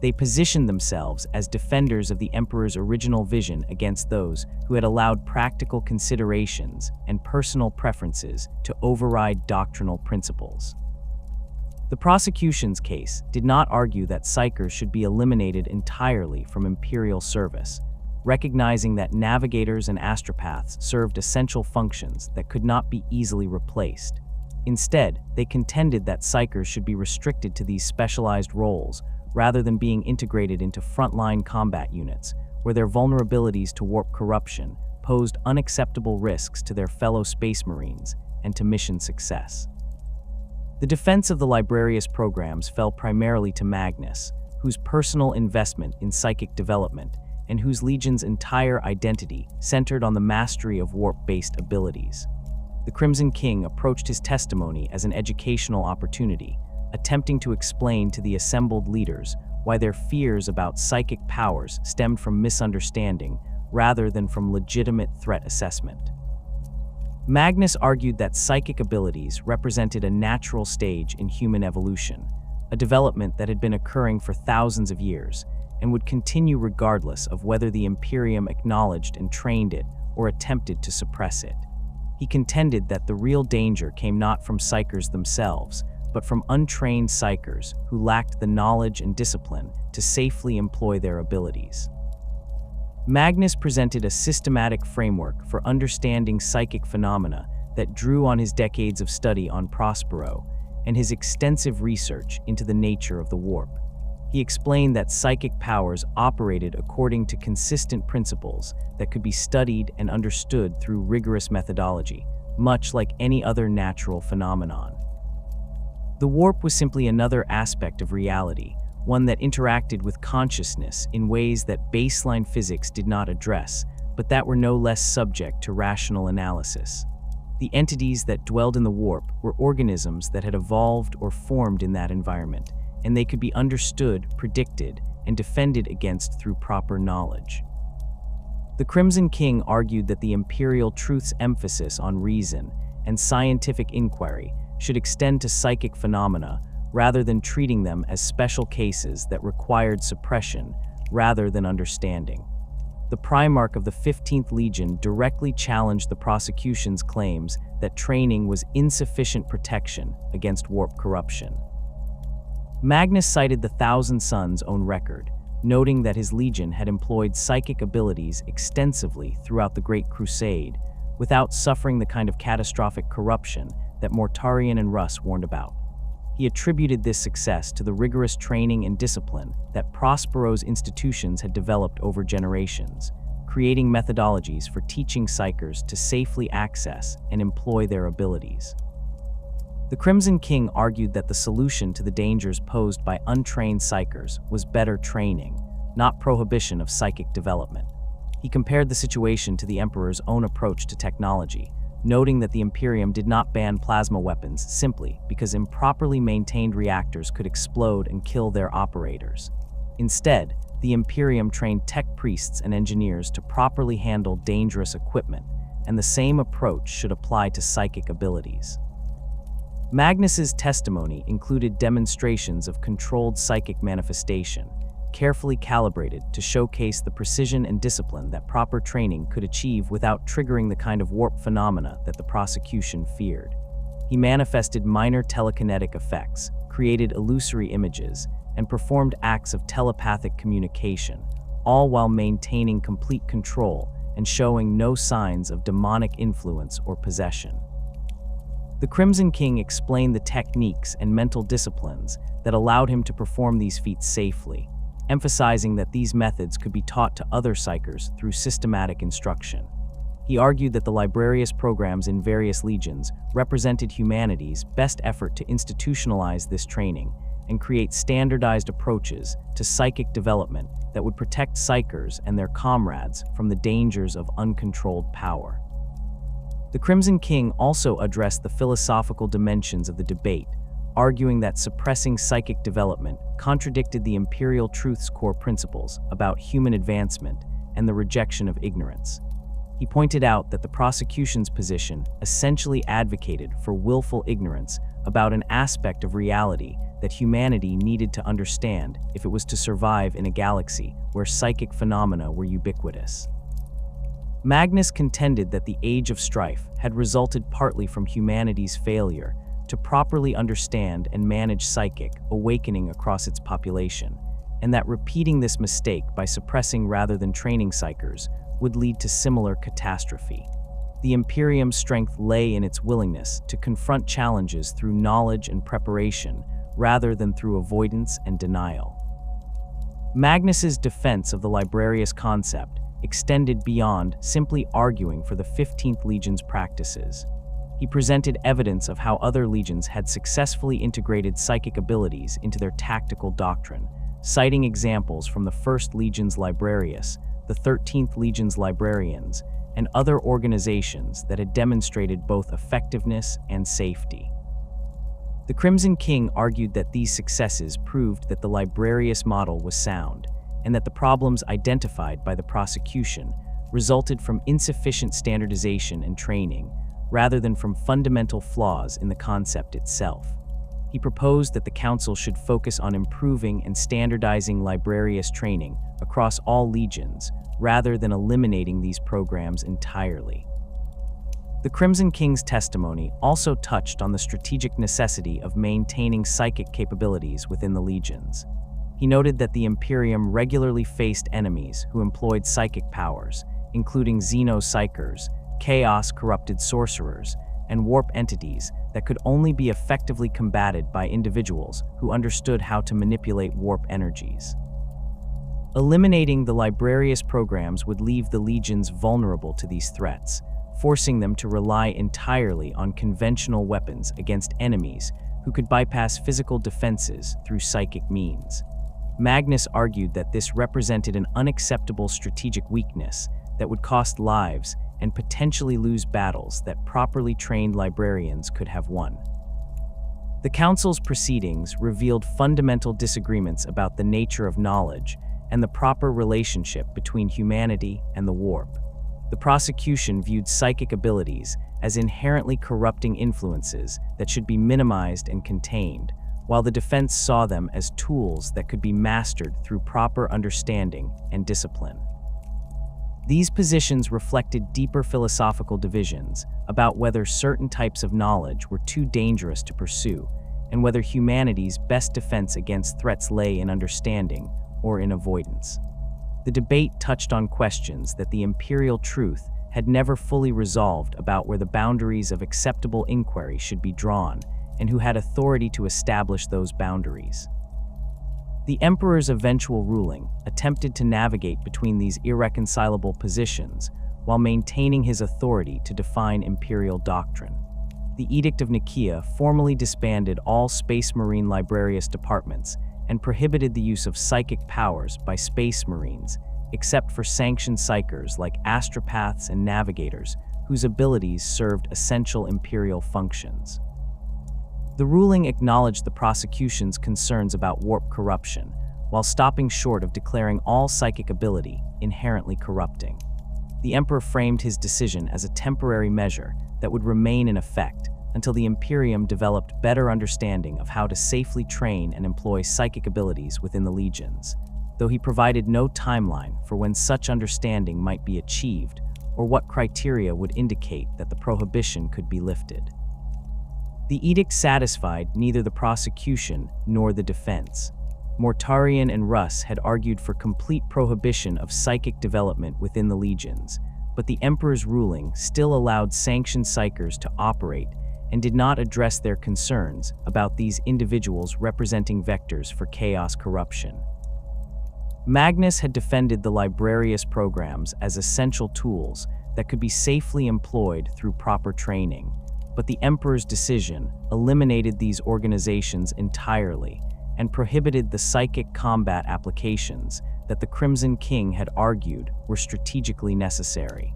They positioned themselves as defenders of the Emperor's original vision against those who had allowed practical considerations and personal preferences to override doctrinal principles. The prosecution's case did not argue that psychers should be eliminated entirely from Imperial service, recognizing that navigators and astropaths served essential functions that could not be easily replaced. Instead, they contended that psychers should be restricted to these specialized roles rather than being integrated into frontline combat units, where their vulnerabilities to warp corruption posed unacceptable risks to their fellow Space Marines and to mission success. The defense of the Librarius programs fell primarily to Magnus, whose personal investment in psychic development and whose legion's entire identity centered on the mastery of warp-based abilities. The Crimson King approached his testimony as an educational opportunity, attempting to explain to the assembled leaders why their fears about psychic powers stemmed from misunderstanding rather than from legitimate threat assessment. Magnus argued that psychic abilities represented a natural stage in human evolution, a development that had been occurring for thousands of years and would continue regardless of whether the Imperium acknowledged and trained it or attempted to suppress it. He contended that the real danger came not from psychers themselves, but from untrained psychers who lacked the knowledge and discipline to safely employ their abilities. Magnus presented a systematic framework for understanding psychic phenomena that drew on his decades of study on Prospero and his extensive research into the nature of the warp. He explained that psychic powers operated according to consistent principles that could be studied and understood through rigorous methodology, much like any other natural phenomenon. The warp was simply another aspect of reality, one that interacted with consciousness in ways that baseline physics did not address, but that were no less subject to rational analysis. The entities that dwelled in the warp were organisms that had evolved or formed in that environment, and they could be understood, predicted, and defended against through proper knowledge. The Crimson King argued that the Imperial Truth's emphasis on reason and scientific inquiry should extend to psychic phenomena rather than treating them as special cases that required suppression rather than understanding. The Primarch of the 15th Legion directly challenged the prosecution's claims that training was insufficient protection against warp corruption. Magnus cited the Thousand Sons' own record, noting that his legion had employed psychic abilities extensively throughout the Great Crusade without suffering the kind of catastrophic corruption that Mortarion and Russ warned about. He attributed this success to the rigorous training and discipline that Prospero's institutions had developed over generations, creating methodologies for teaching psychers to safely access and employ their abilities. The Crimson King argued that the solution to the dangers posed by untrained psychers was better training, not prohibition of psychic development. He compared the situation to the Emperor's own approach to technology, noting that the Imperium did not ban plasma weapons simply because improperly maintained reactors could explode and kill their operators. Instead, the Imperium trained tech priests and engineers to properly handle dangerous equipment, and the same approach should apply to psychic abilities. Magnus's testimony included demonstrations of controlled psychic manifestation, carefully calibrated to showcase the precision and discipline that proper training could achieve without triggering the kind of warp phenomena that the prosecution feared. He manifested minor telekinetic effects, created illusory images, and performed acts of telepathic communication, all while maintaining complete control and showing no signs of demonic influence or possession. The Crimson King explained the techniques and mental disciplines that allowed him to perform these feats safely, emphasizing that these methods could be taught to other psychers through systematic instruction. He argued that the Librarius programs in various legions represented humanity's best effort to institutionalize this training and create standardized approaches to psychic development that would protect psychers and their comrades from the dangers of uncontrolled power. The Crimson King also addressed the philosophical dimensions of the debate, arguing that suppressing psychic development contradicted the Imperial Truth's core principles about human advancement and the rejection of ignorance. He pointed out that the prosecution's position essentially advocated for willful ignorance about an aspect of reality that humanity needed to understand if it was to survive in a galaxy where psychic phenomena were ubiquitous. Magnus contended that the Age of Strife had resulted partly from humanity's failure to properly understand and manage psychic awakening across its population, and that repeating this mistake by suppressing rather than training psychers would lead to similar catastrophe. The Imperium's strength lay in its willingness to confront challenges through knowledge and preparation rather than through avoidance and denial. Magnus's defense of the Librarius concept extended beyond simply arguing for the 15th Legion's practices. He presented evidence of how other legions had successfully integrated psychic abilities into their tactical doctrine, citing examples from the 1st Legion's Librarius, the 13th Legion's Librarians, and other organizations that had demonstrated both effectiveness and safety. The Crimson King argued that these successes proved that the Librarius model was sound, and that the problems identified by the prosecution resulted from insufficient standardization and training, rather than from fundamental flaws in the concept itself. He proposed that the Council should focus on improving and standardizing Librarius training across all legions, rather than eliminating these programs entirely. The Crimson King's testimony also touched on the strategic necessity of maintaining psychic capabilities within the legions. He noted that the Imperium regularly faced enemies who employed psychic powers, including xeno-psychers, chaos-corrupted sorcerers, and warp entities that could only be effectively combated by individuals who understood how to manipulate warp energies. Eliminating the Librarius programs would leave the legions vulnerable to these threats, forcing them to rely entirely on conventional weapons against enemies who could bypass physical defenses through psychic means. Magnus argued that this represented an unacceptable strategic weakness that would cost lives and potentially lose battles that properly trained librarians could have won. The council's proceedings revealed fundamental disagreements about the nature of knowledge and the proper relationship between humanity and the warp. The prosecution viewed psychic abilities as inherently corrupting influences that should be minimized and contained, while the defense saw them as tools that could be mastered through proper understanding and discipline. These positions reflected deeper philosophical divisions about whether certain types of knowledge were too dangerous to pursue, and whether humanity's best defense against threats lay in understanding or in avoidance. The debate touched on questions that the Imperial Truth had never fully resolved about where the boundaries of acceptable inquiry should be drawn, and who had authority to establish those boundaries. The Emperor's eventual ruling attempted to navigate between these irreconcilable positions while maintaining his authority to define imperial doctrine. The Edict of Nicaea formally disbanded all Space Marine Librarius departments and prohibited the use of psychic powers by Space Marines, except for sanctioned psychers like astropaths and navigators, whose abilities served essential imperial functions. The ruling acknowledged the prosecution's concerns about warp corruption, while stopping short of declaring all psychic ability inherently corrupting. The Emperor framed his decision as a temporary measure that would remain in effect until the Imperium developed better understanding of how to safely train and employ psychic abilities within the legions, though he provided no timeline for when such understanding might be achieved or what criteria would indicate that the prohibition could be lifted. The edict satisfied neither the prosecution nor the defense. Mortarion and Russ had argued for complete prohibition of psychic development within the legions, but the Emperor's ruling still allowed sanctioned psychers to operate and did not address their concerns about these individuals representing vectors for chaos corruption. Magnus had defended the Librarius programs as essential tools that could be safely employed through proper training, but the Emperor's decision eliminated these organizations entirely and prohibited the psychic combat applications that the Crimson King had argued were strategically necessary.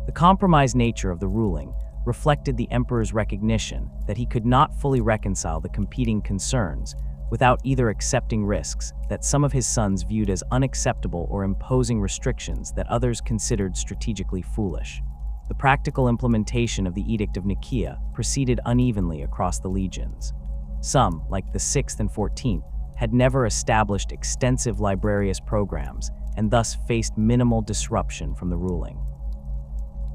The compromise nature of the ruling reflected the Emperor's recognition that he could not fully reconcile the competing concerns without either accepting risks that some of his sons viewed as unacceptable or imposing restrictions that others considered strategically foolish. The practical implementation of the Edict of Nicaea proceeded unevenly across the legions. Some, like the 6th and 14th, had never established extensive Librarius programs and thus faced minimal disruption from the ruling.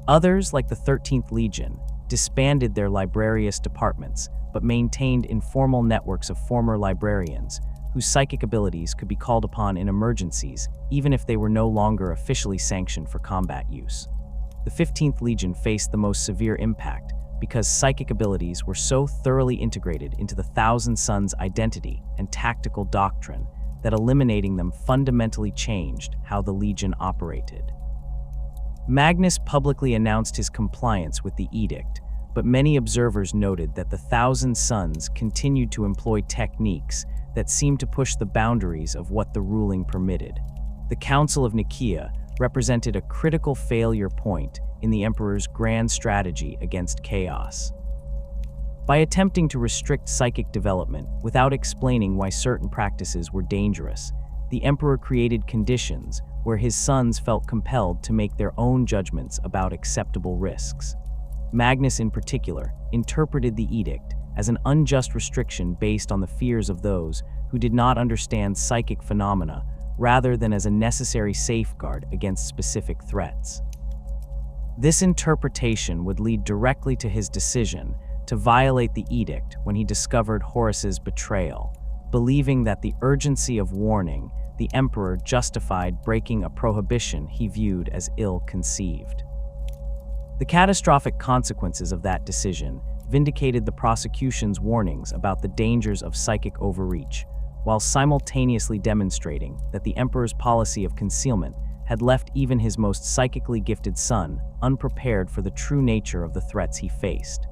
Others, like the 13th Legion, disbanded their Librarius departments but maintained informal networks of former librarians whose psychic abilities could be called upon in emergencies even if they were no longer officially sanctioned for combat use. The 15th Legion faced the most severe impact because psychic abilities were so thoroughly integrated into the Thousand Sons' identity and tactical doctrine that eliminating them fundamentally changed how the Legion operated. Magnus publicly announced his compliance with the edict, but many observers noted that the Thousand Sons continued to employ techniques that seemed to push the boundaries of what the ruling permitted. The Council of Nicaea represented a critical failure point in the Emperor's grand strategy against chaos. By attempting to restrict psychic development without explaining why certain practices were dangerous, the Emperor created conditions where his sons felt compelled to make their own judgments about acceptable risks. Magnus, in particular, interpreted the edict as an unjust restriction based on the fears of those who did not understand psychic phenomena, rather than as a necessary safeguard against specific threats. This interpretation would lead directly to his decision to violate the edict when he discovered Horus's betrayal, believing that the urgency of warning the Emperor justified breaking a prohibition he viewed as ill-conceived. The catastrophic consequences of that decision vindicated the prosecution's warnings about the dangers of psychic overreach, while simultaneously demonstrating that the Emperor's policy of concealment had left even his most psychically gifted son unprepared for the true nature of the threats he faced.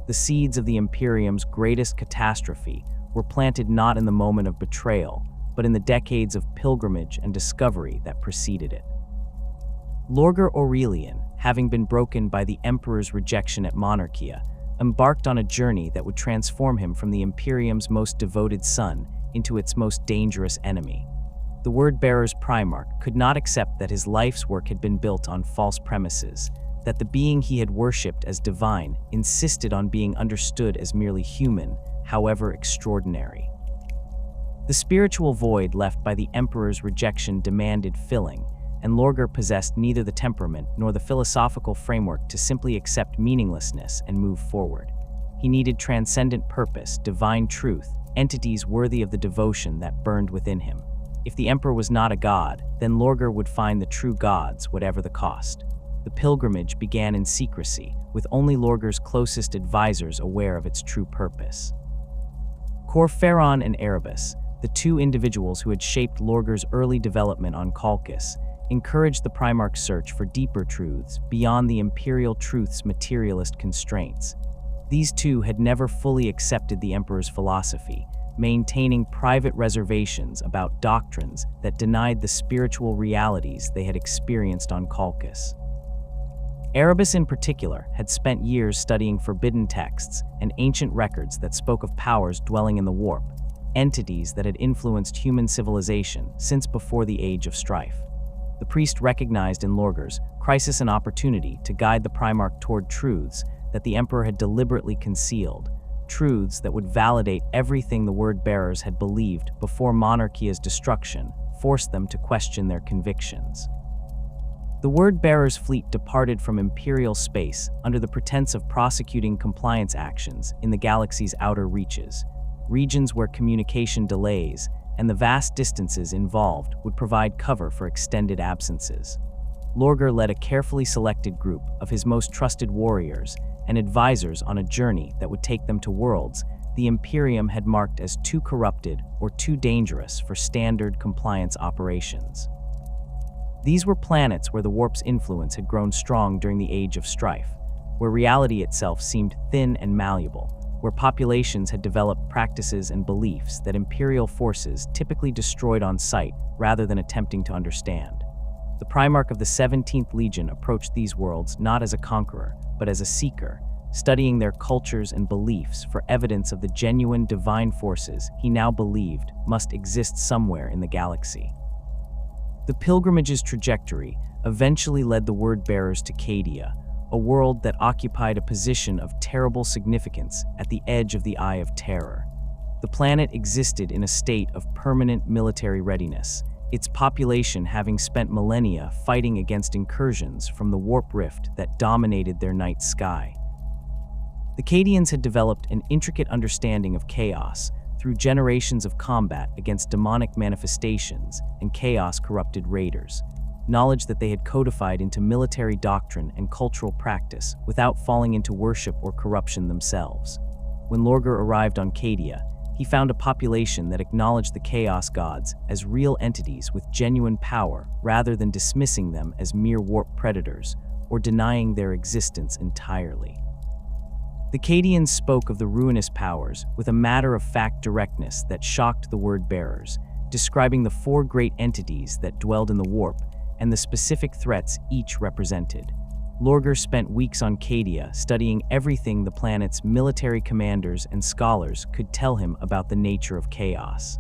The seeds of the Imperium's greatest catastrophe were planted not in the moment of betrayal, but in the decades of pilgrimage and discovery that preceded it. Lorgar Aurelian, having been broken by the emperor's rejection at Monarchia, embarked on a journey that would transform him from the Imperium's most devoted son into its most dangerous enemy. The word-bearer's Primarch could not accept that his life's work had been built on false premises, that the being he had worshipped as divine insisted on being understood as merely human, however extraordinary. The spiritual void left by the emperor's rejection demanded filling, and Lorgar possessed neither the temperament nor the philosophical framework to simply accept meaninglessness and move forward. He needed transcendent purpose, divine truth, entities worthy of the devotion that burned within him. If the emperor was not a god, then Lorgar would find the true gods, whatever the cost. The pilgrimage began in secrecy, with only Lorgar's closest advisors aware of its true purpose. Corferon and Erebus, the two individuals who had shaped Lorgar's early development on Colchis, encouraged the Primarch's search for deeper truths beyond the Imperial Truth's materialist constraints. These two had never fully accepted the Emperor's philosophy, maintaining private reservations about doctrines that denied the spiritual realities they had experienced on Colchis. Erebus in particular had spent years studying forbidden texts and ancient records that spoke of powers dwelling in the warp, entities that had influenced human civilization since before the Age of Strife. The priest recognized in Lorgar's crisis an opportunity to guide the Primarch toward truths that the Emperor had deliberately concealed, truths that would validate everything the word-bearers had believed before Monarchia's destruction forced them to question their convictions. The word-bearers' fleet departed from Imperial space under the pretense of prosecuting compliance actions in the galaxy's outer reaches, regions where communication delays and the vast distances involved would provide cover for extended absences. Lorgar led a carefully selected group of his most trusted warriors and advisors on a journey that would take them to worlds the Imperium had marked as too corrupted or too dangerous for standard compliance operations. These were planets where the warp's influence had grown strong during the Age of Strife, where reality itself seemed thin and malleable, where populations had developed practices and beliefs that Imperial forces typically destroyed on sight rather than attempting to understand. The Primarch of the 17th Legion approached these worlds not as a conqueror, but as a seeker, studying their cultures and beliefs for evidence of the genuine divine forces he now believed must exist somewhere in the galaxy. The pilgrimage's trajectory eventually led the word-bearers to Cadia, a world that occupied a position of terrible significance at the edge of the Eye of Terror. The planet existed in a state of permanent military readiness, its population having spent millennia fighting against incursions from the warp rift that dominated their night sky. The Cadians had developed an intricate understanding of chaos through generations of combat against demonic manifestations and chaos-corrupted raiders, knowledge that they had codified into military doctrine and cultural practice without falling into worship or corruption themselves. When Lorgar arrived on Cadia, he found a population that acknowledged the Chaos Gods as real entities with genuine power rather than dismissing them as mere warp predators or denying their existence entirely. The Cadians spoke of the ruinous powers with a matter-of-fact directness that shocked the word-bearers, describing the four great entities that dwelled in the warp and the specific threats each represented. Lorgar spent weeks on Cadia studying everything the planet's military commanders and scholars could tell him about the nature of chaos.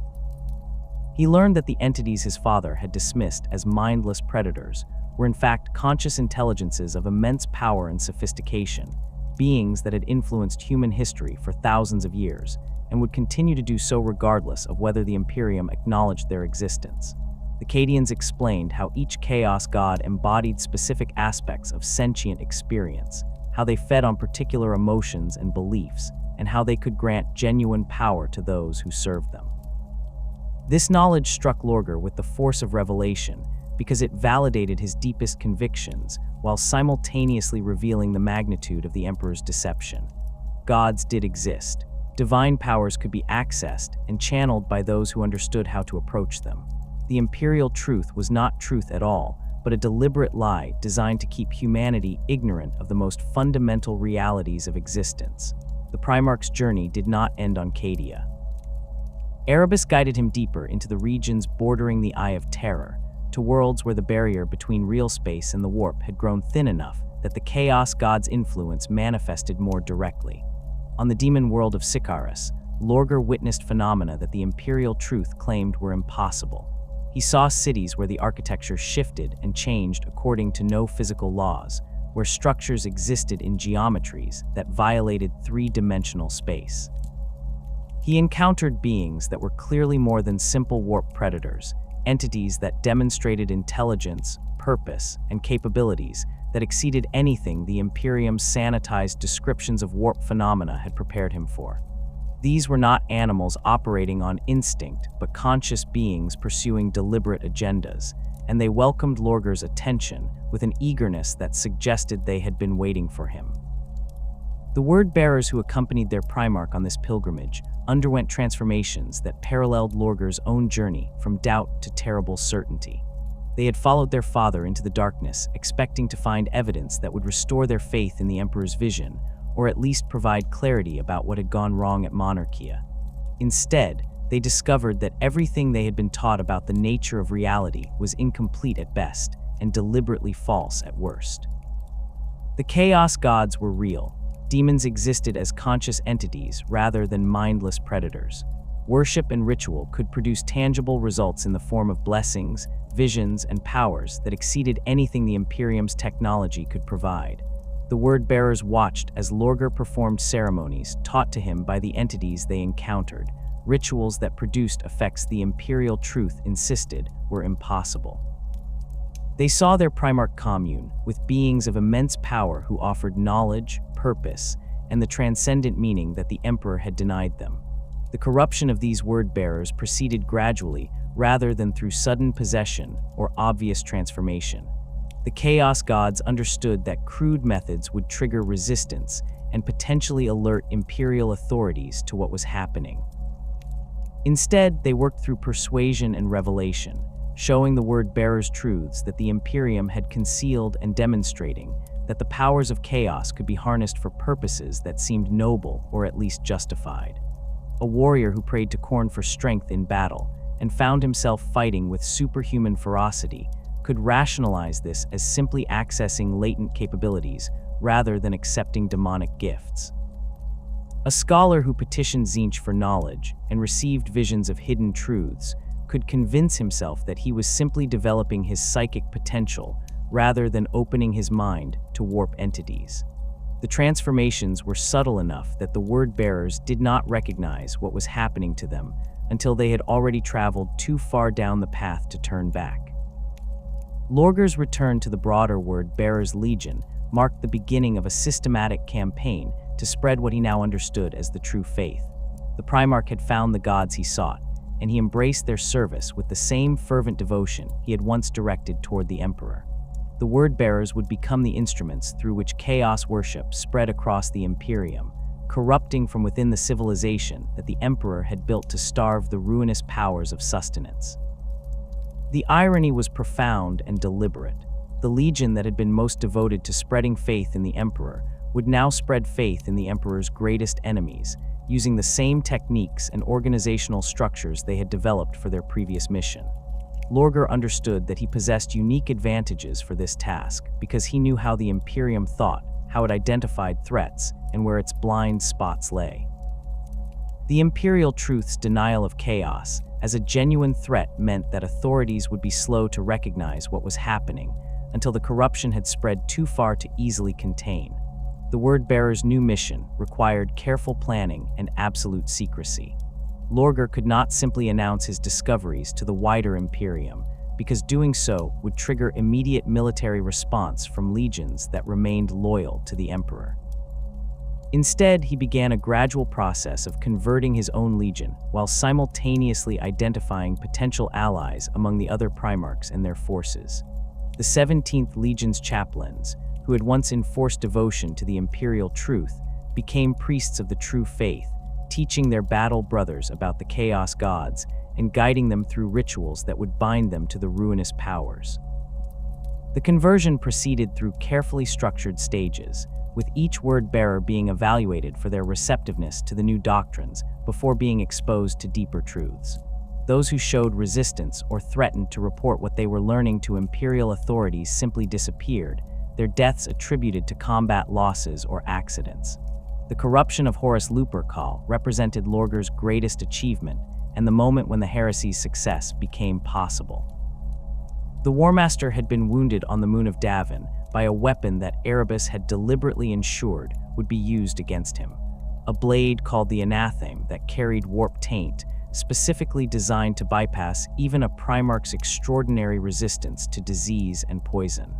He learned that the entities his father had dismissed as mindless predators were in fact conscious intelligences of immense power and sophistication, beings that had influenced human history for thousands of years and would continue to do so regardless of whether the Imperium acknowledged their existence. The Cadians explained how each Chaos God embodied specific aspects of sentient experience, how they fed on particular emotions and beliefs, and how they could grant genuine power to those who served them. This knowledge struck Lorgar with the force of revelation because it validated his deepest convictions while simultaneously revealing the magnitude of the Emperor's deception. Gods did exist. Divine powers could be accessed and channeled by those who understood how to approach them. The Imperial Truth was not truth at all, but a deliberate lie designed to keep humanity ignorant of the most fundamental realities of existence. the Primarch's journey did not end on Cadia. Erebus guided him deeper into the regions bordering the Eye of Terror, to worlds where the barrier between real space and the warp had grown thin enough that the Chaos God's influence manifested more directly. On the demon world of Sikaris, Lorgar witnessed phenomena that the Imperial Truth claimed were impossible. He saw cities where the architecture shifted and changed according to no physical laws, where structures existed in geometries that violated three-dimensional space. He encountered beings that were clearly more than simple warp predators, entities that demonstrated intelligence, purpose, and capabilities that exceeded anything the Imperium's sanitized descriptions of warp phenomena had prepared him for. These were not animals operating on instinct, but conscious beings pursuing deliberate agendas, and they welcomed Lorgar's attention with an eagerness that suggested they had been waiting for him. The word-bearers who accompanied their Primarch on this pilgrimage underwent transformations that paralleled Lorgar's own journey from doubt to terrible certainty. They had followed their father into the darkness, expecting to find evidence that would restore their faith in the Emperor's vision, or at least provide clarity about what had gone wrong at Monarchia. Instead, they discovered that everything they had been taught about the nature of reality was incomplete at best and deliberately false at worst. The Chaos Gods were real. Demons existed as conscious entities rather than mindless predators. Worship and ritual could produce tangible results in the form of blessings, visions, and powers that exceeded anything the Imperium's technology could provide. The word-bearers watched as Lorgar performed ceremonies taught to him by the entities they encountered, rituals that produced effects the Imperial Truth insisted were impossible. They saw their Primarch commune with beings of immense power who offered knowledge, purpose, and the transcendent meaning that the Emperor had denied them. The corruption of these word-bearers proceeded gradually rather than through sudden possession or obvious transformation. The Chaos Gods understood that crude methods would trigger resistance and potentially alert Imperial authorities to what was happening. Instead, they worked through persuasion and revelation, showing the word-bearers truths that the Imperium had concealed and demonstrating that the powers of chaos could be harnessed for purposes that seemed noble or at least justified. A warrior who prayed to Khorne for strength in battle and found himself fighting with superhuman ferocity could rationalize this as simply accessing latent capabilities rather than accepting demonic gifts. A scholar who petitioned Tzeentch for knowledge and received visions of hidden truths could convince himself that he was simply developing his psychic potential rather than opening his mind to warp entities. The transformations were subtle enough that the word-bearers did not recognize what was happening to them until they had already traveled too far down the path to turn back. Lorgar's return to the broader word-bearers' legion marked the beginning of a systematic campaign to spread what he now understood as the true faith. The Primarch had found the gods he sought, and he embraced their service with the same fervent devotion he had once directed toward the Emperor. The word-bearers would become the instruments through which chaos worship spread across the Imperium, corrupting from within the civilization that the Emperor had built to starve the ruinous powers of sustenance. The irony was profound and deliberate. The legion that had been most devoted to spreading faith in the Emperor would now spread faith in the Emperor's greatest enemies, using the same techniques and organizational structures they had developed for their previous mission. Lorgar understood that he possessed unique advantages for this task because he knew how the Imperium thought, how it identified threats, and where its blind spots lay. The Imperial Truth's denial of chaos as a genuine threat meant that authorities would be slow to recognize what was happening until the corruption had spread too far to easily contain. The word-bearer's new mission required careful planning and absolute secrecy. Lorgar could not simply announce his discoveries to the wider Imperium, because doing so would trigger immediate military response from legions that remained loyal to the Emperor. Instead, he began a gradual process of converting his own legion while simultaneously identifying potential allies among the other Primarchs and their forces. The 17th Legion's chaplains, who had once enforced devotion to the Imperial Truth, became priests of the true faith, teaching their battle brothers about the Chaos Gods and guiding them through rituals that would bind them to the ruinous powers. The conversion proceeded through carefully structured stages, with each word-bearer being evaluated for their receptiveness to the new doctrines before being exposed to deeper truths. Those who showed resistance or threatened to report what they were learning to imperial authorities simply disappeared, their deaths attributed to combat losses or accidents. The corruption of Horus Lupercal represented Lorgar's greatest achievement and the moment when the heresy's success became possible. The War Master had been wounded on the moon of Davin by a weapon that Erebus had deliberately ensured would be used against him, a blade called the Anatheme that carried warp taint, specifically designed to bypass even a Primarch's extraordinary resistance to disease and poison.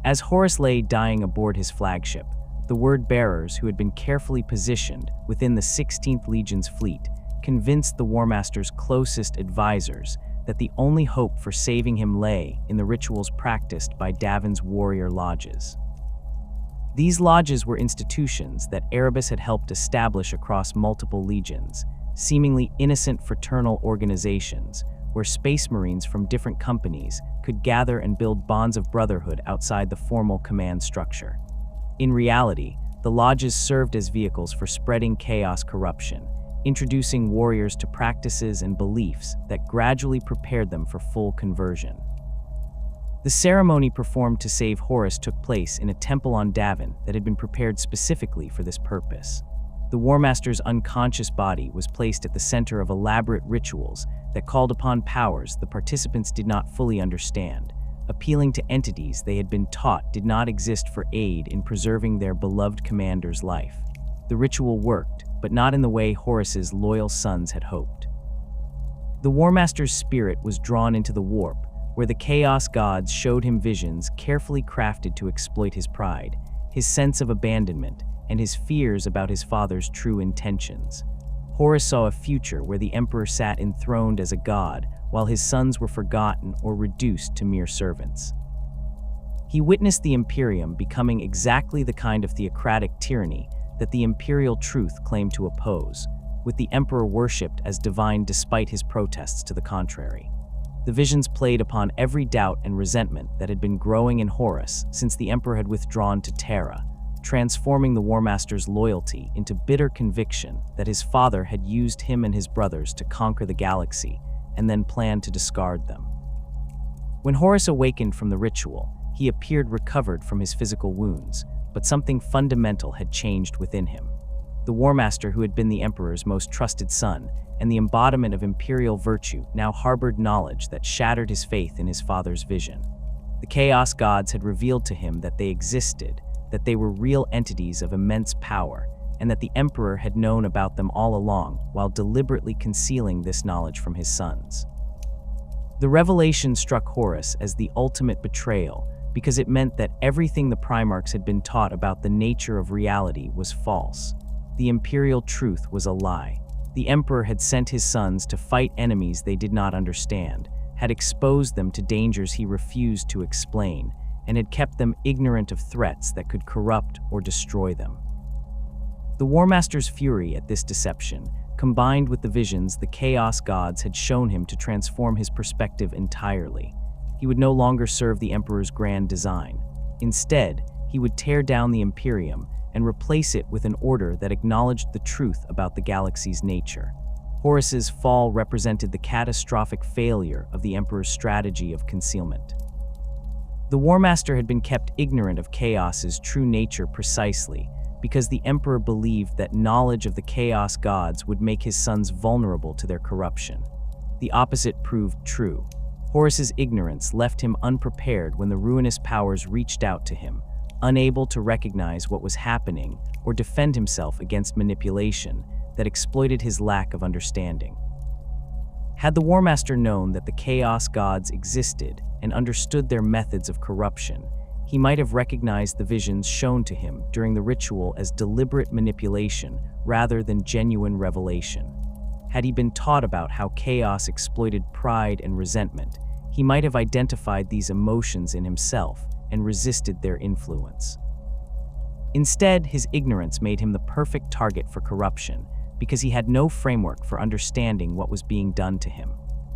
As Horus lay dying aboard his flagship, the word-bearers who had been carefully positioned within the 16th Legion's fleet convinced the War Master's closest advisors that the only hope for saving him lay in the rituals practiced by Davin's warrior lodges. These lodges were institutions that Erebus had helped establish across multiple legions, seemingly innocent fraternal organizations where space marines from different companies could gather and build bonds of brotherhood outside the formal command structure. In reality, the lodges served as vehicles for spreading chaos corruption, introducing warriors to practices and beliefs that gradually prepared them for full conversion. The ceremony performed to save Horus took place in a temple on Davin that had been prepared specifically for this purpose. The War Master's unconscious body was placed at the center of elaborate rituals that called upon powers the participants did not fully understand, appealing to entities they had been taught did not exist for aid in preserving their beloved commander's life. The ritual worked, but not in the way Horus's loyal sons had hoped. The War Master's spirit was drawn into the warp, where the Chaos Gods showed him visions carefully crafted to exploit his pride, his sense of abandonment, and his fears about his father's true intentions. Horus saw a future where the Emperor sat enthroned as a god, while his sons were forgotten or reduced to mere servants. He witnessed the Imperium becoming exactly the kind of theocratic tyranny that the Imperial Truth claimed to oppose, with the Emperor worshipped as divine despite his protests to the contrary. The visions played upon every doubt and resentment that had been growing in Horus since the Emperor had withdrawn to Terra, transforming the War Master's loyalty into bitter conviction that his father had used him and his brothers to conquer the galaxy and then planned to discard them. When Horus awakened from the ritual, he appeared recovered from his physical wounds, but something fundamental had changed within him. The War Master, who had been the Emperor's most trusted son and the embodiment of imperial virtue, now harbored knowledge that shattered his faith in his father's vision. The Chaos Gods had revealed to him that they existed, that they were real entities of immense power, and that the Emperor had known about them all along while deliberately concealing this knowledge from his sons. The revelation struck Horus as the ultimate betrayal because it meant that everything the Primarchs had been taught about the nature of reality was false. The Imperial Truth was a lie. The Emperor had sent his sons to fight enemies they did not understand, had exposed them to dangers he refused to explain, and had kept them ignorant of threats that could corrupt or destroy them. The War Master's fury at this deception, combined with the visions the Chaos Gods had shown him to transform his perspective entirely. He would no longer serve the Emperor's grand design. Instead, he would tear down the Imperium and replace it with an order that acknowledged the truth about the galaxy's nature. Horus's fall represented the catastrophic failure of the Emperor's strategy of concealment. The War Master had been kept ignorant of Chaos's true nature precisely because the Emperor believed that knowledge of the Chaos Gods would make his sons vulnerable to their corruption. The opposite proved true. Horus's ignorance left him unprepared when the ruinous powers reached out to him, unable to recognize what was happening or defend himself against manipulation that exploited his lack of understanding. Had the War Master known that the Chaos Gods existed and understood their methods of corruption, he might have recognized the visions shown to him during the ritual as deliberate manipulation rather than genuine revelation. Had he been taught about how chaos exploited pride and resentment, he might have identified these emotions in himself and resisted their influence. Instead, his ignorance made him the perfect target for corruption because he had no framework for understanding what was being done to him.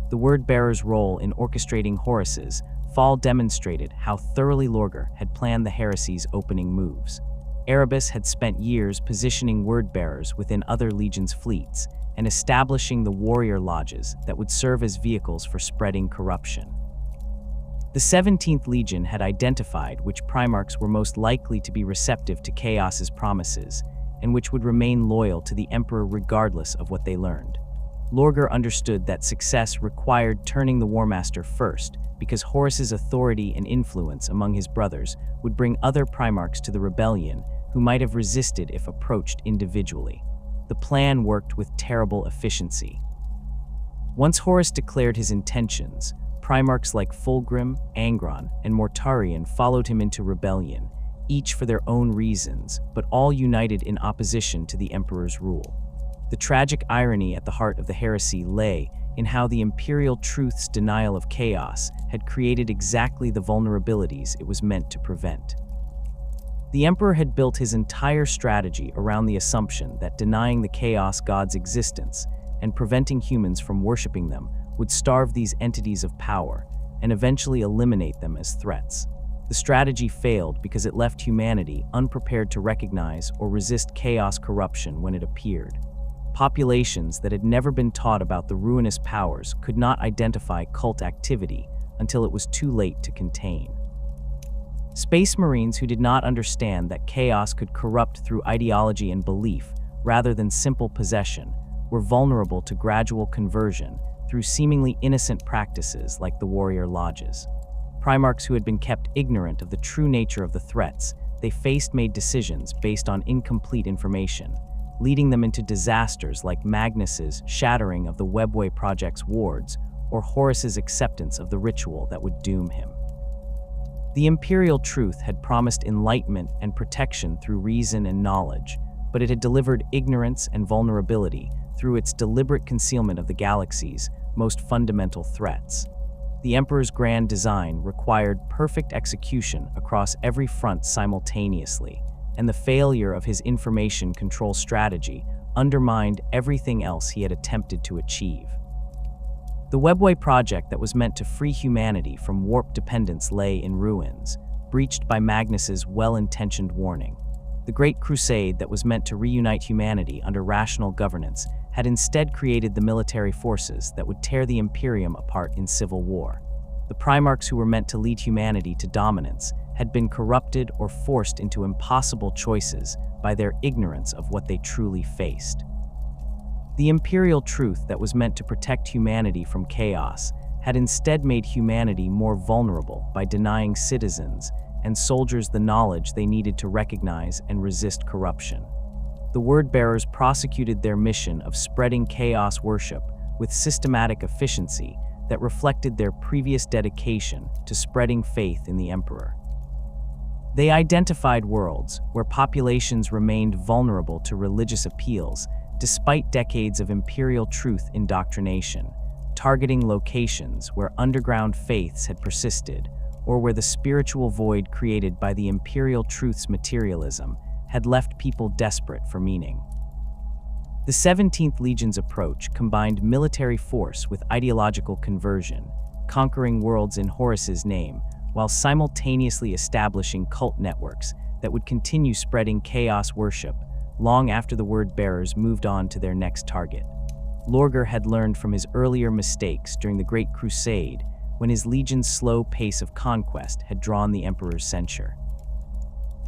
The Word-Bearer's role in orchestrating Horus's fall demonstrated how thoroughly Lorgar had planned the Heresy's opening moves. Erebus had spent years positioning word-bearers within other legions' fleets and establishing the warrior lodges that would serve as vehicles for spreading corruption. The 17th Legion had identified which Primarchs were most likely to be receptive to Chaos's promises, and which would remain loyal to the Emperor regardless of what they learned. Lorgar understood that success required turning the War Master first, because Horus's authority and influence among his brothers would bring other Primarchs to the rebellion who might have resisted if approached individually. The plan worked with terrible efficiency. Once Horus declared his intentions, Primarchs like Fulgrim, Angron, and Mortarion followed him into rebellion, each for their own reasons, but all united in opposition to the Emperor's rule. The tragic irony at the heart of the heresy lay in how the Imperial Truth's denial of chaos had created exactly the vulnerabilities it was meant to prevent. The Emperor had built his entire strategy around the assumption that denying the Chaos God's existence and preventing humans from worshipping them would starve these entities of power and eventually eliminate them as threats. The strategy failed because it left humanity unprepared to recognize or resist chaos corruption when it appeared. Populations that had never been taught about the ruinous powers could not identify cult activity until it was too late to contain. Space Marines who did not understand that chaos could corrupt through ideology and belief rather than simple possession were vulnerable to gradual conversion through seemingly innocent practices like the warrior lodges. Primarchs who had been kept ignorant of the true nature of the threats they faced made decisions based on incomplete information, leading them into disasters like Magnus's shattering of the Webway Project's wards or Horus's acceptance of the ritual that would doom him. The Imperial Truth had promised enlightenment and protection through reason and knowledge, but it had delivered ignorance and vulnerability through its deliberate concealment of the galaxy's most fundamental threats. The Emperor's grand design required perfect execution across every front simultaneously, and the failure of his information control strategy undermined everything else he had attempted to achieve. The Webway project that was meant to free humanity from warp dependence lay in ruins, breached by Magnus's well-intentioned warning. The Great Crusade that was meant to reunite humanity under rational governance had instead created the military forces that would tear the Imperium apart in civil war. The Primarchs who were meant to lead humanity to dominance had been corrupted or forced into impossible choices by their ignorance of what they truly faced. The Imperial Truth that was meant to protect humanity from chaos had instead made humanity more vulnerable by denying citizens and soldiers the knowledge they needed to recognize and resist corruption. The word-bearers prosecuted their mission of spreading chaos worship with systematic efficiency that reflected their previous dedication to spreading faith in the Emperor. They identified worlds where populations remained vulnerable to religious appeals despite decades of Imperial Truth indoctrination, targeting locations where underground faiths had persisted or where the spiritual void created by the Imperial Truth's materialism had left people desperate for meaning. The 17th Legion's approach combined military force with ideological conversion, conquering worlds in Horus's name, while simultaneously establishing cult networks that would continue spreading chaos worship long after the word-bearers moved on to their next target. Lorgar had learned from his earlier mistakes during the Great Crusade when his legion's slow pace of conquest had drawn the Emperor's censure.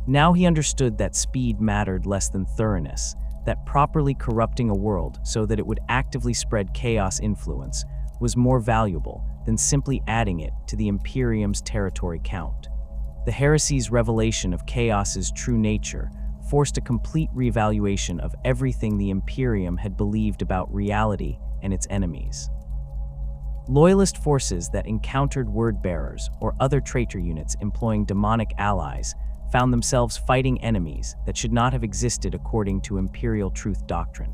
Now he understood that speed mattered less than thoroughness, that properly corrupting a world so that it would actively spread chaos influence was more valuable than simply adding it to the Imperium's territory count. The Heresy's revelation of chaos's true nature forced a complete reevaluation of everything the Imperium had believed about reality and its enemies. Loyalist forces that encountered word-bearers or other traitor units employing demonic allies found themselves fighting enemies that should not have existed according to Imperial Truth doctrine.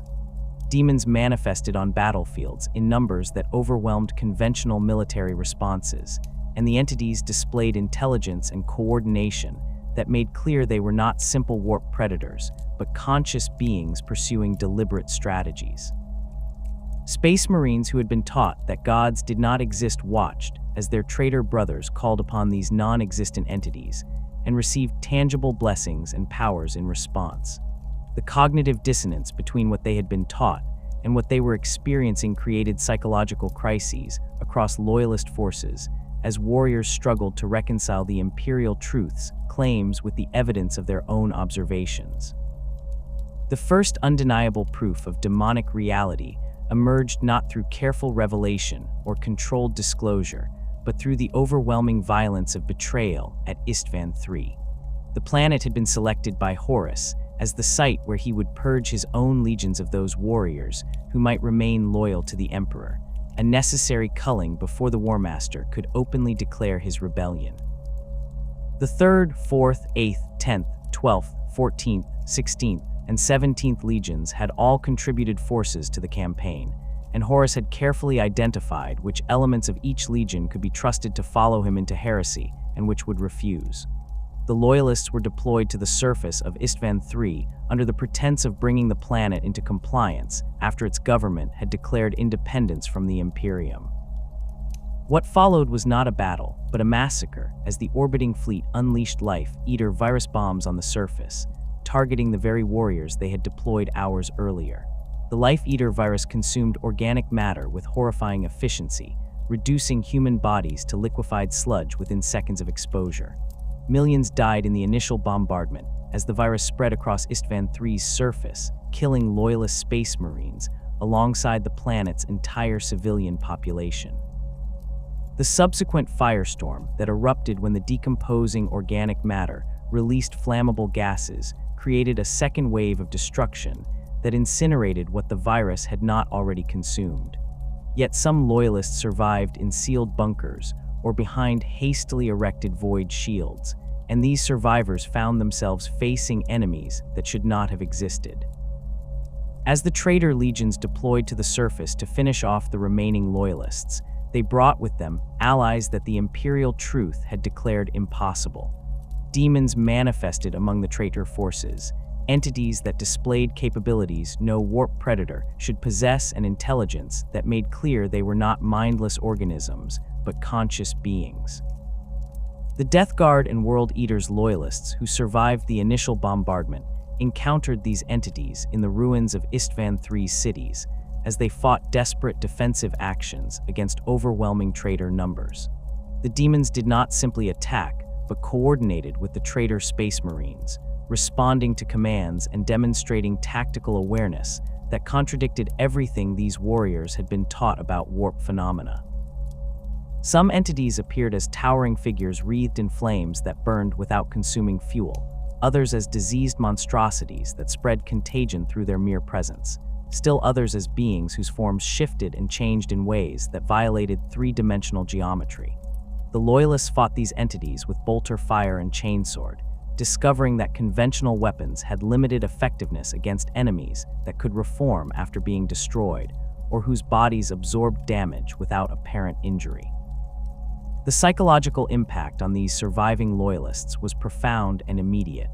Demons manifested on battlefields in numbers that overwhelmed conventional military responses, and the entities displayed intelligence and coordination that made clear they were not simple warp predators, but conscious beings pursuing deliberate strategies. Space Marines who had been taught that gods did not exist watched as their traitor brothers called upon these non-existent entities, and received tangible blessings and powers in response. The cognitive dissonance between what they had been taught and what they were experiencing created psychological crises across loyalist forces as warriors struggled to reconcile the Imperial Truth's claims with the evidence of their own observations. The first undeniable proof of demonic reality emerged not through careful revelation or controlled disclosure, but through the overwhelming violence of betrayal at Istvan III. The planet had been selected by Horus as the site where he would purge his own legions of those warriors who might remain loyal to the Emperor, a necessary culling before the Warmaster could openly declare his rebellion. The 3rd, 4th, 8th, 10th, 12th, 14th, 16th, and 17th legions had all contributed forces to the campaign, and Horus had carefully identified which elements of each legion could be trusted to follow him into heresy and which would refuse. The Loyalists were deployed to the surface of Istvan III under the pretense of bringing the planet into compliance after its government had declared independence from the Imperium. What followed was not a battle, but a massacre as the orbiting fleet unleashed Life-Eater virus bombs on the surface, targeting the very warriors they had deployed hours earlier. The Life-Eater virus consumed organic matter with horrifying efficiency, reducing human bodies to liquefied sludge within seconds of exposure. Millions died in the initial bombardment as the virus spread across Istvan III's surface, killing loyalist space marines alongside the planet's entire civilian population. The subsequent firestorm that erupted when the decomposing organic matter released flammable gases created a second wave of destruction that incinerated what the virus had not already consumed. Yet some loyalists survived in sealed bunkers or behind hastily erected void shields, and these survivors found themselves facing enemies that should not have existed. As the traitor legions deployed to the surface to finish off the remaining loyalists, they brought with them allies that the Imperial Truth had declared impossible. Demons manifested among the traitor forces, entities that displayed capabilities no warp predator should possess, an intelligence that made clear they were not mindless organisms, but conscious beings. The Death Guard and World Eater's loyalists who survived the initial bombardment encountered these entities in the ruins of Istvan III's cities as they fought desperate defensive actions against overwhelming traitor numbers. The demons did not simply attack, but coordinated with the traitor space marines, responding to commands and demonstrating tactical awareness that contradicted everything these warriors had been taught about warp phenomena. Some entities appeared as towering figures wreathed in flames that burned without consuming fuel, others as diseased monstrosities that spread contagion through their mere presence, still others as beings whose forms shifted and changed in ways that violated three-dimensional geometry. The Loyalists fought these entities with bolter fire and chainsword, discovering that conventional weapons had limited effectiveness against enemies that could reform after being destroyed, or whose bodies absorbed damage without apparent injury. The psychological impact on these surviving Loyalists was profound and immediate.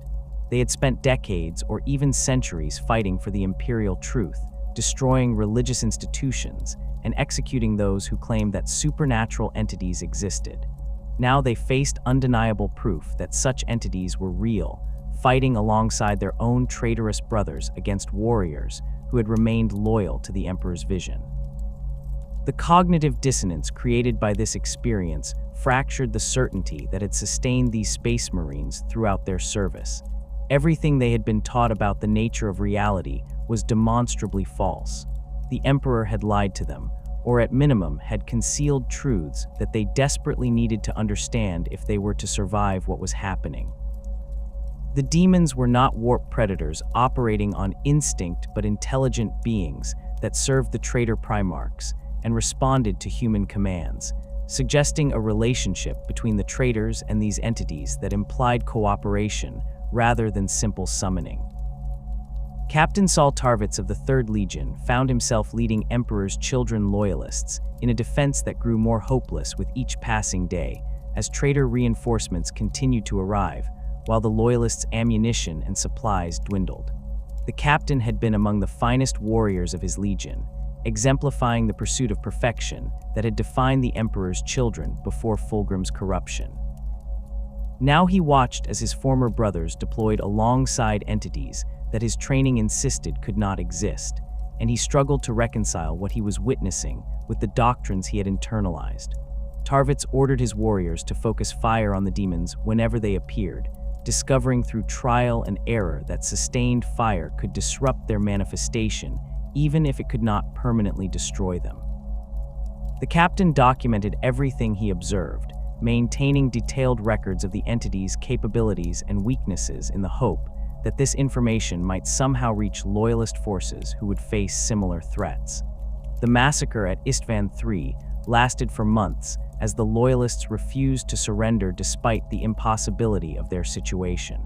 They had spent decades or even centuries fighting for the Imperial Truth, destroying religious institutions and executing those who claimed that supernatural entities existed. Now they faced undeniable proof that such entities were real, fighting alongside their own traitorous brothers against warriors who had remained loyal to the Emperor's vision. The cognitive dissonance created by this experience fractured the certainty that had sustained these space marines throughout their service. Everything they had been taught about the nature of reality was demonstrably false. The Emperor had lied to them, or at minimum had concealed truths that they desperately needed to understand if they were to survive what was happening. The demons were not warp predators operating on instinct but intelligent beings that served the traitor Primarchs and responded to human commands, suggesting a relationship between the traitors and these entities that implied cooperation rather than simple summoning. Captain Saul Tarvitz of the 3rd Legion found himself leading Emperor's Children Loyalists in a defense that grew more hopeless with each passing day as traitor reinforcements continued to arrive, while the Loyalists' ammunition and supplies dwindled. The captain had been among the finest warriors of his legion, exemplifying the pursuit of perfection that had defined the Emperor's children before Fulgrim's corruption. Now he watched as his former brothers deployed alongside entities that his training insisted could not exist, and he struggled to reconcile what he was witnessing with the doctrines he had internalized. Tarvitz ordered his warriors to focus fire on the demons whenever they appeared, discovering through trial and error that sustained fire could disrupt their manifestation, even if it could not permanently destroy them. The captain documented everything he observed, maintaining detailed records of the entity's capabilities and weaknesses in the hope that this information might somehow reach loyalist forces who would face similar threats. The massacre at Istvan III lasted for months as the loyalists refused to surrender despite the impossibility of their situation.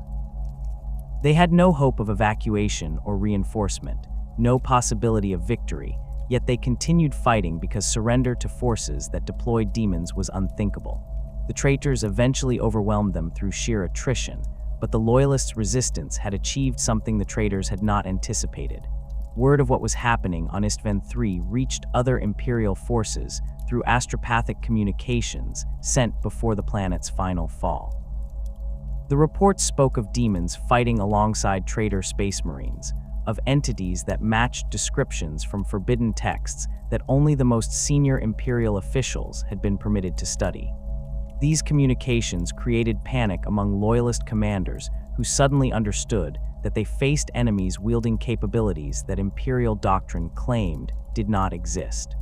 They had no hope of evacuation or reinforcement, no possibility of victory, yet they continued fighting because surrender to forces that deployed demons was unthinkable. The traitors eventually overwhelmed them through sheer attrition, but the loyalists' resistance had achieved something the traitors had not anticipated. Word of what was happening on Istvan III reached other Imperial forces through astropathic communications sent before the planet's final fall. The reports spoke of demons fighting alongside traitor space marines, of entities that matched descriptions from forbidden texts that only the most senior Imperial officials had been permitted to study. These communications created panic among loyalist commanders who suddenly understood that they faced enemies wielding capabilities that Imperial doctrine claimed did not exist.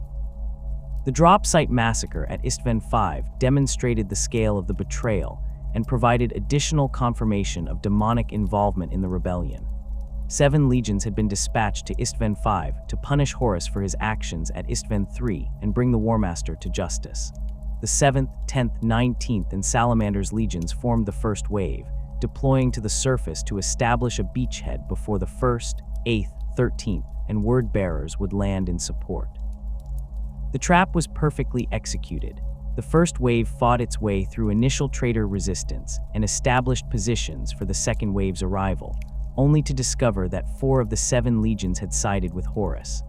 The drop site massacre at Istvan V demonstrated the scale of the betrayal and provided additional confirmation of demonic involvement in the rebellion. 7 legions had been dispatched to Istvan V to punish Horus for his actions at Istvan III and bring the War Master to justice. The 7th, 10th, 19th, and Salamander's legions formed the first wave, deploying to the surface to establish a beachhead before the 1st, 8th, 13th, and word-bearers would land in support. The trap was perfectly executed. The first wave fought its way through initial traitor resistance and established positions for the second wave's arrival, only to discover that 4 of the 7 legions had sided with Horus.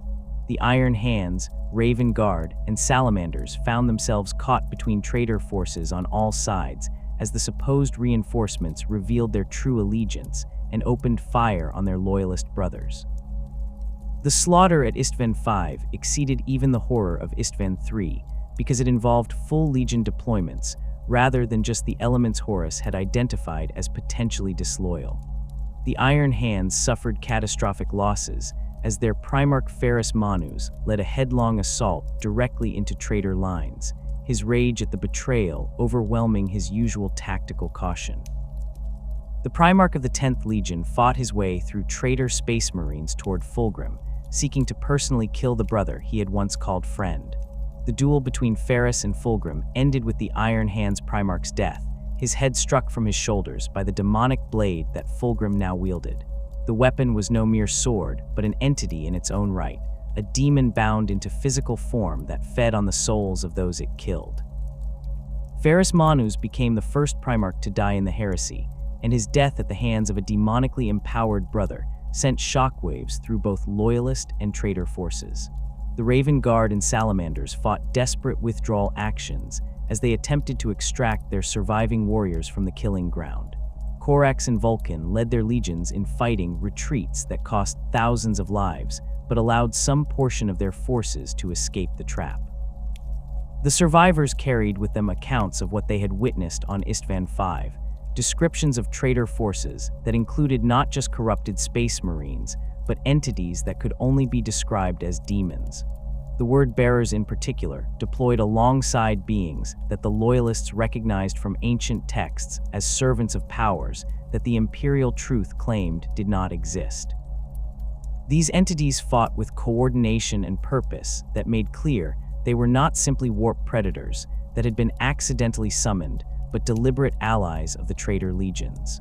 The Iron Hands, Raven Guard, and Salamanders found themselves caught between traitor forces on all sides as the supposed reinforcements revealed their true allegiance and opened fire on their loyalist brothers. The slaughter at Istvan V exceeded even the horror of Istvan III because it involved full legion deployments rather than just the elements Horus had identified as potentially disloyal. The Iron Hands suffered catastrophic losses as their Primarch Ferrus Manus led a headlong assault directly into traitor lines, his rage at the betrayal overwhelming his usual tactical caution. The Primarch of the 10th Legion fought his way through traitor space marines toward Fulgrim, seeking to personally kill the brother he had once called friend. The duel between Ferrus and Fulgrim ended with the Iron Hands Primarch's death, his head struck from his shoulders by the demonic blade that Fulgrim now wielded. The weapon was no mere sword, but an entity in its own right, a demon bound into physical form that fed on the souls of those it killed. Ferrus Manus became the first Primarch to die in the Heresy, and his death at the hands of a demonically empowered brother sent shockwaves through both loyalist and traitor forces. The Raven Guard and Salamanders fought desperate withdrawal actions as they attempted to extract their surviving warriors from the killing ground. Corax and Vulcan led their legions in fighting retreats that cost thousands of lives, but allowed some portion of their forces to escape the trap. The survivors carried with them accounts of what they had witnessed on Istvan V, descriptions of traitor forces that included not just corrupted space marines, but entities that could only be described as demons. The word-bearers in particular deployed alongside beings that the Loyalists recognized from ancient texts as servants of powers that the Imperial Truth claimed did not exist. These entities fought with coordination and purpose that made clear they were not simply warp predators that had been accidentally summoned, but deliberate allies of the traitor legions.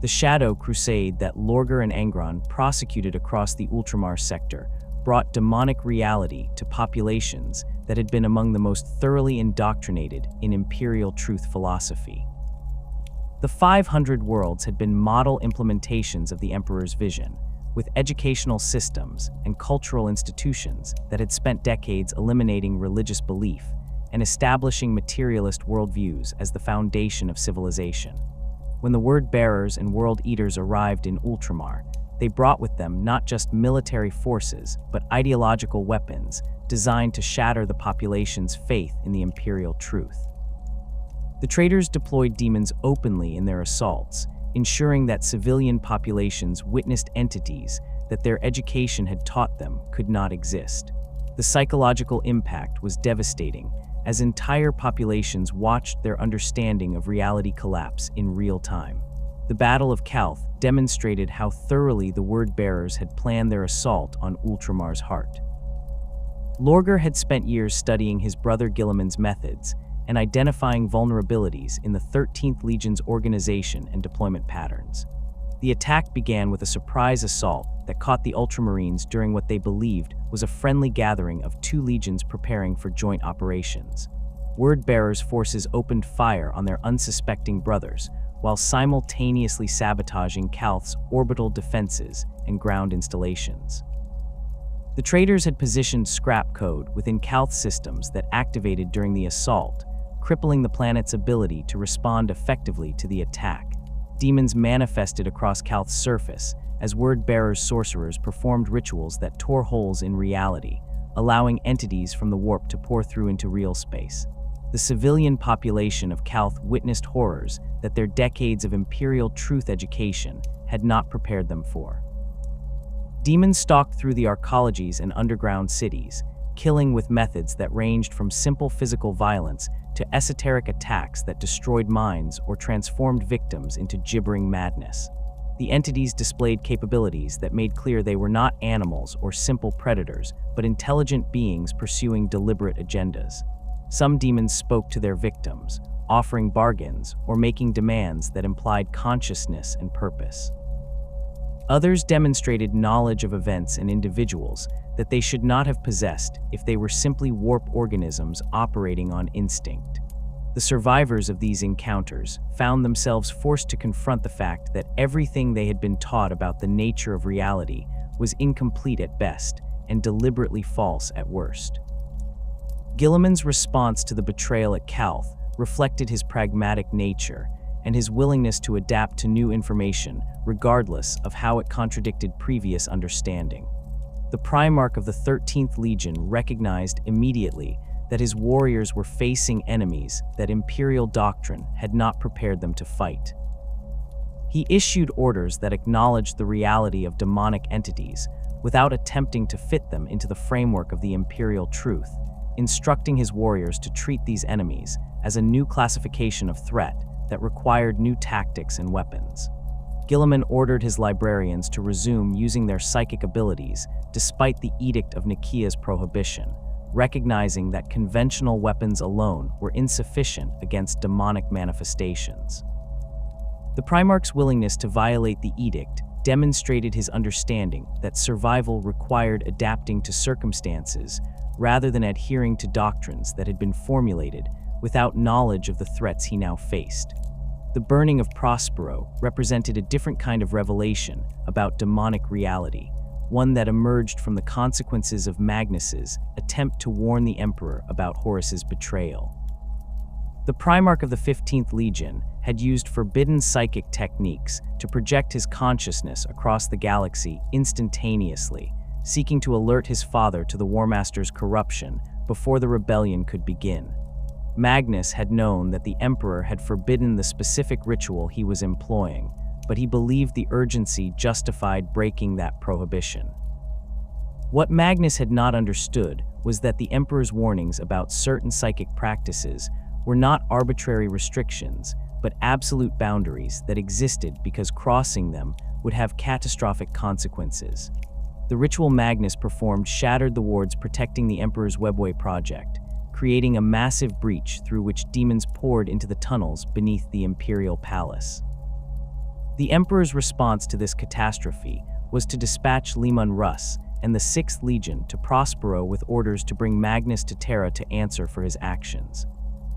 The Shadow Crusade that Lorgar and Angron prosecuted across the Ultramar sector brought demonic reality to populations that had been among the most thoroughly indoctrinated in Imperial Truth philosophy. The 500 worlds had been model implementations of the Emperor's vision, with educational systems and cultural institutions that had spent decades eliminating religious belief and establishing materialist worldviews as the foundation of civilization. When the Word-bearers and World-eaters arrived in Ultramar, they brought with them not just military forces, but ideological weapons designed to shatter the population's faith in the Imperial Truth. The traitors deployed demons openly in their assaults, ensuring that civilian populations witnessed entities that their education had taught them could not exist. The psychological impact was devastating, as entire populations watched their understanding of reality collapse in real time. The Battle of Calth demonstrated how thoroughly the Word-bearers had planned their assault on Ultramar's heart. Lorgar had spent years studying his brother Guilliman's methods and identifying vulnerabilities in the 13th Legion's organization and deployment patterns. The attack began with a surprise assault that caught the Ultramarines during what they believed was a friendly gathering of two legions preparing for joint operations. Word-bearers' forces opened fire on their unsuspecting brothers, while simultaneously sabotaging Calth's orbital defenses and ground installations. The traitors had positioned scrap code within Calth systems that activated during the assault, crippling the planet's ability to respond effectively to the attack. Demons manifested across Calth's surface as Word-bearers' sorcerers performed rituals that tore holes in reality, allowing entities from the warp to pour through into real space. The civilian population of Calth witnessed horrors that their decades of Imperial Truth education had not prepared them for. Demons stalked through the arcologies and underground cities, killing with methods that ranged from simple physical violence to esoteric attacks that destroyed minds or transformed victims into gibbering madness. The entities displayed capabilities that made clear they were not animals or simple predators, but intelligent beings pursuing deliberate agendas. Some demons spoke to their victims, offering bargains or making demands that implied consciousness and purpose. Others demonstrated knowledge of events and individuals that they should not have possessed if they were simply warp organisms operating on instinct. The survivors of these encounters found themselves forced to confront the fact that everything they had been taught about the nature of reality was incomplete at best and deliberately false at worst. Guilliman's response to the betrayal at Calth reflected his pragmatic nature and his willingness to adapt to new information regardless of how it contradicted previous understanding. The Primarch of the 13th Legion recognized immediately that his warriors were facing enemies that Imperial doctrine had not prepared them to fight. He issued orders that acknowledged the reality of demonic entities without attempting to fit them into the framework of the Imperial Truth, instructing his warriors to treat these enemies as a new classification of threat that required new tactics and weapons. Guilliman ordered his librarians to resume using their psychic abilities despite the Edict of Nicaea's prohibition, recognizing that conventional weapons alone were insufficient against demonic manifestations. The Primarch's willingness to violate the edict demonstrated his understanding that survival required adapting to circumstances rather than adhering to doctrines that had been formulated without knowledge of the threats he now faced. The burning of Prospero represented a different kind of revelation about demonic reality, one that emerged from the consequences of Magnus's attempt to warn the Emperor about Horus's betrayal. The Primarch of the 15th Legion had used forbidden psychic techniques to project his consciousness across the galaxy instantaneously, seeking to alert his father to the War Master's corruption before the rebellion could begin. Magnus had known that the Emperor had forbidden the specific ritual he was employing, but he believed the urgency justified breaking that prohibition. What Magnus had not understood was that the Emperor's warnings about certain psychic practices were not arbitrary restrictions, but absolute boundaries that existed because crossing them would have catastrophic consequences. The ritual Magnus performed shattered the wards protecting the Emperor's Webway project, creating a massive breach through which demons poured into the tunnels beneath the Imperial Palace. The Emperor's response to this catastrophe was to dispatch Leman Russ and the 6th Legion to Prospero with orders to bring Magnus to Terra to answer for his actions.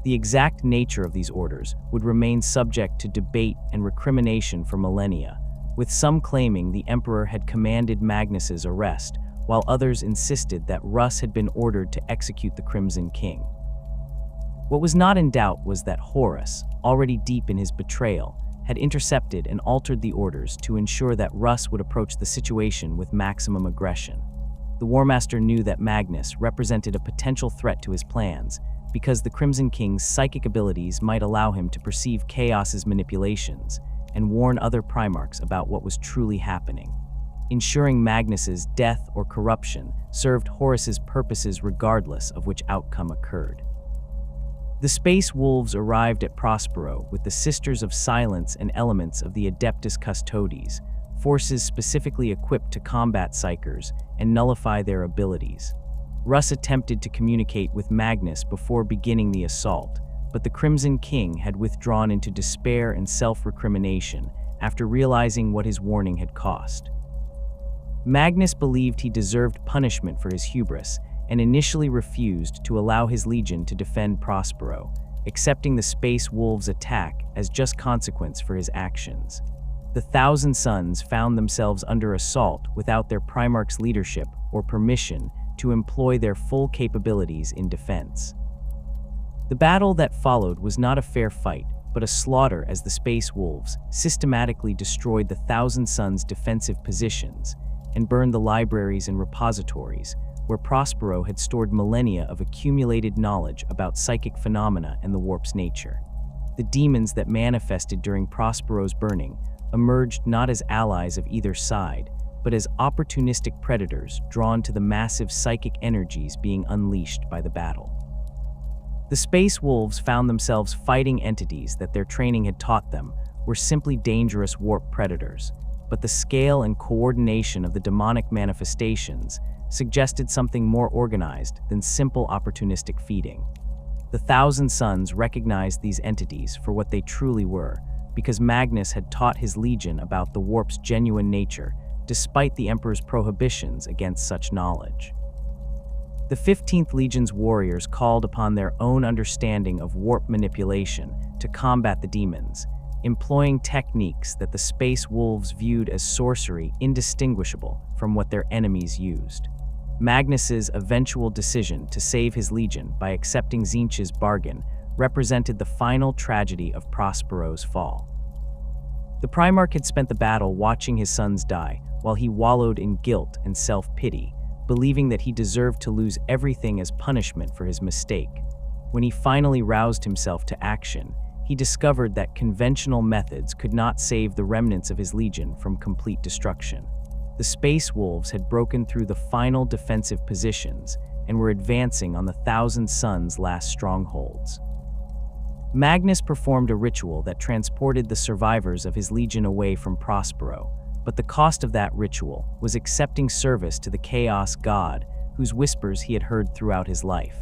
The exact nature of these orders would remain subject to debate and recrimination for millennia, with some claiming the Emperor had commanded Magnus's arrest, while others insisted that Russ had been ordered to execute the Crimson King. What was not in doubt was that Horus, already deep in his betrayal, had intercepted and altered the orders to ensure that Russ would approach the situation with maximum aggression. The War Master knew that Magnus represented a potential threat to his plans, because the Crimson King's psychic abilities might allow him to perceive Chaos's manipulations and warn other Primarchs about what was truly happening. Ensuring Magnus's death or corruption served Horus's purposes regardless of which outcome occurred. The Space Wolves arrived at Prospero with the Sisters of Silence and elements of the Adeptus Custodes, forces specifically equipped to combat Psykers and nullify their abilities. Russ attempted to communicate with Magnus before beginning the assault, but the Crimson King had withdrawn into despair and self-recrimination after realizing what his warning had cost. Magnus believed he deserved punishment for his hubris and initially refused to allow his legion to defend Prospero, accepting the Space Wolves' attack as just consequence for his actions. The Thousand Sons found themselves under assault without their Primarch's leadership or permission to employ their full capabilities in defense. The battle that followed was not a fair fight, but a slaughter as the Space Wolves systematically destroyed the Thousand Sons' defensive positions and burned the libraries and repositories where Prospero had stored millennia of accumulated knowledge about psychic phenomena and the warp's nature. The demons that manifested during Prospero's burning emerged not as allies of either side, but as opportunistic predators drawn to the massive psychic energies being unleashed by the battle. The Space Wolves found themselves fighting entities that their training had taught them were simply dangerous warp predators, but the scale and coordination of the demonic manifestations suggested something more organized than simple opportunistic feeding. The Thousand Sons recognized these entities for what they truly were, because Magnus had taught his legion about the warp's genuine nature, despite the Emperor's prohibitions against such knowledge. The 15th Legion's warriors called upon their own understanding of warp manipulation to combat the demons, employing techniques that the Space Wolves viewed as sorcery indistinguishable from what their enemies used. Magnus's eventual decision to save his legion by accepting Tzeentch's bargain represented the final tragedy of Prospero's fall. The Primarch had spent the battle watching his sons die, while he wallowed in guilt and self-pity, believing that he deserved to lose everything as punishment for his mistake. When he finally roused himself to action, he discovered that conventional methods could not save the remnants of his legion from complete destruction. The Space Wolves had broken through the final defensive positions and were advancing on the Thousand Sons' last strongholds. Magnus performed a ritual that transported the survivors of his legion away from Prospero, but the cost of that ritual was accepting service to the Chaos God, whose whispers he had heard throughout his life.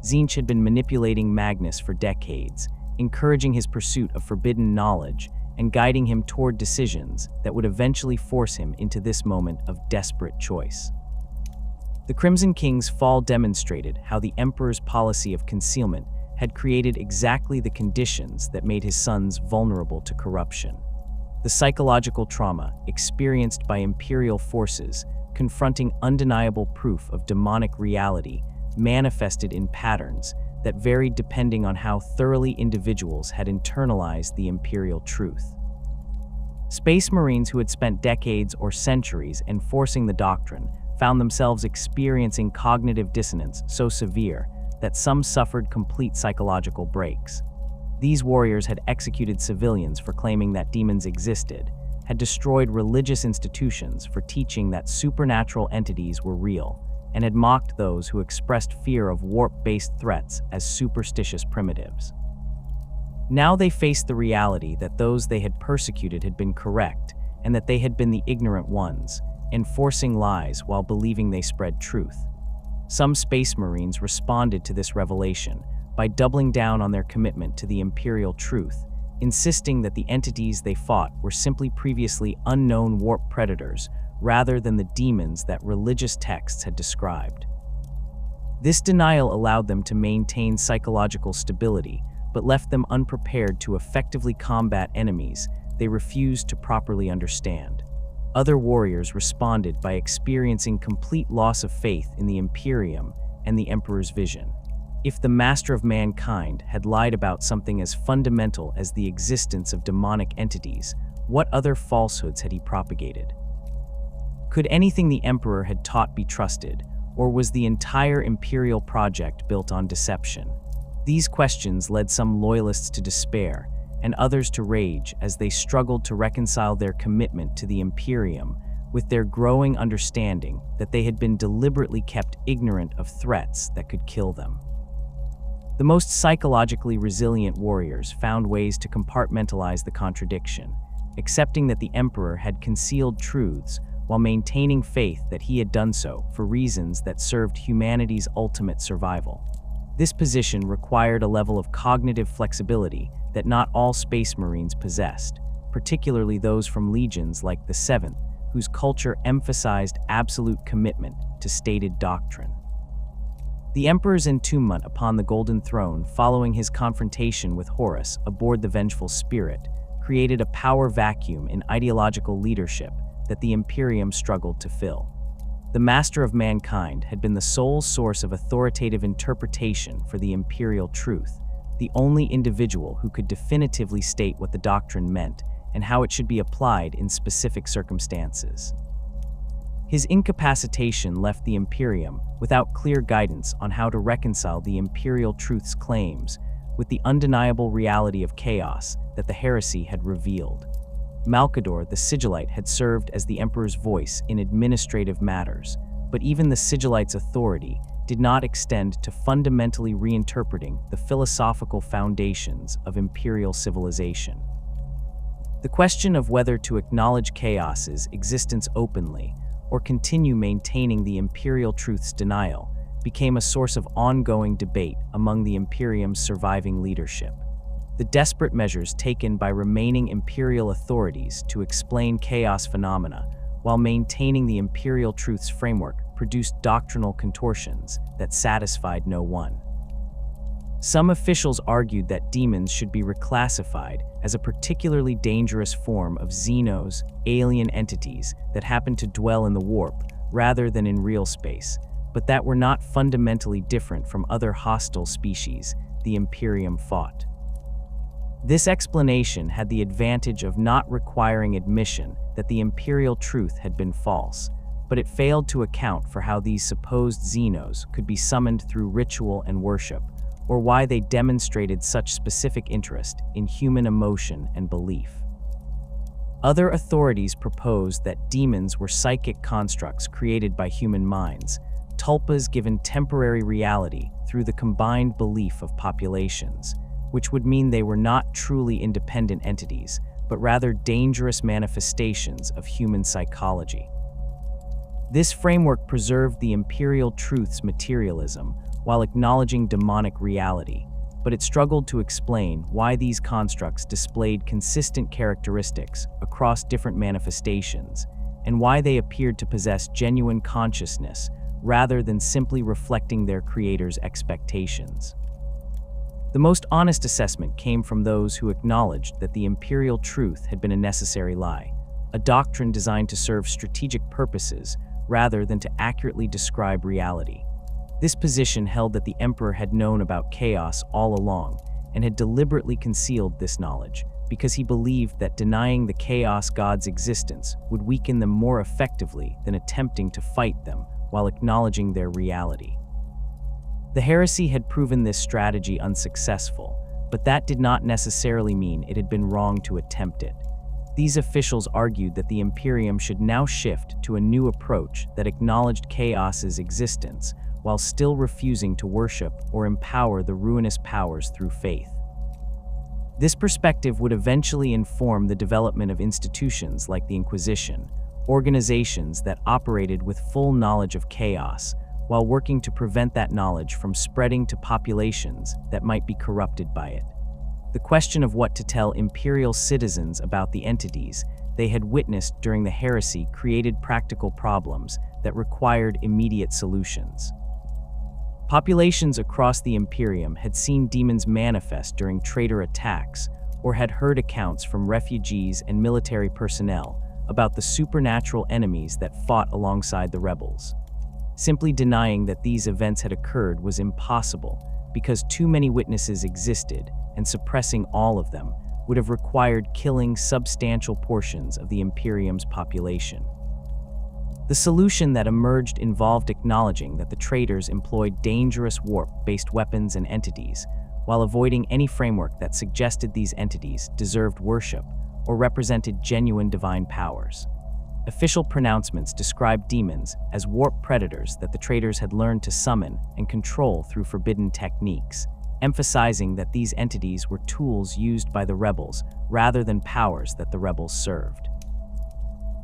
Tzeentch had been manipulating Magnus for decades, encouraging his pursuit of forbidden knowledge and guiding him toward decisions that would eventually force him into this moment of desperate choice. The Crimson King's fall demonstrated how the Emperor's policy of concealment had created exactly the conditions that made his sons vulnerable to corruption. The psychological trauma experienced by Imperial forces confronting undeniable proof of demonic reality manifested in patterns that varied depending on how thoroughly individuals had internalized the Imperial Truth. Space Marines who had spent decades or centuries enforcing the doctrine found themselves experiencing cognitive dissonance so severe that some suffered complete psychological breaks. These warriors had executed civilians for claiming that demons existed, had destroyed religious institutions for teaching that supernatural entities were real, and had mocked those who expressed fear of warp-based threats as superstitious primitives. Now they faced the reality that those they had persecuted had been correct, and that they had been the ignorant ones, enforcing lies while believing they spread truth. Some Space Marines responded to this revelation by doubling down on their commitment to the Imperial Truth, insisting that the entities they fought were simply previously unknown warp predators rather than the demons that religious texts had described. This denial allowed them to maintain psychological stability, but left them unprepared to effectively combat enemies they refused to properly understand. Other warriors responded by experiencing complete loss of faith in the Imperium and the Emperor's vision. If the master of mankind had lied about something as fundamental as the existence of demonic entities, what other falsehoods had he propagated? Could anything the emperor had taught be trusted, or was the entire imperial project built on deception? These questions led some loyalists to despair, and others to rage as they struggled to reconcile their commitment to the Imperium with their growing understanding that they had been deliberately kept ignorant of threats that could kill them. The most psychologically resilient warriors found ways to compartmentalize the contradiction, accepting that the emperor had concealed truths while maintaining faith that he had done so for reasons that served humanity's ultimate survival. This position required a level of cognitive flexibility that not all Space Marines possessed, particularly those from legions like the 7th, whose culture emphasized absolute commitment to stated doctrine. The Emperor's entombment upon the Golden Throne following his confrontation with Horus aboard the Vengeful Spirit created a power vacuum in ideological leadership that the Imperium struggled to fill. The Master of Mankind had been the sole source of authoritative interpretation for the Imperial Truth, the only individual who could definitively state what the doctrine meant and how it should be applied in specific circumstances. His incapacitation left the Imperium without clear guidance on how to reconcile the Imperial Truth's claims with the undeniable reality of chaos that the Heresy had revealed. Malcador the Sigillite had served as the Emperor's voice in administrative matters, but even the Sigillite's authority did not extend to fundamentally reinterpreting the philosophical foundations of imperial civilization. The question of whether to acknowledge chaos's existence openly or continue maintaining the Imperial Truth's denial became a source of ongoing debate among the Imperium's surviving leadership. The desperate measures taken by remaining imperial authorities to explain chaos phenomena while maintaining the Imperial Truth's framework produced doctrinal contortions that satisfied no one. Some officials argued that demons should be reclassified as a particularly dangerous form of xenos, alien entities that happen to dwell in the warp rather than in real space, but that were not fundamentally different from other hostile species the Imperium fought. This explanation had the advantage of not requiring admission that the Imperial Truth had been false, but it failed to account for how these supposed xenos could be summoned through ritual and worship, or why they demonstrated such specific interest in human emotion and belief. Other authorities proposed that demons were psychic constructs created by human minds, tulpas given temporary reality through the combined belief of populations, which would mean they were not truly independent entities, but rather dangerous manifestations of human psychology. This framework preserved the Imperial Truth's materialism while acknowledging demonic reality, but it struggled to explain why these constructs displayed consistent characteristics across different manifestations, and why they appeared to possess genuine consciousness rather than simply reflecting their creators' expectations. The most honest assessment came from those who acknowledged that the Imperial Truth had been a necessary lie, a doctrine designed to serve strategic purposes rather than to accurately describe reality. This position held that the Emperor had known about chaos all along and had deliberately concealed this knowledge because he believed that denying the chaos god's existence would weaken them more effectively than attempting to fight them while acknowledging their reality. The Heresy had proven this strategy unsuccessful, but that did not necessarily mean it had been wrong to attempt it. These officials argued that the Imperium should now shift to a new approach that acknowledged chaos's existence while still refusing to worship or empower the ruinous powers through faith. This perspective would eventually inform the development of institutions like the Inquisition, organizations that operated with full knowledge of chaos, while working to prevent that knowledge from spreading to populations that might be corrupted by it. The question of what to tell imperial citizens about the entities they had witnessed during the Heresy created practical problems that required immediate solutions. Populations across the Imperium had seen demons manifest during traitor attacks or had heard accounts from refugees and military personnel about the supernatural enemies that fought alongside the rebels. Simply denying that these events had occurred was impossible, because too many witnesses existed, and suppressing all of them would have required killing substantial portions of the Imperium's population. The solution that emerged involved acknowledging that the traitors employed dangerous warp-based weapons and entities, while avoiding any framework that suggested these entities deserved worship or represented genuine divine powers. Official pronouncements described demons as warp predators that the traitors had learned to summon and control through forbidden techniques, emphasizing that these entities were tools used by the rebels rather than powers that the rebels served.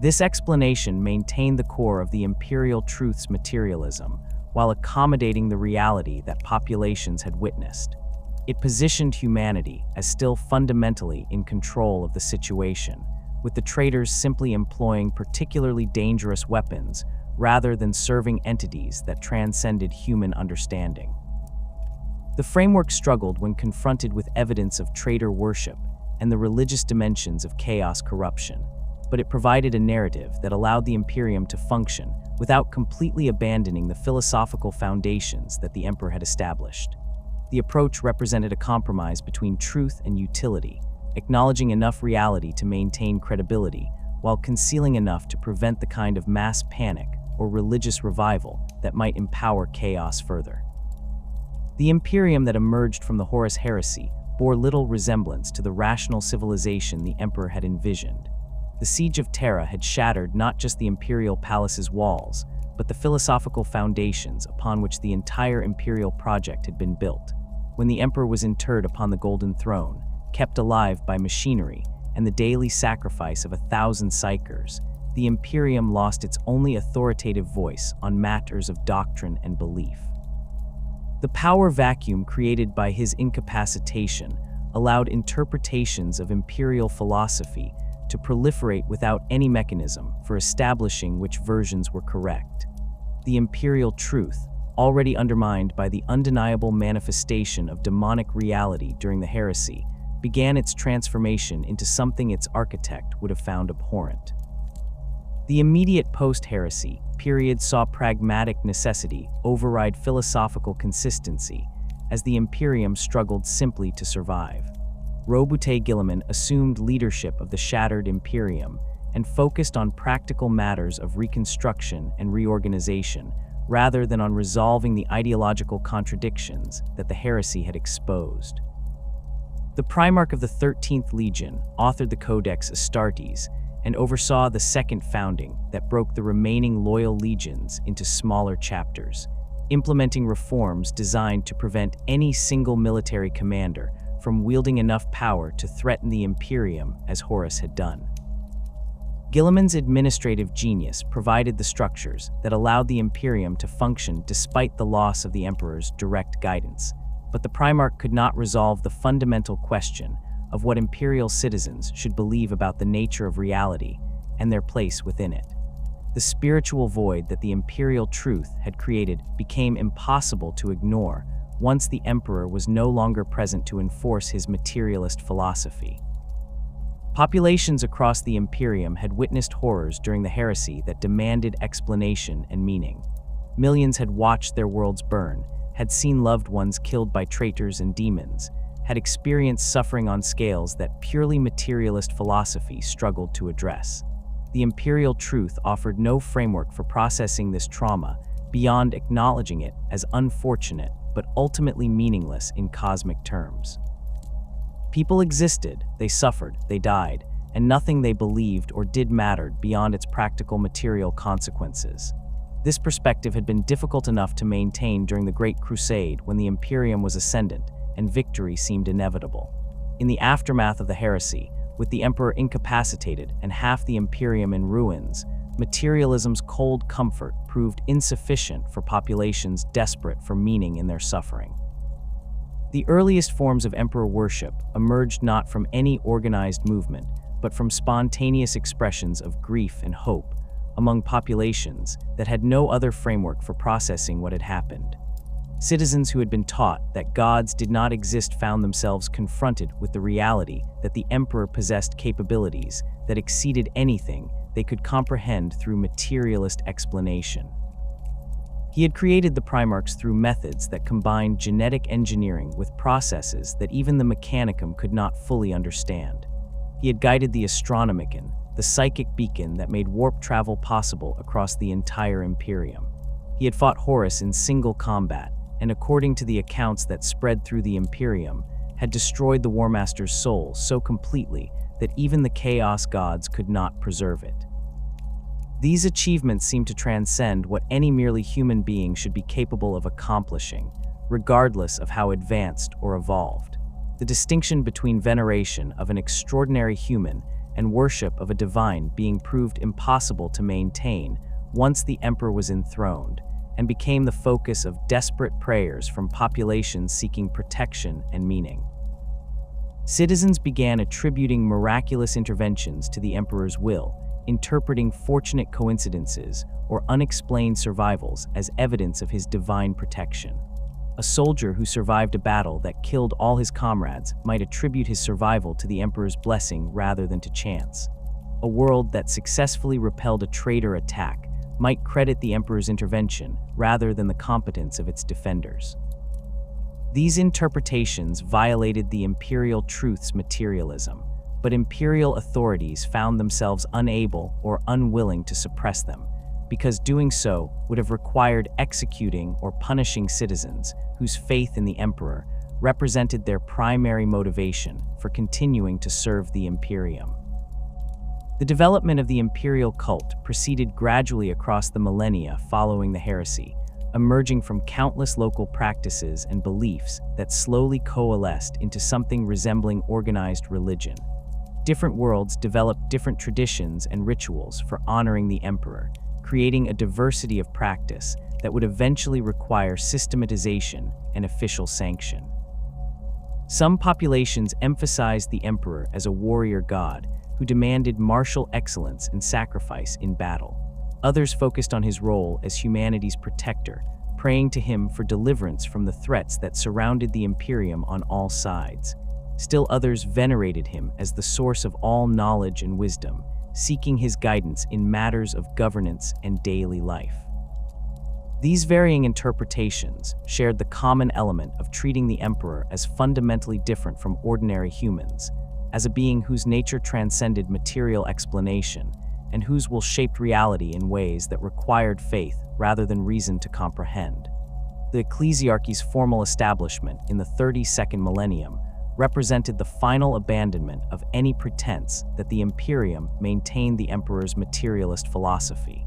This explanation maintained the core of the Imperial Truth's materialism, while accommodating the reality that populations had witnessed. It positioned humanity as still fundamentally in control of the situation, with the traitors simply employing particularly dangerous weapons rather than serving entities that transcended human understanding. The framework struggled when confronted with evidence of traitor worship and the religious dimensions of chaos corruption, but it provided a narrative that allowed the Imperium to function without completely abandoning the philosophical foundations that the Emperor had established. The approach represented a compromise between truth and utility, acknowledging enough reality to maintain credibility, while concealing enough to prevent the kind of mass panic or religious revival that might empower chaos further. The Imperium that emerged from the Horus Heresy bore little resemblance to the rational civilization the Emperor had envisioned. The Siege of Terra had shattered not just the Imperial Palace's walls, but the philosophical foundations upon which the entire Imperial project had been built. When the Emperor was interred upon the Golden Throne, kept alive by machinery and the daily sacrifice of 1,000 psychers, the Imperium lost its only authoritative voice on matters of doctrine and belief. The power vacuum created by his incapacitation allowed interpretations of imperial philosophy to proliferate without any mechanism for establishing which versions were correct. The Imperial Truth, already undermined by the undeniable manifestation of demonic reality during the Heresy, began its transformation into something its architect would have found abhorrent. The immediate post-Heresy period saw pragmatic necessity override philosophical consistency as the Imperium struggled simply to survive. Robute Guilliman assumed leadership of the shattered Imperium and focused on practical matters of reconstruction and reorganization rather than on resolving the ideological contradictions that the heresy had exposed. The Primarch of the 13th Legion authored the Codex Astartes and oversaw the second founding that broke the remaining loyal legions into smaller chapters, implementing reforms designed to prevent any single military commander from wielding enough power to threaten the Imperium as Horus had done. Guilliman's administrative genius provided the structures that allowed the Imperium to function despite the loss of the Emperor's direct guidance, but the Primarch could not resolve the fundamental question of what imperial citizens should believe about the nature of reality and their place within it. The spiritual void that the Imperial Truth had created became impossible to ignore once the Emperor was no longer present to enforce his materialist philosophy. Populations across the Imperium had witnessed horrors during the heresy that demanded explanation and meaning. Millions had watched their worlds burn, had seen loved ones killed by traitors and demons, had experienced suffering on scales that purely materialist philosophy struggled to address. The Imperial Truth offered no framework for processing this trauma beyond acknowledging it as unfortunate but ultimately meaningless in cosmic terms. People existed, they suffered, they died, and nothing they believed or did mattered beyond its practical material consequences. This perspective had been difficult enough to maintain during the Great Crusade when the Imperium was ascendant and victory seemed inevitable. In the aftermath of the heresy, with the Emperor incapacitated and half the Imperium in ruins, materialism's cold comfort proved insufficient for populations desperate for meaning in their suffering. The earliest forms of emperor worship emerged not from any organized movement, but from spontaneous expressions of grief and hope among populations that had no other framework for processing what had happened. Citizens who had been taught that gods did not exist found themselves confronted with the reality that the emperor possessed capabilities that exceeded anything they could comprehend through materialist explanation. He had created the Primarchs through methods that combined genetic engineering with processes that even the Mechanicum could not fully understand. He had guided the Astronomicon, the psychic beacon that made warp travel possible across the entire Imperium. He had fought Horus in single combat, and according to the accounts that spread through the Imperium, had destroyed the War Master's soul so completely that even the Chaos Gods could not preserve it. These achievements seem to transcend what any merely human being should be capable of accomplishing, regardless of how advanced or evolved. The distinction between veneration of an extraordinary human and worship of a divine being proved impossible to maintain once the Emperor was enthroned, and became the focus of desperate prayers from populations seeking protection and meaning. Citizens began attributing miraculous interventions to the Emperor's will, interpreting fortunate coincidences or unexplained survivals as evidence of his divine protection. A soldier who survived a battle that killed all his comrades might attribute his survival to the Emperor's blessing rather than to chance. A world that successfully repelled a traitor attack might credit the Emperor's intervention rather than the competence of its defenders. These interpretations violated the Imperial Truth's materialism, but Imperial authorities found themselves unable or unwilling to suppress them, because doing so would have required executing or punishing citizens whose faith in the Emperor represented their primary motivation for continuing to serve the Imperium. The development of the Imperial cult proceeded gradually across the millennia following the Heresy, emerging from countless local practices and beliefs that slowly coalesced into something resembling organized religion. Different worlds developed different traditions and rituals for honoring the Emperor, creating a diversity of practice that would eventually require systematization and official sanction. Some populations emphasized the Emperor as a warrior god who demanded martial excellence and sacrifice in battle. Others focused on his role as humanity's protector, praying to him for deliverance from the threats that surrounded the Imperium on all sides. Still others venerated him as the source of all knowledge and wisdom, seeking his guidance in matters of governance and daily life. These varying interpretations shared the common element of treating the Emperor as fundamentally different from ordinary humans, as a being whose nature transcended material explanation and whose will shaped reality in ways that required faith rather than reason to comprehend. The ecclesiarchy's formal establishment in the 32nd millennium represented the final abandonment of any pretense that the Imperium maintained the Emperor's materialist philosophy.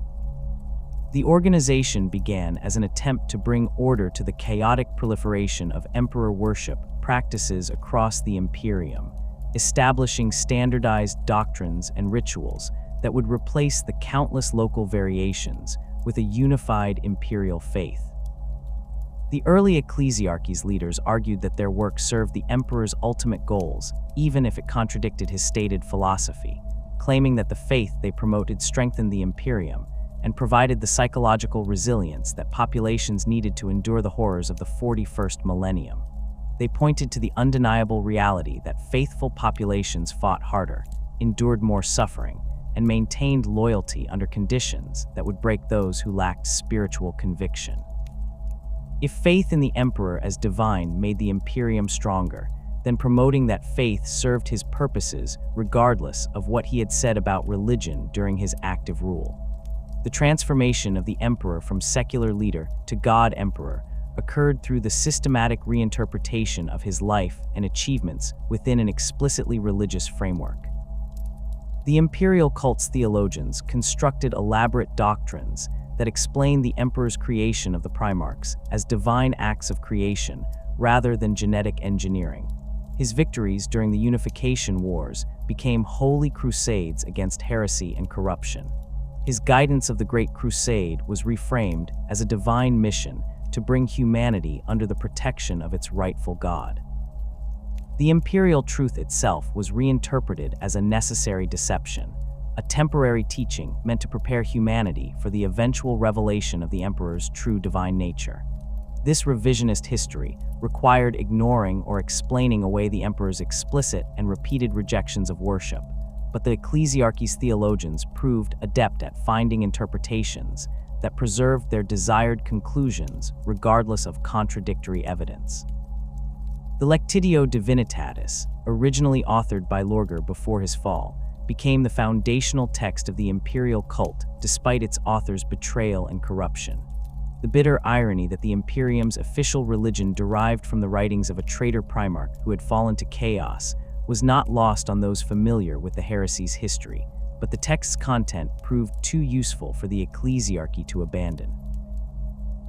The organization began as an attempt to bring order to the chaotic proliferation of Emperor worship practices across the Imperium, establishing standardized doctrines and rituals that would replace the countless local variations with a unified imperial faith. The early ecclesiarchy's leaders argued that their work served the Emperor's ultimate goals, even if it contradicted his stated philosophy, claiming that the faith they promoted strengthened the Imperium and provided the psychological resilience that populations needed to endure the horrors of the 41st millennium. They pointed to the undeniable reality that faithful populations fought harder, endured more suffering, and maintained loyalty under conditions that would break those who lacked spiritual conviction. If faith in the Emperor as divine made the Imperium stronger, then promoting that faith served his purposes regardless of what he had said about religion during his active rule. The transformation of the Emperor from secular leader to God Emperor occurred through the systematic reinterpretation of his life and achievements within an explicitly religious framework. The imperial cult's theologians constructed elaborate doctrines that explain the Emperor's creation of the Primarchs as divine acts of creation rather than genetic engineering. His victories during the Unification Wars became holy crusades against heresy and corruption. His guidance of the Great Crusade was reframed as a divine mission to bring humanity under the protection of its rightful God. The Imperial Truth itself was reinterpreted as a necessary deception, a temporary teaching meant to prepare humanity for the eventual revelation of the Emperor's true divine nature. This revisionist history required ignoring or explaining away the Emperor's explicit and repeated rejections of worship, but the ecclesiarchy's theologians proved adept at finding interpretations that preserved their desired conclusions regardless of contradictory evidence. The Lectitio Divinitatis, originally authored by Lorger before his fall, became the foundational text of the imperial cult despite its author's betrayal and corruption. The bitter irony that the Imperium's official religion derived from the writings of a traitor primarch who had fallen to chaos was not lost on those familiar with the heresy's history, but the text's content proved too useful for the ecclesiarchy to abandon.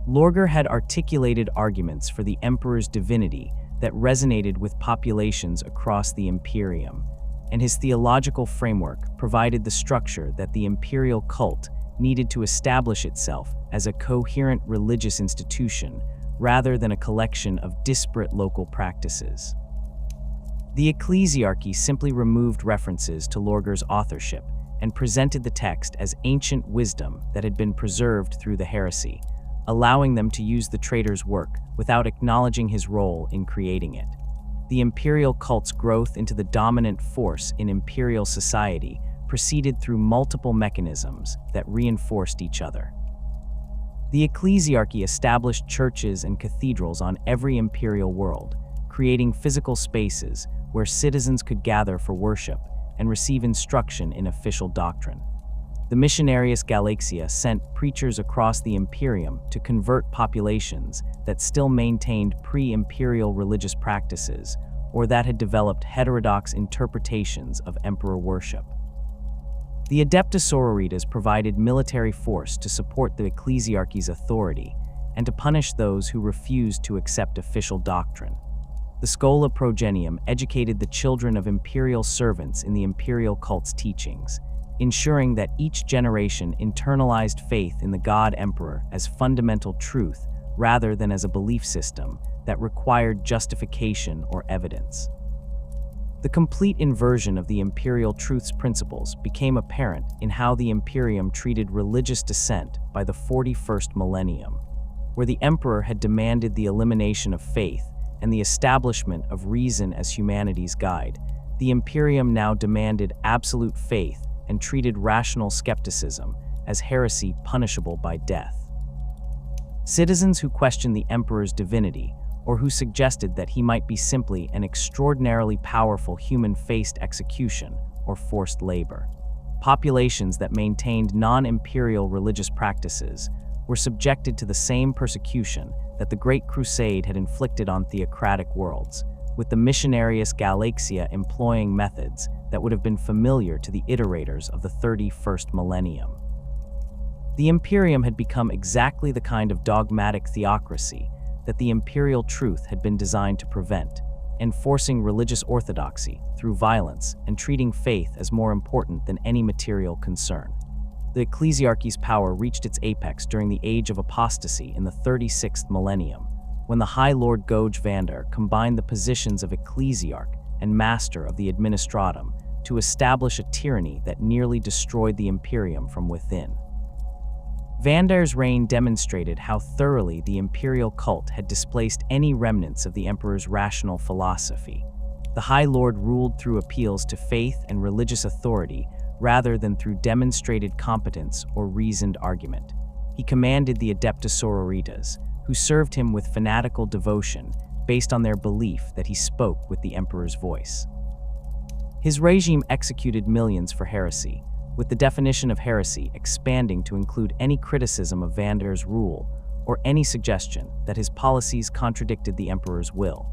Lorger had articulated arguments for the emperor's divinity that resonated with populations across the Imperium, and his theological framework provided the structure that the imperial cult needed to establish itself as a coherent religious institution rather than a collection of disparate local practices. The ecclesiarchy simply removed references to Lorger's authorship and presented the text as ancient wisdom that had been preserved through the heresy, allowing them to use the traitor's work without acknowledging his role in creating it. The imperial cult's growth into the dominant force in imperial society proceeded through multiple mechanisms that reinforced each other. The ecclesiarchy established churches and cathedrals on every imperial world, creating physical spaces where citizens could gather for worship and receive instruction in official doctrine. The Missionarius Galaxia sent preachers across the Imperium to convert populations that still maintained pre-imperial religious practices or that had developed heterodox interpretations of emperor worship. The Adepta Sororitas provided military force to support the ecclesiarchy's authority and to punish those who refused to accept official doctrine. The Schola Progenium educated the children of imperial servants in the imperial cult's teachings, ensuring that each generation internalized faith in the God Emperor as fundamental truth rather than as a belief system that required justification or evidence. The complete inversion of the Imperial Truth's principles became apparent in how the Imperium treated religious dissent by the 41st millennium, where the Emperor had demanded the elimination of faith and the establishment of reason as humanity's guide. The Imperium now demanded absolute faith and treated rational skepticism as heresy punishable by death. Citizens who questioned the Emperor's divinity or who suggested that he might be simply an extraordinarily powerful human faced execution or forced labor. Populations that maintained non-imperial religious practices were subjected to the same persecution that the Great Crusade had inflicted on theocratic worlds, with the Missionarius Galaxia employing methods that would have been familiar to the iterators of the 31st millennium. The Imperium had become exactly the kind of dogmatic theocracy that the Imperial Truth had been designed to prevent, enforcing religious orthodoxy through violence and treating faith as more important than any material concern. The ecclesiarchy's power reached its apex during the Age of Apostasy in the 36th millennium, when the High Lord Goge Vander combined the positions of ecclesiarch and master of the administratum to establish a tyranny that nearly destroyed the Imperium from within. Vander's reign demonstrated how thoroughly the imperial cult had displaced any remnants of the emperor's rational philosophy. The High Lord ruled through appeals to faith and religious authority rather than through demonstrated competence or reasoned argument. He commanded the Adepta Sororitas, who served him with fanatical devotion based on their belief that he spoke with the emperor's voice. His regime executed millions for heresy, with the definition of heresy expanding to include any criticism of Vander's rule or any suggestion that his policies contradicted the emperor's will.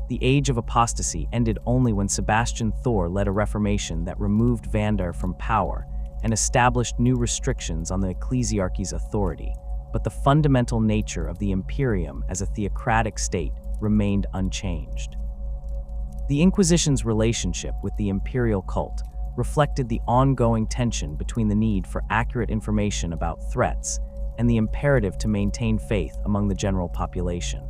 The Age of Apostasy ended only when Sebastian Thor led a reformation that removed Vander from power and established new restrictions on the ecclesiarchy's authority, but the fundamental nature of the Imperium as a theocratic state remained unchanged. The Inquisition's relationship with the imperial cult reflected the ongoing tension between the need for accurate information about threats and the imperative to maintain faith among the general population.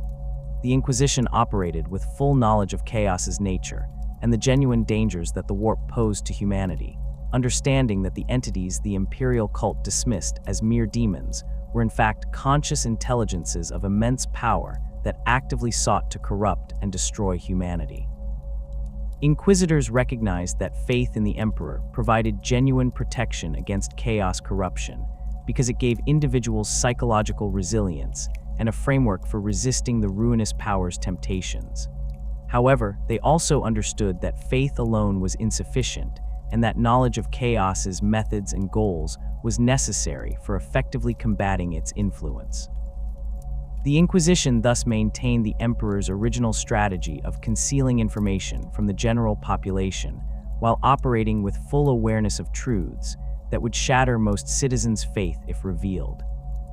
The Inquisition operated with full knowledge of chaos's nature and the genuine dangers that the warp posed to humanity, understanding that the entities the imperial cult dismissed as mere demons were in fact conscious intelligences of immense power that actively sought to corrupt and destroy humanity. Inquisitors recognized that faith in the emperor provided genuine protection against chaos corruption, because it gave individuals psychological resilience and a framework for resisting the ruinous power's temptations. However, they also understood that faith alone was insufficient and that knowledge of chaos's methods and goals was necessary for effectively combating its influence. The Inquisition thus maintained the emperor's original strategy of concealing information from the general population while operating with full awareness of truths that would shatter most citizens' faith if revealed.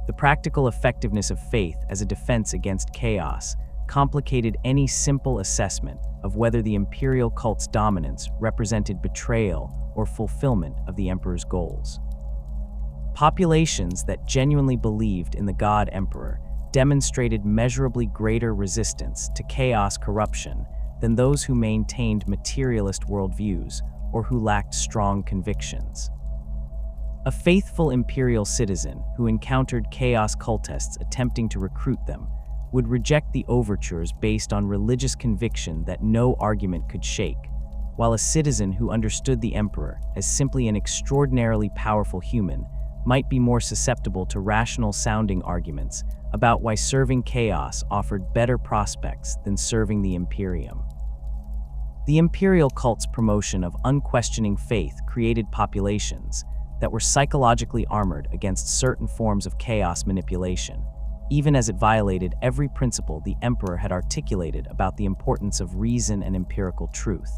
The practical effectiveness of faith as a defense against chaos complicated any simple assessment of whether the imperial cult's dominance represented betrayal or fulfillment of the emperor's goals. Populations that genuinely believed in the god emperor demonstrated measurably greater resistance to chaos corruption than those who maintained materialist worldviews or who lacked strong convictions. A faithful imperial citizen who encountered chaos cultists attempting to recruit them would reject the overtures based on religious conviction that no argument could shake, while a citizen who understood the emperor as simply an extraordinarily powerful human might be more susceptible to rational-sounding arguments about why serving chaos offered better prospects than serving the Imperium. The imperial cult's promotion of unquestioning faith created populations that were psychologically armored against certain forms of chaos manipulation, even as it violated every principle the emperor had articulated about the importance of reason and empirical truth.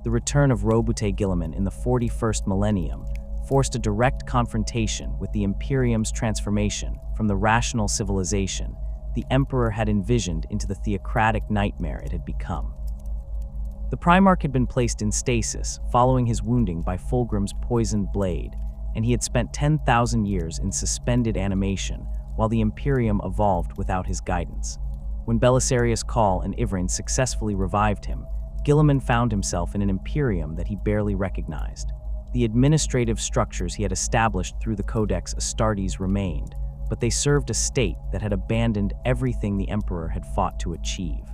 The return of Roboute Guilliman in the 41st millennium forced a direct confrontation with the Imperium's transformation from the rational civilization the emperor had envisioned into the theocratic nightmare it had become. The Primarch had been placed in stasis following his wounding by Fulgrim's poisoned blade, and he had spent 10,000 years in suspended animation while the Imperium evolved without his guidance. When Belisarius Cawl and Ivrain successfully revived him, Guilliman found himself in an Imperium that he barely recognized. The administrative structures he had established through the Codex Astartes remained, but they served a state that had abandoned everything the Emperor had fought to achieve.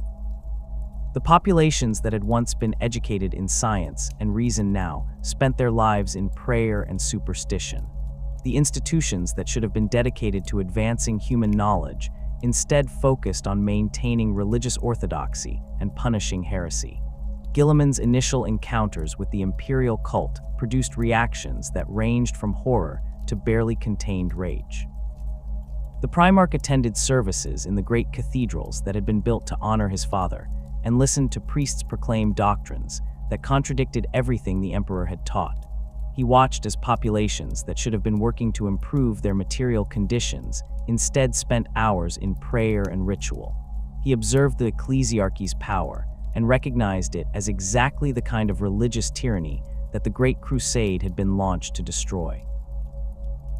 The populations that had once been educated in science and reason now spent their lives in prayer and superstition. The institutions that should have been dedicated to advancing human knowledge instead focused on maintaining religious orthodoxy and punishing heresy. Guilliman's initial encounters with the imperial cult produced reactions that ranged from horror to barely contained rage. The Primarch attended services in the great cathedrals that had been built to honor his father, and listened to priests proclaim doctrines that contradicted everything the emperor had taught. He watched as populations that should have been working to improve their material conditions instead spent hours in prayer and ritual. He observed the ecclesiarchy's power and recognized it as exactly the kind of religious tyranny that the Great Crusade had been launched to destroy.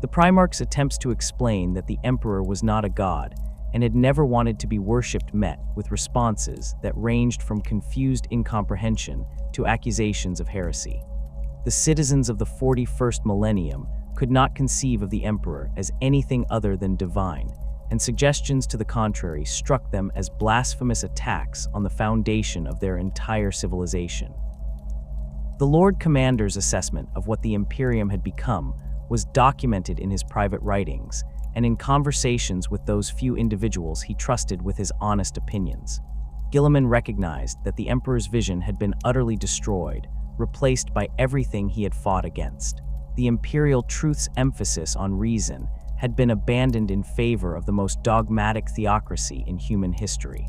The Primarch's attempts to explain that the emperor was not a god and had never wanted to be worshipped met with responses that ranged from confused incomprehension to accusations of heresy. The citizens of the 41st millennium could not conceive of the emperor as anything other than divine, and suggestions to the contrary struck them as blasphemous attacks on the foundation of their entire civilization. The Lord Commander's assessment of what the Imperium had become was documented in his private writings and in conversations with those few individuals he trusted with his honest opinions. Guilliman recognized that the Emperor's vision had been utterly destroyed, replaced by everything he had fought against. The Imperial Truth's emphasis on reason had been abandoned in favor of the most dogmatic theocracy in human history.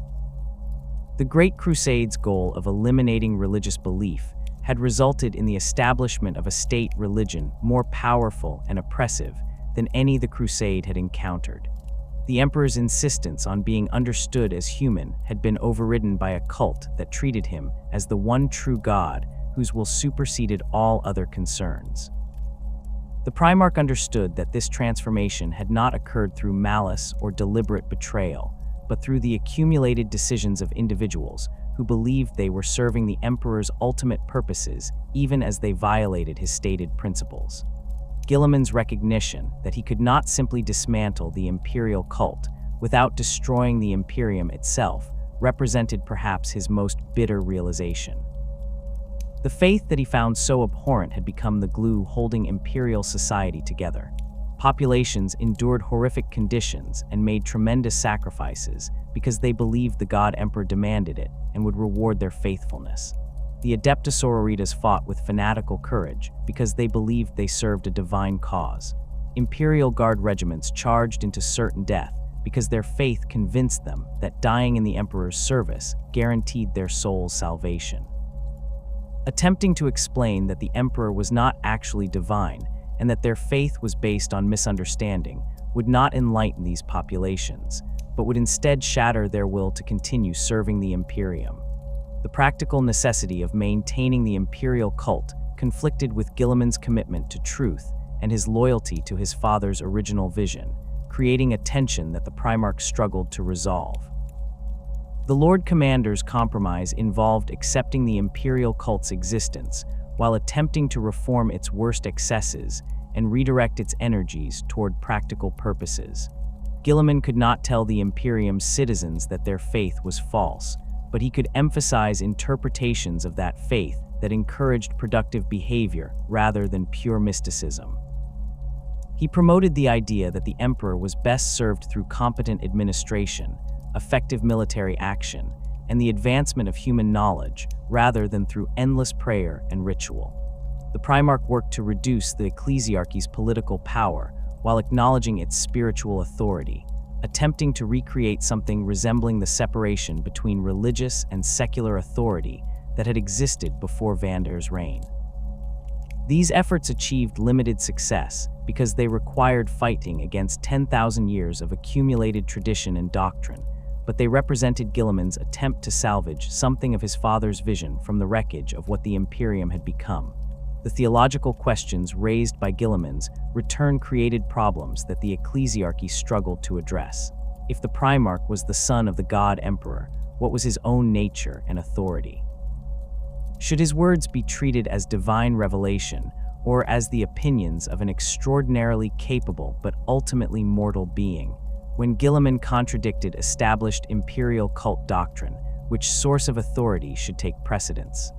The Great Crusade's goal of eliminating religious belief had resulted in the establishment of a state religion more powerful and oppressive than any the Crusade had encountered. The Emperor's insistence on being understood as human had been overridden by a cult that treated him as the one true God whose will superseded all other concerns. The Primarch understood that this transformation had not occurred through malice or deliberate betrayal, but through the accumulated decisions of individuals who believed they were serving the Emperor's ultimate purposes even as they violated his stated principles. Guilliman's recognition that he could not simply dismantle the imperial cult without destroying the Imperium itself represented perhaps his most bitter realization. The faith that he found so abhorrent had become the glue holding imperial society together. populations endured horrific conditions and made tremendous sacrifices because they believed the God Emperor demanded it and would reward their faithfulness. The Adeptus Sororitas fought with fanatical courage because they believed they served a divine cause. Imperial Guard regiments charged into certain death because their faith convinced them that dying in the Emperor's service guaranteed their soul's salvation. Attempting to explain that the Emperor was not actually divine and that their faith was based on misunderstanding would not enlighten these populations, but would instead shatter their will to continue serving the Imperium. The practical necessity of maintaining the imperial cult conflicted with Guilliman's commitment to truth and his loyalty to his father's original vision, creating a tension that the Primarch struggled to resolve. The Lord Commander's compromise involved accepting the imperial cult's existence while attempting to reform its worst excesses and redirect its energies toward practical purposes. Guilliman could not tell the Imperium's citizens that their faith was false, but he could emphasize interpretations of that faith that encouraged productive behavior rather than pure mysticism. He promoted the idea that the Emperor was best served through competent administration, effective military action, and the advancement of human knowledge, rather than through endless prayer and ritual. The Primarch worked to reduce the ecclesiarchy's political power while acknowledging its spiritual authority, attempting to recreate something resembling the separation between religious and secular authority that had existed before Vander's reign. These efforts achieved limited success because they required fighting against 10,000 years of accumulated tradition and doctrine, but they represented Guilliman's attempt to salvage something of his father's vision from the wreckage of what the Imperium had become. The theological questions raised by Guilliman's return created problems that the ecclesiarchy struggled to address. If the Primarch was the son of the God Emperor, what was his own nature and authority? Should his words be treated as divine revelation or as the opinions of an extraordinarily capable but ultimately mortal being? When Guilliman contradicted established imperial cult doctrine, which source of authority should take precedence?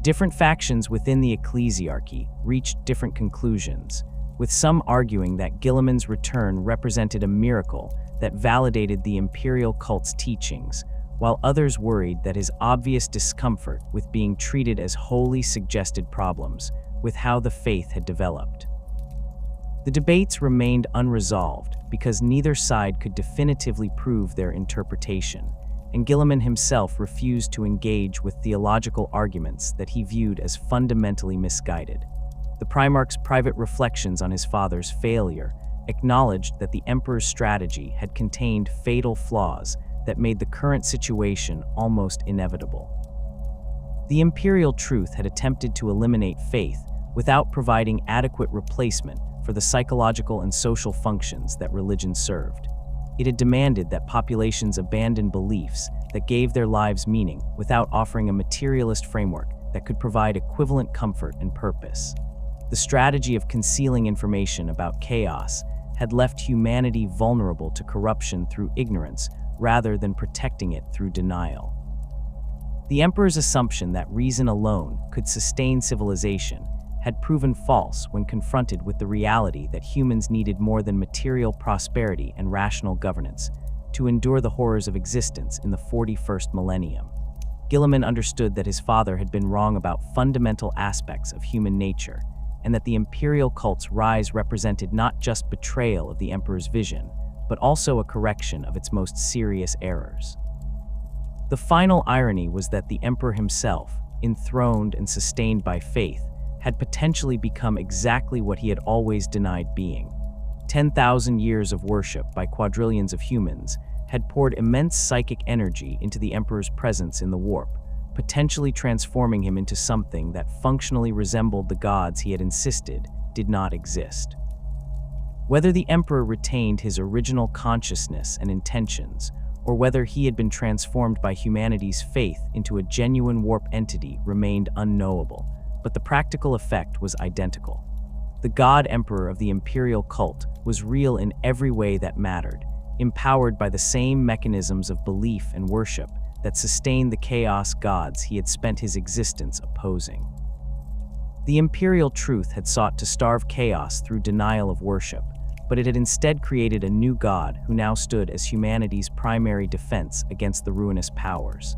Different factions within the ecclesiarchy reached different conclusions, with some arguing that Guilliman's return represented a miracle that validated the imperial cult's teachings, while others worried that his obvious discomfort with being treated as wholly suggested problems with how the faith had developed. The debates remained unresolved because neither side could definitively prove their interpretation, and Guilliman himself refused to engage with theological arguments that he viewed as fundamentally misguided. The Primarch's private reflections on his father's failure acknowledged that the Emperor's strategy had contained fatal flaws that made the current situation almost inevitable. The Imperial Truth had attempted to eliminate faith without providing adequate replacement for the psychological and social functions that religion served. It had demanded that populations abandon beliefs that gave their lives meaning without offering a materialist framework that could provide equivalent comfort and purpose. The strategy of concealing information about chaos had left humanity vulnerable to corruption through ignorance rather than protecting it through denial. The Emperor's assumption that reason alone could sustain civilization had proven false when confronted with the reality that humans needed more than material prosperity and rational governance to endure the horrors of existence in the 41st millennium. Guilliman understood that his father had been wrong about fundamental aspects of human nature, and that the imperial cult's rise represented not just betrayal of the Emperor's vision, but also a correction of its most serious errors. The final irony was that the Emperor himself, enthroned and sustained by faith, had potentially become exactly what he had always denied being. 10,000 years of worship by quadrillions of humans had poured immense psychic energy into the Emperor's presence in the warp, potentially transforming him into something that functionally resembled the gods he had insisted did not exist. Whether the Emperor retained his original consciousness and intentions, or whether he had been transformed by humanity's faith into a genuine warp entity remained unknowable, but the practical effect was identical. The God Emperor of the imperial cult was real in every way that mattered, empowered by the same mechanisms of belief and worship that sustained the chaos gods he had spent his existence opposing. The Imperial Truth had sought to starve chaos through denial of worship, but it had instead created a new god who now stood as humanity's primary defense against the ruinous powers.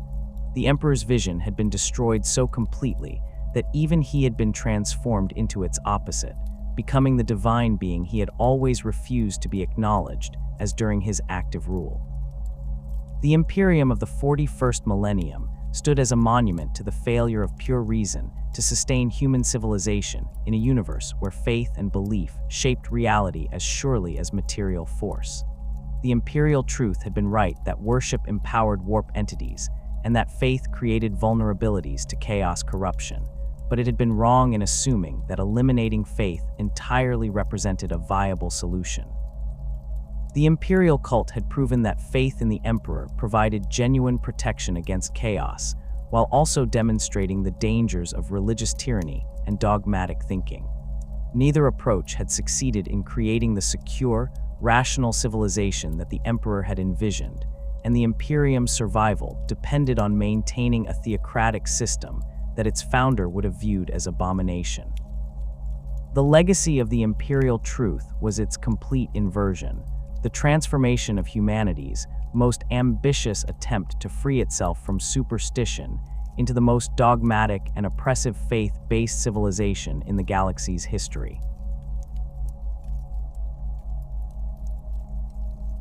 The Emperor's vision had been destroyed so completely that even he had been transformed into its opposite, becoming the divine being he had always refused to be acknowledged as during his active rule. The Imperium of the 41st millennium stood as a monument to the failure of pure reason to sustain human civilization in a universe where faith and belief shaped reality as surely as material force. The Imperial Truth had been right that worship empowered warp entities and that faith created vulnerabilities to chaos corruption, but it had been wrong in assuming that eliminating faith entirely represented a viable solution. The imperial cult had proven that faith in the emperor provided genuine protection against chaos, while also demonstrating the dangers of religious tyranny and dogmatic thinking. Neither approach had succeeded in creating the secure, rational civilization that the emperor had envisioned, and the Imperium's survival depended on maintaining a theocratic system that its founder would have viewed as abomination. The legacy of the Imperial Truth was its complete inversion, the transformation of humanity's most ambitious attempt to free itself from superstition into the most dogmatic and oppressive faith-based civilization in the galaxy's history.